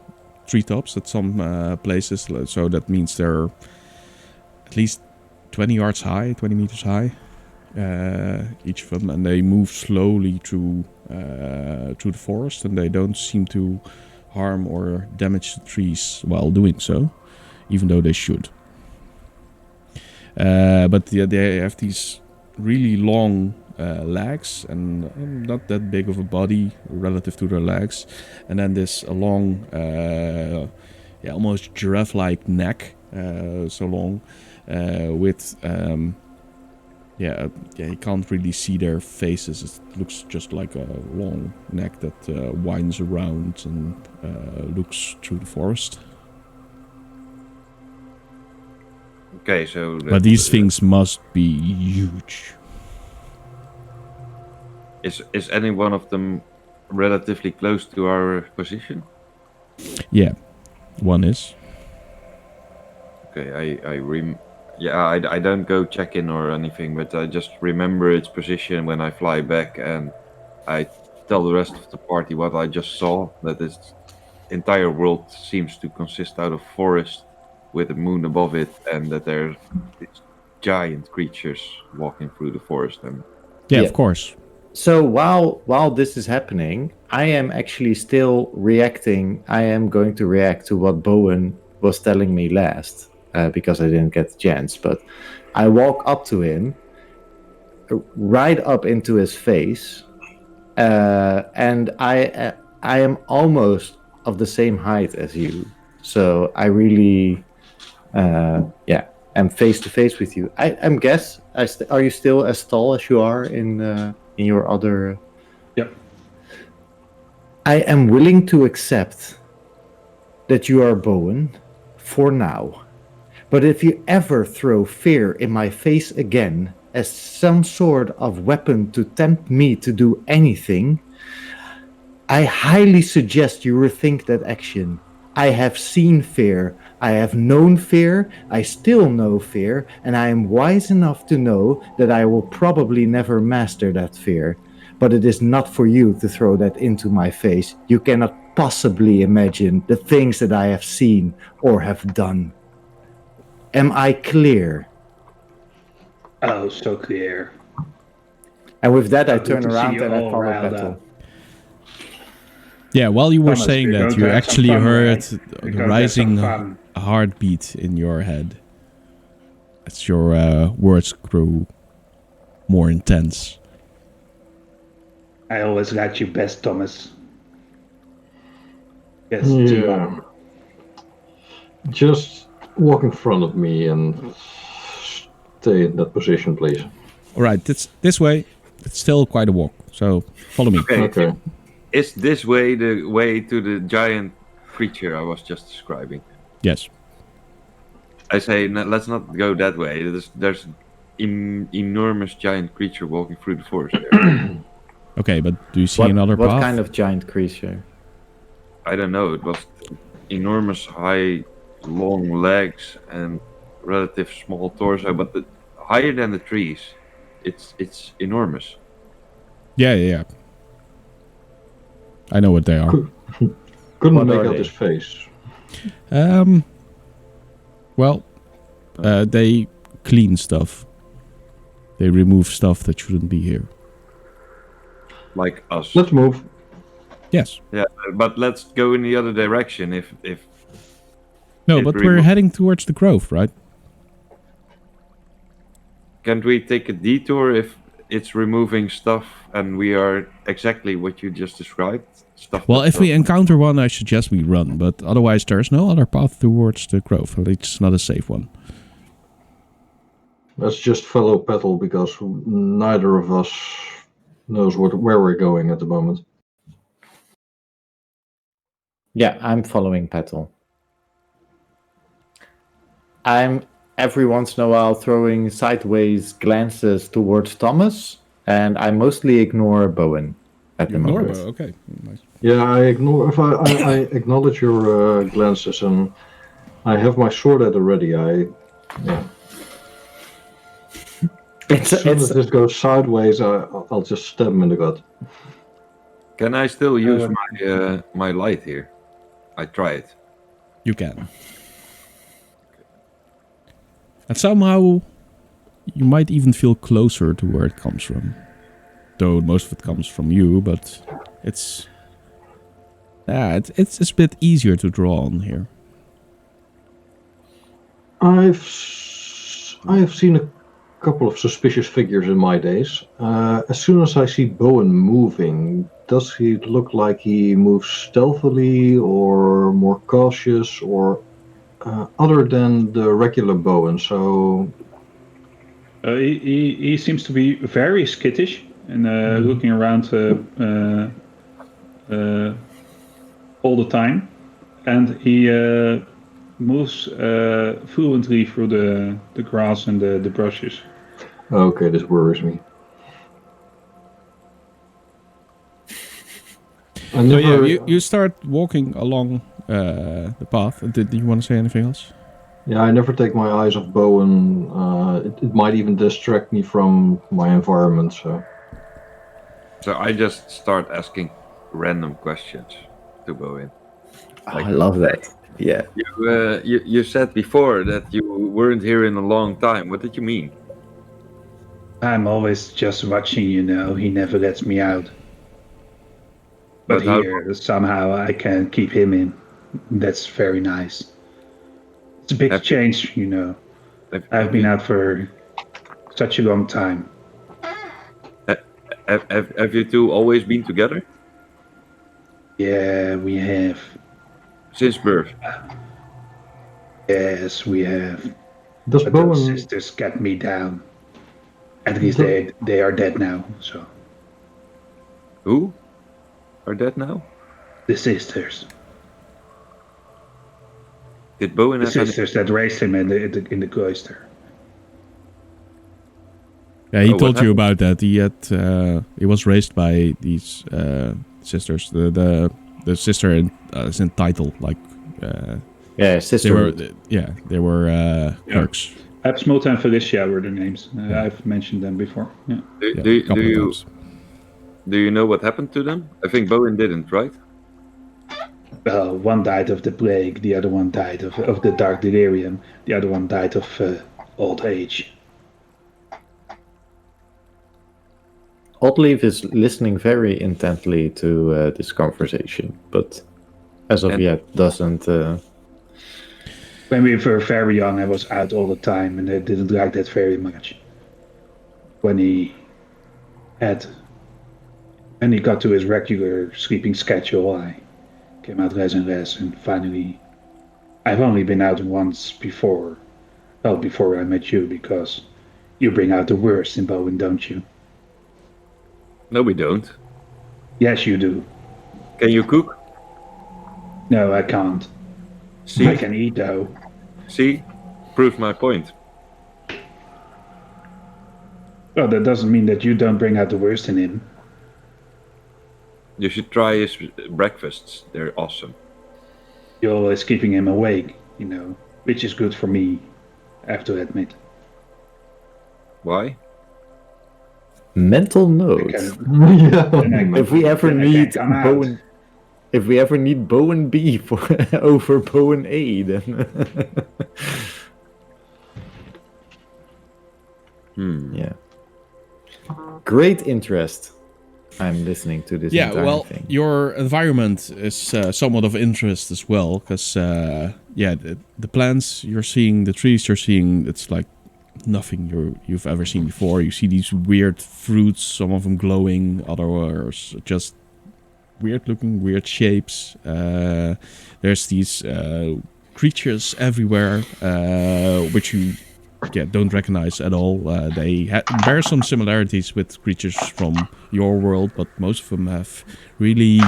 treetops at some places. So that means they're at least 20 yards high, 20 meters high, each of them, and they move slowly through the forest, and they don't seem to harm or damage the trees while doing so, even though they should. But they have these really long legs and not that big of a body relative to their legs, and then this long, almost giraffe-like neck, so long, with you can't really see their faces. It looks just like a long neck that winds around and looks through the forest. Okay, so... But these things must be huge. Is any one of them relatively close to our position? Yeah, one is. Okay, I don't go check in or anything, but I just remember its position when I fly back, and I tell the rest of the party what I just saw, that this entire world seems to consist out of forest with a moon above it, and that there's these giant creatures walking through the forest. And yeah, of course. So while this is happening, I am actually still reacting. I am going to react to what Bowen was telling me last, because I didn't get the chance. But I walk up to him, right up into his face, and I am almost of the same height as you. So I really, am face to face with you. I'm guess. Are you still as tall as you are in your other? Yep. I am willing to accept that you are Bowen for now. But if you ever throw fear in my face again as some sort of weapon to tempt me to do anything, I highly suggest you rethink that action. I have seen fear, I have known fear, I still know fear, and I am wise enough to know that I will probably never master that fear. But it is not for you to throw that into my face. You cannot possibly imagine the things that I have seen or have done. Am I clear? Oh, so clear. And with that, I Good turn to see around you and I all follow riled Petal. up. Yeah, while you were Thomas, saying we're that, going you to have some actually fun, heard right? We're the going to have rising some fun. heartbeat in your head as your words grew more intense. I always liked you best, Thomas. Yes, Yeah. Timon. Just walk in front of me and stay in that position, please. All right, it's this way. It's still quite a walk, so follow me. Okay. is this way the way to the giant creature I was just describing? Yes. I say, no, let's not go that way. There's enormous giant creature walking through the forest there. Okay, but do you see another What path? kind of giant creature? I don't know. It was enormous, high, long legs and relative small torso, but higher than the trees. It's enormous. Yeah. I know what they are. Couldn't What make are out they? his face. Well, they clean stuff. They remove stuff that shouldn't be here. Like us. Let's move. Yes. Yeah, but let's go in the other direction if No, It but we're remove- heading towards the grove, right? can't we take a detour if it's removing stuff and we are exactly what you just described? Stuff. Well, that's if we not- encounter one, I suggest we run. But otherwise, there's no other path towards the grove. At least it's not a safe one. Let's just follow Petal because neither of us knows where we're going at the moment. Yeah, I'm following Petal. I'm every once in a while throwing sideways glances towards Thomas, and I mostly ignore Bowen at the moment. Okay. Nice. Yeah, I ignore. If I acknowledge your glances, and I have my sword at the ready. Yeah. It's, As soon as it's this goes sideways, I'll just stab him in the gut. Can I still use my light here? I try it. You can. And somehow, you might even feel closer to where it comes from. Though most of it comes from you, but it's... Yeah, it's a bit easier to draw on here. I have seen a couple of suspicious figures in my days. As soon as I see Bowen moving, does he look like he moves stealthily or more cautious or other than the regular Bowen? So He seems to be very skittish and looking around all the time, and he moves fluently through the grass and the brushes. okay, this worries me. I So never, yeah, you start walking along the path. Did you want to say anything else? Yeah, I never take my eyes off Bowen. It might even distract me from my environment. So I just start asking random questions to Bowen. oh, I love that. Yeah. You said before that you weren't here in a long time. What did you mean? I'm always just watching, you know. He never lets me out. But But how- here, somehow, I can keep him in. That's very nice. It's a big Have- change, you know. I've been out for such a long time. Have you two always been together Yeah, we have. since birth? Yes, we have. Does But those Bowen? sisters got me down. At least they are dead now, so. Who are dead now? The sisters. Did Bowen The have any? sisters that raised him in the cloister. Yeah, he Oh, what told you happened? about that. He was raised by these sisters. The sister is in title, like Yeah, they sister. were. They were clerks. Absmota and Felicia were their names. I've mentioned them before. Yeah. Yeah, Do couple of you times. do you know what happened to them? I think Bowen didn't, right? Well, one died of the plague, the other one died of the dark delirium, the other one died of old age. Oddleaf is listening very intently to this conversation, but as of And- yet doesn't. When we were very young, I was out all the time, and I didn't like that very much. When he got to his regular sleeping schedule, I came out less and less, and finally, I've only been out once before. Well, before I met you, because you bring out the worst in Bowen, don't you? No, we don't. Yes, you do. Can you cook? No, I can't. See, I can eat though. see, proves my point. Well, that doesn't mean that you don't bring out the worst in him. You should try his breakfasts. They're awesome. You're always keeping him awake, which is good for me, I have to admit. Why? Mental note. Yeah. If we ever need Bowen, if we ever need Bowen B for over Bowen A, then yeah. Great interest. I'm listening to this. Yeah, entire well, thing. your environment is somewhat of interest as well, because the plants you're seeing, the trees you're seeing, it's like nothing you've ever seen before. You see these weird fruits, some of them glowing, others just weird-looking, weird shapes. There's these creatures everywhere, which you don't recognize at all. They bear some similarities with creatures from your world, but most of them have really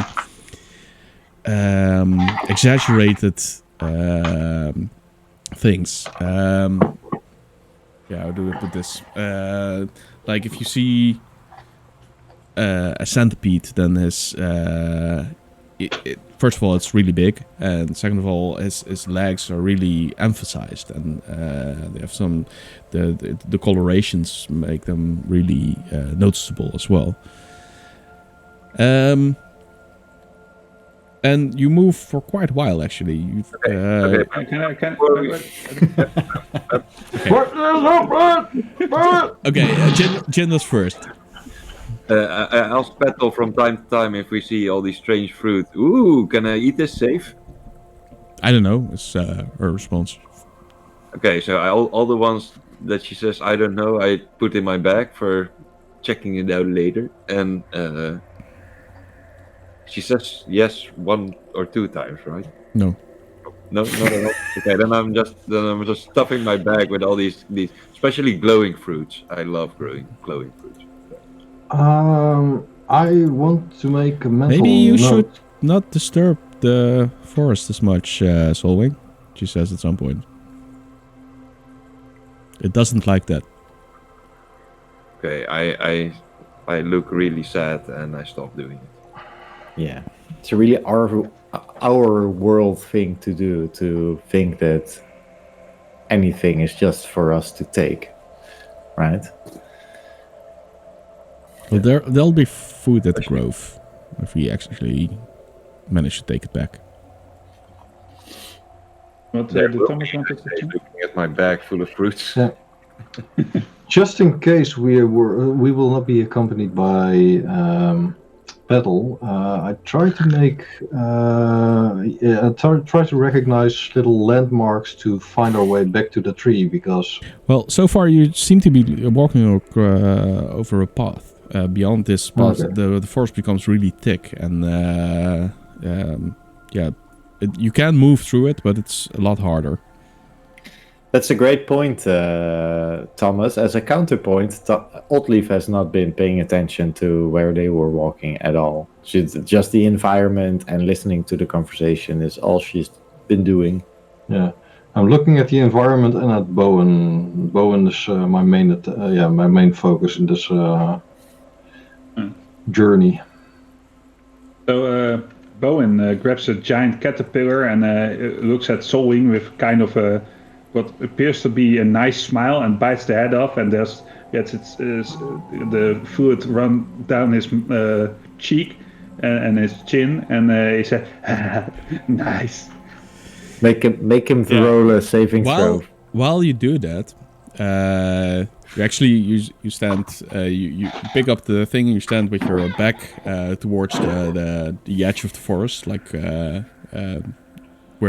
exaggerated things. How do I put this? Like if you see a centipede, then his first of all, it's really big, and second of all, his legs are really emphasized, and they have some the colorations make them really noticeable as well. And you move for quite a while, actually. You've, Jin was first. I'll spettle from time to time if we see all these strange fruit. Ooh, can I eat this safe? I don't know. It's her response. Okay, so all the ones that she says I don't know, I put in my bag for checking it out later. And she says yes 1 or 2 times, right? No. No. Okay, then I'm just stuffing my bag with all these especially glowing fruits. I love glowing fruits. I want to make a mental Maybe you note. should not disturb the forest as much, Solwing, she says at some point. It doesn't like that. Okay, I look really sad and I stop doing it. Yeah, it's really our world thing to do, to think that anything is just for us to take, right? Well, there'll be food at the grove if we actually manage to take it back. What There did will Thomas be, wanted to I say, say? looking at my bag full of fruits. Yeah. Just in case we will not be accompanied by Petal, I try to make try to recognize little landmarks to find our way back to the tree, because Well, so far you seem to be walking over a path. Beyond this path, Okay. the forest becomes really thick, and you can move through it, but it's a lot harder. That's a great point, Thomas. As a counterpoint, Oddleaf has not been paying attention to where they were walking at all. Just the environment and listening to the conversation is all she's been doing. yeah, I'm looking at the environment and at Bowen. Bowen is my main focus in this journey. So Bowen grabs a giant caterpillar and looks at Solwing with kind of what appears to be a nice smile, and bites the head off, and gets the fluid run down his cheek and his chin, and he said, "Nice." Make him roll a saving throw. While you do that, you actually you stand you pick up the thing, you stand with your back towards the edge of the forest, like where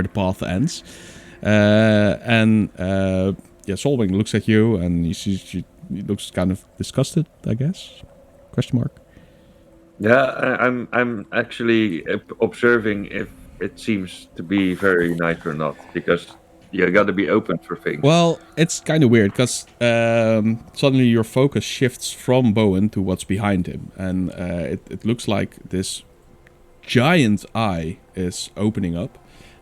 the path ends, and Solwing looks at you and he looks kind of disgusted, I guess. Question mark. Yeah, I'm actually observing if it seems to be very nice or not, because you got to be open for things. Well, it's kind of weird because suddenly your focus shifts from Bowen to what's behind him, and it looks like this giant eye is opening up,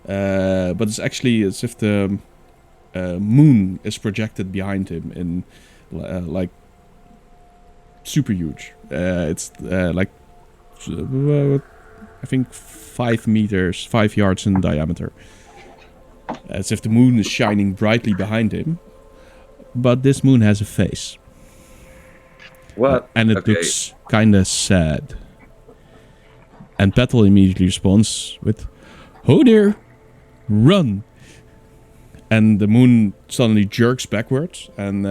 but it's actually as if the moon is projected behind him in like super huge. It's like I think 5 yards in diameter. As if the moon is shining brightly behind him. But this moon has a face. What? And it looks kind of sad. And Petal immediately responds with, "Oh dear, run!" And the moon suddenly jerks backwards. And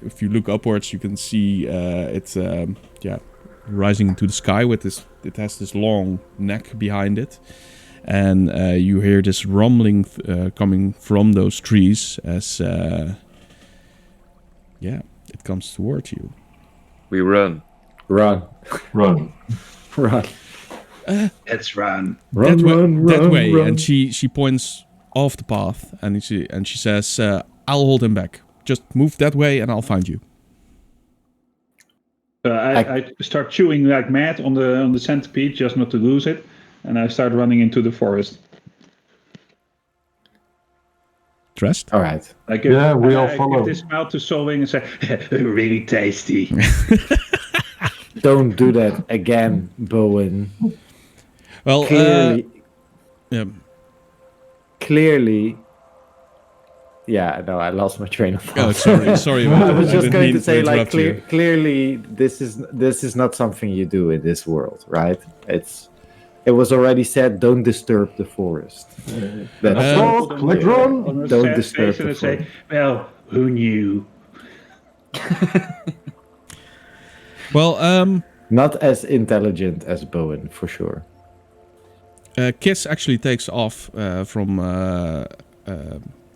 if you look upwards, you can see it's rising into the sky with this. It has this long neck behind it. And you hear this rumbling coming from those trees as it comes towards you. We run. Run. Run. Run. Let's run. Run, that way. run. And she points off the path and she says, "I'll hold him back. Just move that way and I'll find you." I start chewing like mad on the centipede just not to lose it, and I start running into the forest. Dressed? All right. I give, we all I follow. give this mouth to Solwing and say, "Really tasty." Don't do that again, Bowen. Well, Clearly. Yeah, no, I lost my train of thought. oh, sorry. I was just didn't going mean to say, like, interrupt you. clearly, this is not something you do in this world, right? It was already said, don't disturb the forest. That's Walk, let's run. On a Don't sad disturb face and I the say, "Well, who knew?" Well, not as intelligent as Bowen, for sure. Kiss actually takes off from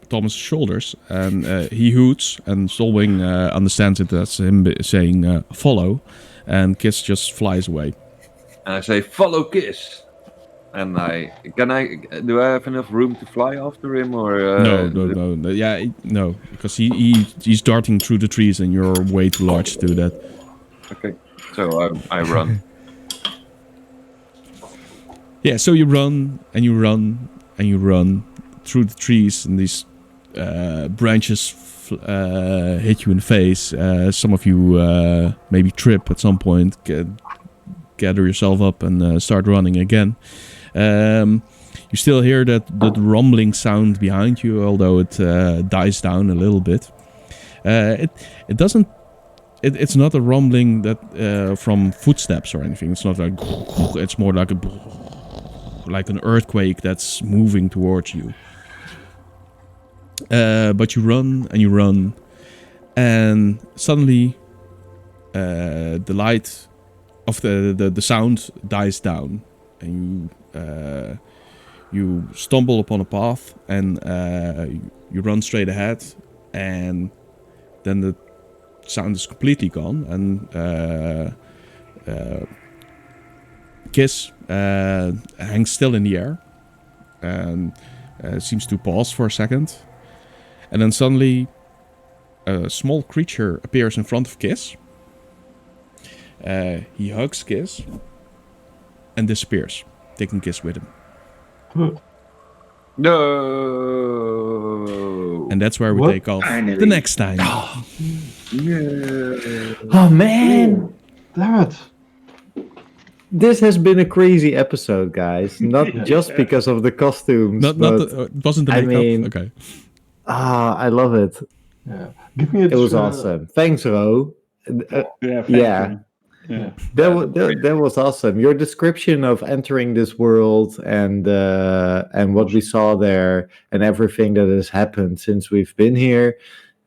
Thomas' shoulders, and he hoots, and Solwing understands it as him saying "follow," and Kiss just flies away. And I say, "Follow Kiss." And do I have enough room to fly after him, or No. Yeah, no, because he's darting through the trees, and you're way too large to do that. Okay, so I run. Yeah, so you run and you run and you run through the trees, and these branches hit you in the face. Some of you maybe trip at some point, gather yourself up and start running again. You still hear that rumbling sound behind you, although it dies down a little bit. It doesn't. It's not a rumbling that from footsteps or anything. It's not like. It's more like an earthquake that's moving towards you. But you run and you run, and suddenly the light of the sound dies down, and you stumble upon a path, and you run straight ahead, and then the sound is completely gone, and Kiss hangs still in the air and seems to pause for a second, and then suddenly a small creature appears in front of Kiss. He hugs Kiss and disappears, taking Kiss with him. No. And that's where we take off the next time. Oh, man! Damn it. This has been a crazy episode, guys. Not just because of the costumes, It wasn't the I makeup? mean, Okay. I love it. Yeah. Give me It was awesome. Thanks, Ro. Yeah. That was awesome. Your description of entering this world and what we saw there and everything that has happened since we've been here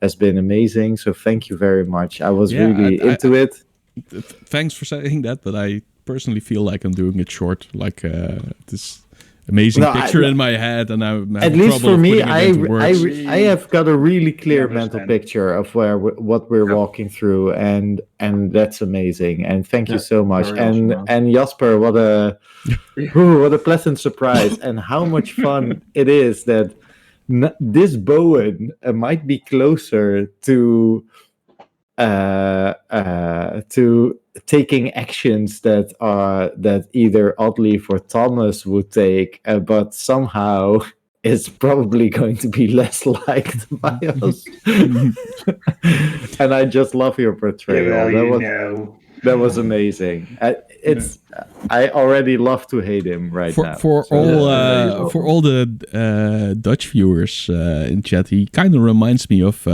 has been amazing. So thank you very much. I was really into it. Thanks for saying that, but I personally feel like I'm doing it short, like this amazing picture in my head, and I'm at least for me, I have got a really clear mental picture of what we're walking through, and that's amazing. And thank you so much. And Jasper, what a pleasant surprise, and how much fun it is that this Bowen might be closer to taking actions that either Oddly for Thomas would take, but somehow is probably going to be less liked by us. And I just love your portrayal. That was amazing. I already love to hate him now. For all the Dutch viewers in chat, he kind of reminds me of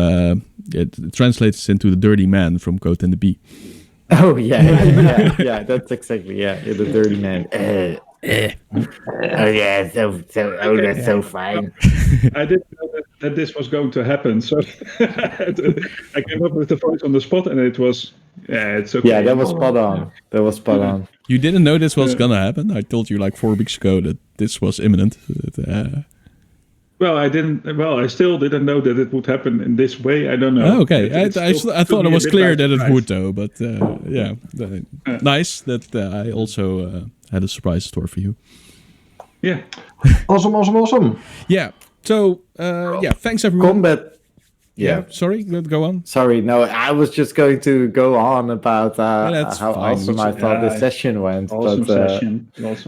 it translates into the dirty man from Coat and the Bee. Oh yeah, that's exactly the dirty man. Oh yeah, that's so fine. I didn't know that this was going to happen, so I came up with the voice on the spot, and it was it's okay. Yeah, that was spot on. You didn't know this was gonna happen? I told you like 4 weeks ago that this was imminent. Well, I still didn't know that it would happen in this way. I don't know. Oh, okay, I thought it was clear that it would, though. But nice that I also had a surprise store for you. Yeah. Awesome. Yeah. So thanks everyone. Combat. Yeah. Sorry, go on. Sorry, no, I was just going to go on about how fine. awesome I thought the session went. Awesome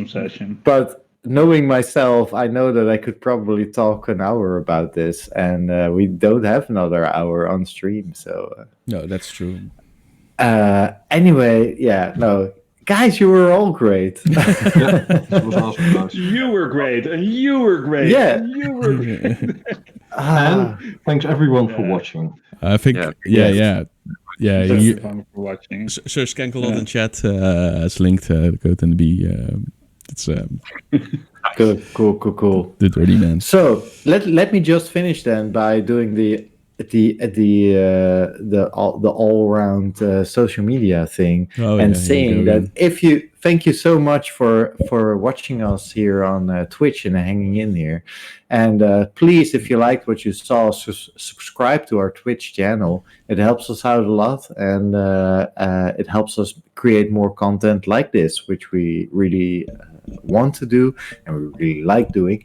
session. But knowing myself, I know that I could probably talk an hour about this, and we don't have another hour on stream, so... No, that's true. Anyway, guys, you were all great. That was awesome. You were great, and you were great. Yeah. And you were great. And thanks everyone for watching. I think, yeah. Thanks for watching. Sir Skankalot in chat has linked the Coat and the Bee. It's cool. The dirty man. So let me just finish then by doing the all round social media thing, saying that thank you so much for watching us here on Twitch and hanging in here, and please, if you liked what you saw, subscribe to our Twitch channel. It helps us out a lot, and it helps us create more content like this, which we really want to do and we really like doing.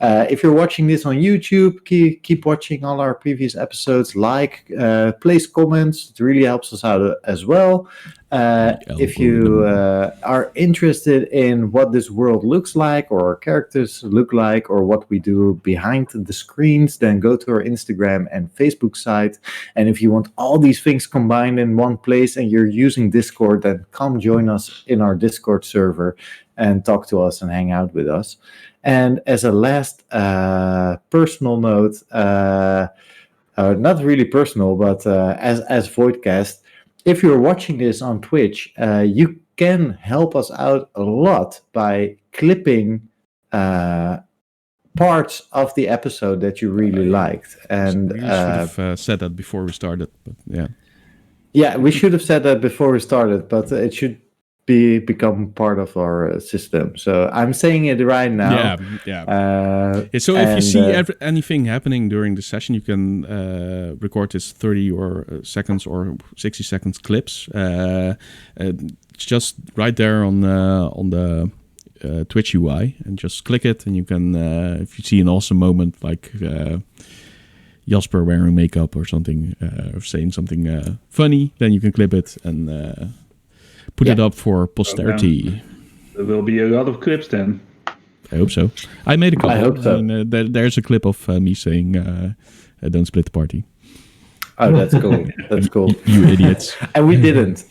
If you're watching this on YouTube, keep watching all our previous episodes, place comments. It really helps us out as well. If you are interested in what this world looks like, or our characters look like, or what we do behind the screens, then go to our Instagram and Facebook site. And if you want all these things combined in one place and you're using Discord, then come join us in our Discord server and talk to us and hang out with us. And as a last personal note, not really personal, but as Voidcast, if you're watching this on Twitch, you can help us out a lot by clipping parts of the episode that you really liked. And we should have said that before we started, but yeah. Yeah, we should have said that before we started, but it should become part of our system. So I'm saying it right now. So if you see anything happening during the session, you can record this 30 seconds or 60 seconds clips. It's just right there on the Twitch UI, and just click it, and you can if you see an awesome moment like Jasper wearing makeup or something, or saying something funny, then you can clip it and put it up for posterity. There will be a lot of clips then. I hope so. I made a couple. I hope so. There's a clip of me saying, "Don't split the party." Oh, that's cool. That's cool. You idiots. And we didn't.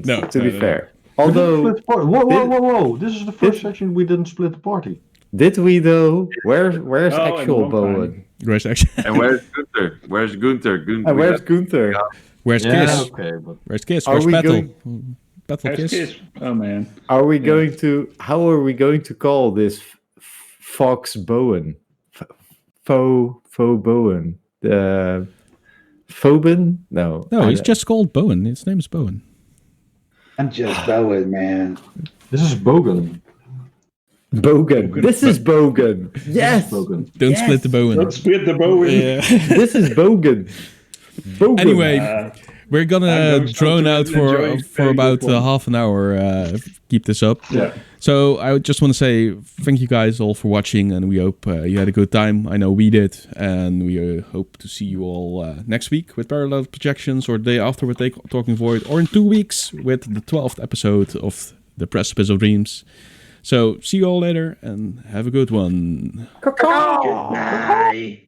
No, to be fair. Although, whoa! This is the first session we didn't split the party. Did we though? Where's actual Bowen? Where's actually? And where's Gunther? Where's Gunther? And where's Gunther? Where's Kiss? Okay, but where's Kiss? Where's Petal? Petal Kiss? Oh man. How are we going to call this Fox Bowen? Faux Bowen? The Phobin? No, he's just called Bowen. His name is Bowen. I'm just Bowen, man. this is Bogan. Bogan. This is Bogan. Yes. Bogan. Don't split the Bowen. Don't split the Bowen. Yeah. This is Bogan. Bogan. Anyway, we're gonna drone out for about half an hour. Keep this up. Yeah. So I just want to say thank you guys all for watching, and we hope you had a good time. I know we did, and we hope to see you all next week with Parallel Projections, or the day after with Talking Void, or in 2 weeks with the 12th episode of the Precipice of Dreams. So see you all later and have a good one. Goodbye.